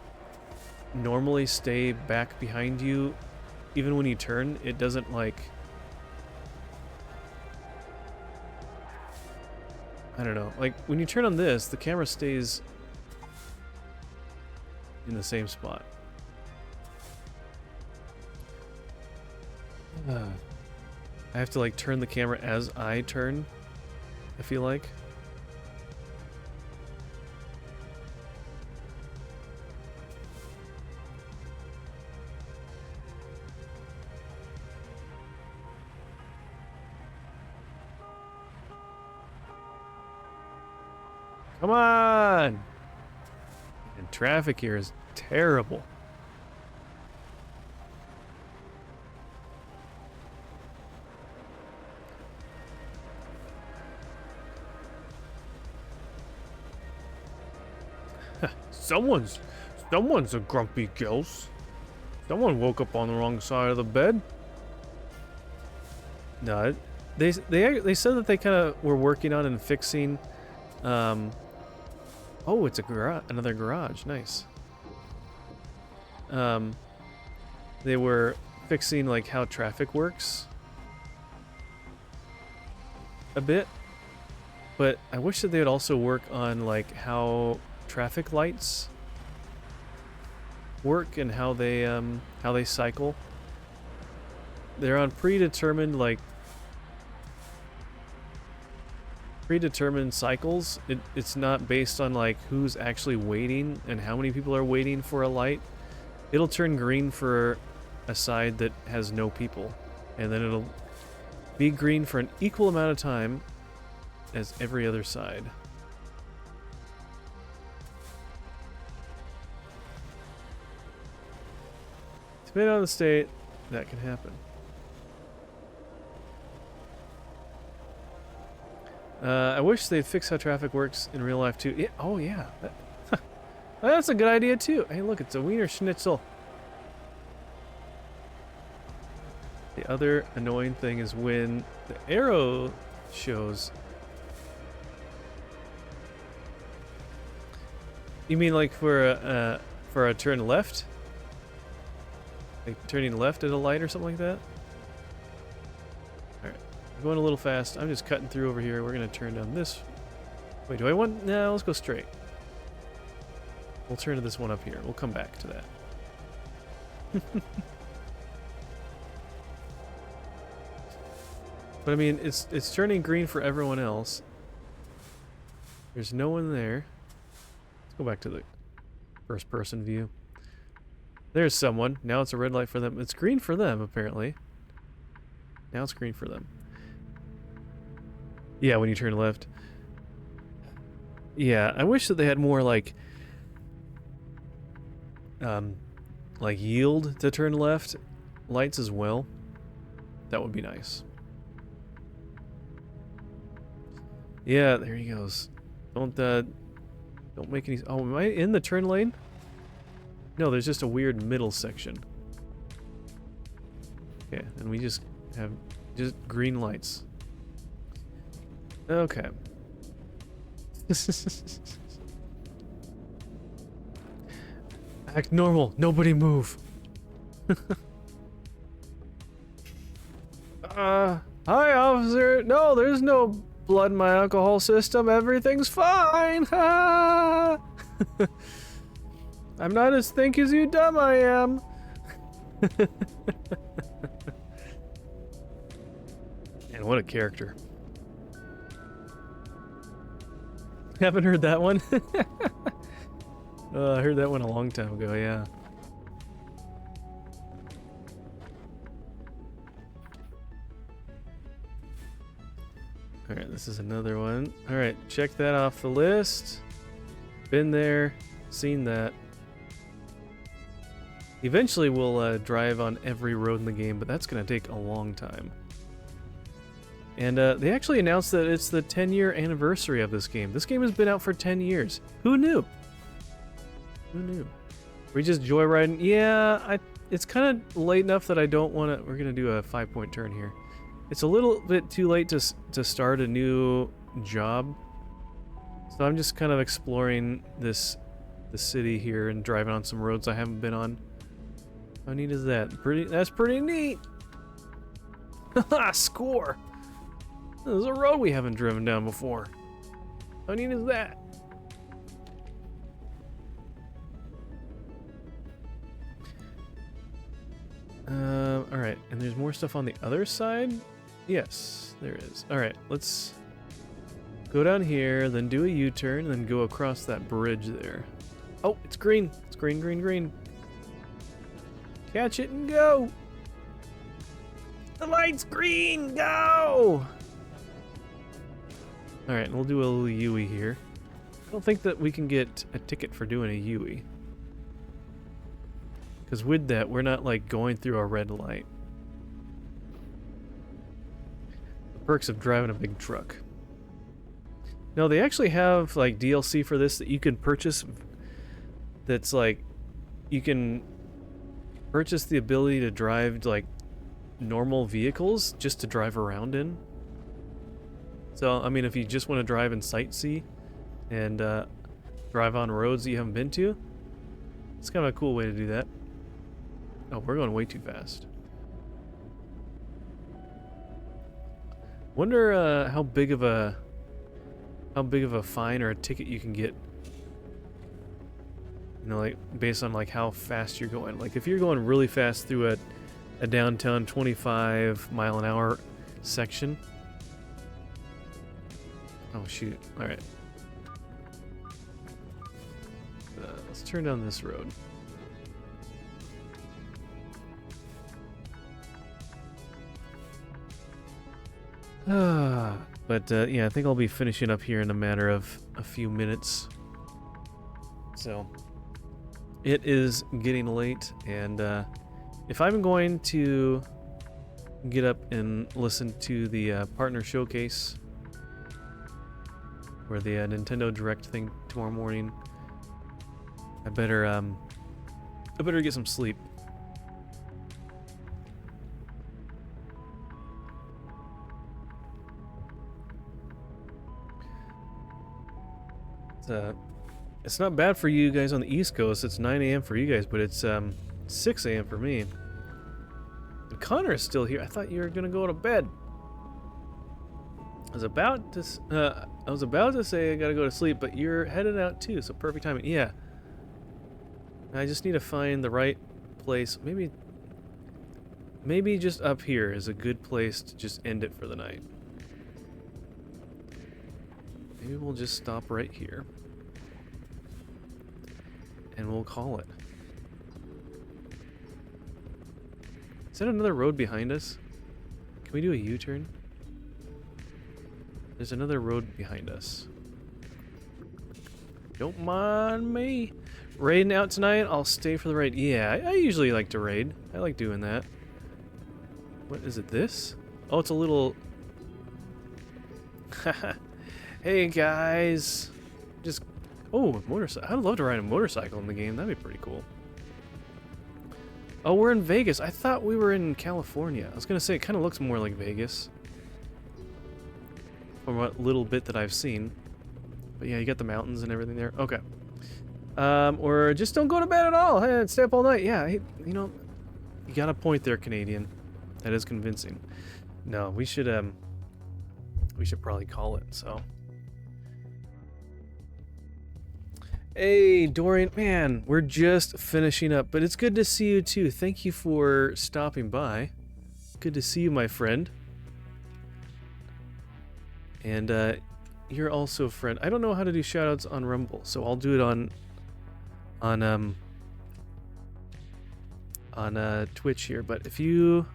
normally stay back behind you even when you turn. It doesn't like, I don't know, like when you turn on this, the camera stays in the same spot. I have to like turn the camera as I turn, I feel like. Come on! And traffic here is terrible. Someone's a grumpy ghost. Someone woke up on the wrong side of the bed. No, they said that they kind of were working on and fixing. Oh, it's a garage, another garage. Nice. They were fixing like how traffic works a bit, but I wish that they would also work on like how traffic lights work and how they cycle. They're on predetermined like predetermined cycles. It's not based on like who's actually waiting and how many people are waiting for a light. It'll turn green for a side that has no people, and then it'll be green for an equal amount of time as every other side. Depending on the state, that can happen. I wish they'd fix how traffic works in real life too. Yeah, oh yeah, that's a good idea too. Hey, look, it's a Wiener Schnitzel. The other annoying thing is when the arrow shows. You mean like for a turn left? Like turning left at a light or something like that? Alright. I'm going a little fast. I'm just cutting through over here. We're going to turn down this. Wait, do I want... No, let's go straight. We'll turn to this one up here. We'll come back to that. But I mean, it's turning green for everyone else. There's no one there. Let's go back to the first person view. There's someone. Now it's a red light for them. It's green for them, apparently. Now it's green for them. Yeah, when you turn left. Yeah, I wish that they had more like yield to turn left lights as well. That would be nice. Yeah, there he goes. Don't make any... Oh, am I in the turn lane? No, there's just a weird middle section. Okay, and we just have just green lights. Okay. Act normal. Nobody move. Hi, officer. No, there's no blood in my alcohol system. Everything's fine. I'm not as think as you dumb I am. And what a character. Haven't heard that one? I heard that one a long time ago, yeah. Alright, this is another one. Alright, check that off the list. Been there, seen that. Eventually we'll drive on every road in the game, but that's going to take a long time. And they actually announced that it's the 10-year anniversary of this game. This game has been out for 10 years. Who knew? Who knew? We just joyriding. Yeah, it's kind of late enough that I don't want to... We're going to do a 5-point turn here. It's a little bit too late to start a new job. So I'm just kind of exploring the city here and driving on some roads I haven't been on. How neat is that? That's pretty neat. Haha, score. There's a road we haven't driven down before. How neat is that? Alright, and there's more stuff on the other side? Yes, there is. Alright, let's go down here, then do a U-turn, then go across that bridge there. Oh, it's green. It's green, green, green. Catch it and go! The light's green! Go! Alright, we'll do a little Yui here. I don't think that we can get a ticket for doing a Yui. Because with that, we're not like going through a red light. The perks of driving a big truck. No, they actually have like DLC for this that you can purchase. That's like, you can purchase the ability to drive like normal vehicles just to drive around in. So, I mean, if you just want to drive and sightsee and drive on roads that you haven't been to, it's kind of a cool way to do that. Oh, we're going way too fast. Wonder how big of a fine or a ticket you can get. You know, like based on like how fast you're going. Like if you're going really fast through a downtown 25 mile an hour section, Oh shoot! All right. Let's turn down this road. But yeah, I think I'll be finishing up here in a matter of a few minutes. So it is getting late, and if I'm going to get up and listen to the partner showcase or the Nintendo Direct thing tomorrow morning, I better get some sleep. It's not bad for you guys on the East Coast. It's 9 a.m. for you guys, but it's 6 a.m. for me. And Connor is still here. I thought you were gonna go to bed. I was about to say I gotta go to sleep, but you're headed out too, so perfect timing. Yeah. I just need to find the right place. Maybe just up here is a good place to just end it for the night. Maybe we'll just stop right here. And we'll call it. Is that another road behind us? Can we do a U-turn? There's another road behind us. Don't mind me. Raiding out tonight? I'll stay for the raid. Yeah, I usually like to raid. I like doing that. What is it, this? Oh, it's a little... Hey, guys. Just... Oh, motorcycle. I'd love to ride a motorcycle in the game. That'd be pretty cool. Oh, we're in Vegas. I thought we were in California. I was going to say, it kind of looks more like Vegas. From what little bit that I've seen. But yeah, you got the mountains and everything there. Okay. Or just don't go to bed at all. Hey, stay up all night. Yeah, you know, you got a point there, Canadian. That is convincing. No, we should probably call it, so. Hey, Dorian, man, we're just finishing up, but it's good to see you too. Thank you for stopping by. Good to see you, my friend. And you're also a friend. I don't know how to do shoutouts on Rumble, so I'll do it on Twitch here. But if you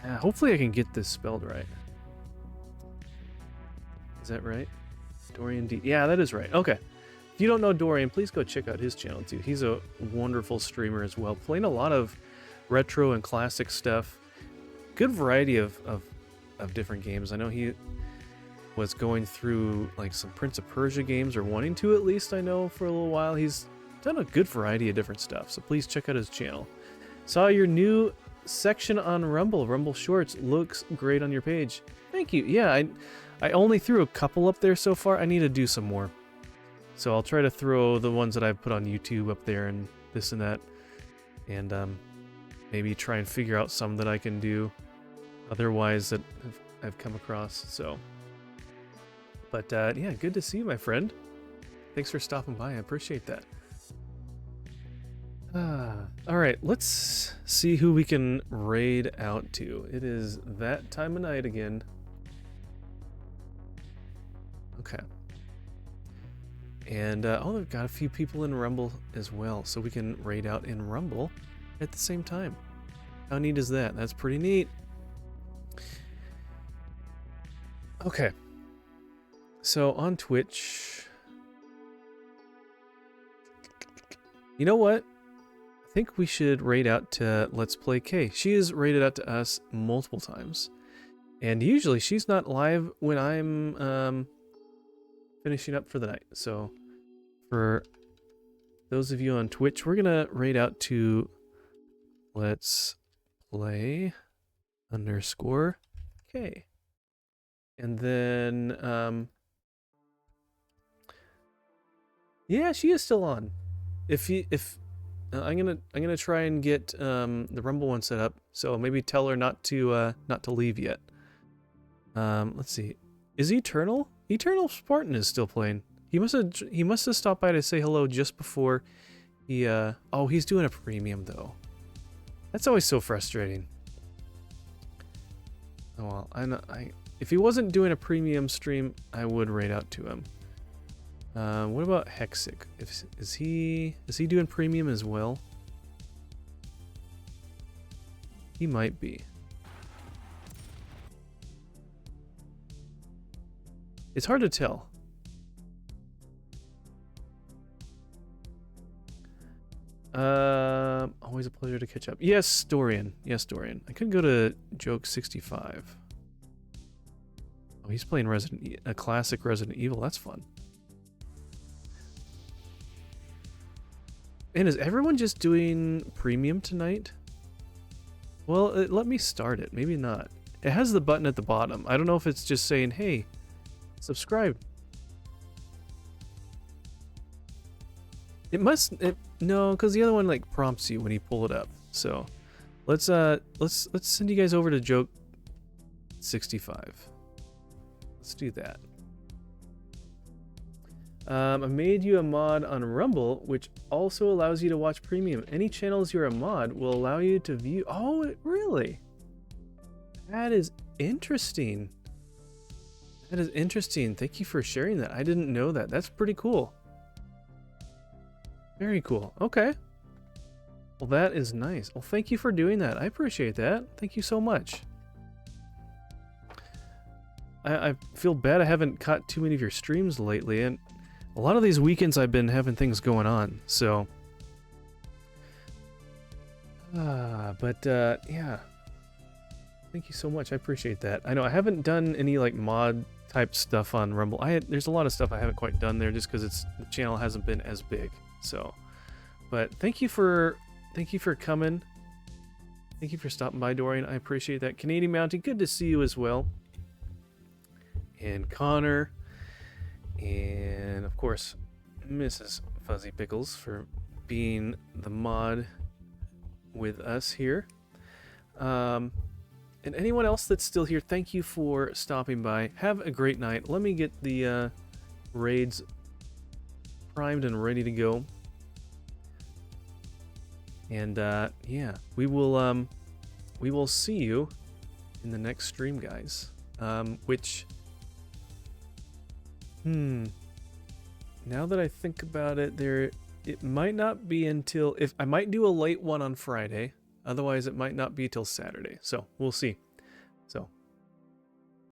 hopefully I can get this spelled right. Is that right? Dorian D. Yeah, that is right. Okay. If you don't know Dorian, please go check out his channel too. He's a wonderful streamer as well, playing a lot of retro and classic stuff. Good variety of different games. I know he was going through like some Prince of Persia games, or wanting to at least, I know, for a little while. He's done a good variety of different stuff, so please check out his channel. Saw your new section on Rumble Shorts. Looks great on your page. Thank you. Yeah, I only threw a couple up there so far. I need to do some more. So I'll try to throw the ones that I've put on YouTube up there and this and that. And maybe try and figure out some that I can do otherwise that I've come across. So, but yeah, good to see you, my friend. Thanks for stopping by. I appreciate that. All right, let's see who we can raid out to. It is that time of night again. Okay. And, oh, they've got a few people in Rumble as well, so we can raid out in Rumble at the same time. How neat is that? That's pretty neat. Okay. So, on Twitch... You know what? I think we should raid out to Let's Play K. She has raided out to us multiple times. And usually she's not live when I'm, finishing up for the night. So for those of you on Twitch, we're gonna raid out to Let's Play _K. And then yeah, she is still on. I'm gonna try and get the Rumble one set up, so maybe tell her not to leave yet. Let's see. Is Eternal Spartan is still playing. He must have stopped by to say hello just before he oh, he's doing a premium though. That's always so frustrating. Oh well, if he wasn't doing a premium stream, I would raid out to him. What about Hexic? Is he doing premium as well? He might be. It's hard to tell. Always a pleasure to catch up. Yes, Dorian. Yes, Dorian. I could go to Joke 65. Oh, he's playing a classic Resident Evil. That's fun. And is everyone just doing premium tonight? Well, let me start it. Maybe not. It has the button at the bottom. I don't know if it's just saying, hey, subscribe. It must. No, because the other one like prompts you when you pull it up. So let's send you guys over to Joke 65. Let's do that. I made you a mod on Rumble, which also allows you to watch premium. Any channels you're a mod will allow you to view. Oh, really? That is interesting. That is interesting. Thank you for sharing that. I didn't know that. That's pretty cool. Very cool. Okay. Well, that is nice. Well, thank you for doing that. I appreciate that. Thank you so much. I feel bad I haven't caught too many of your streams lately, and a lot of these weekends I've been having things going on, so... yeah. Thank you so much. I appreciate that. I know I haven't done any, like, mod type stuff on Rumble. There's a lot of stuff I haven't quite done there just because the channel hasn't been as big. So, but thank you for coming. Thank you for stopping by, Dorian. I appreciate that. Canadian Mountain, good to see you as well. And Connor, and of course, Mrs. Fuzzy Pickles for being the mod with us here. And anyone else that's still here, thank you for stopping by. Have a great night. Let me get the raids primed and ready to go. And yeah, we will see you in the next stream, guys. Which now that I think about it, it might not be until, if I might do a late one on Friday, otherwise it might not be till Saturday. So we'll see. So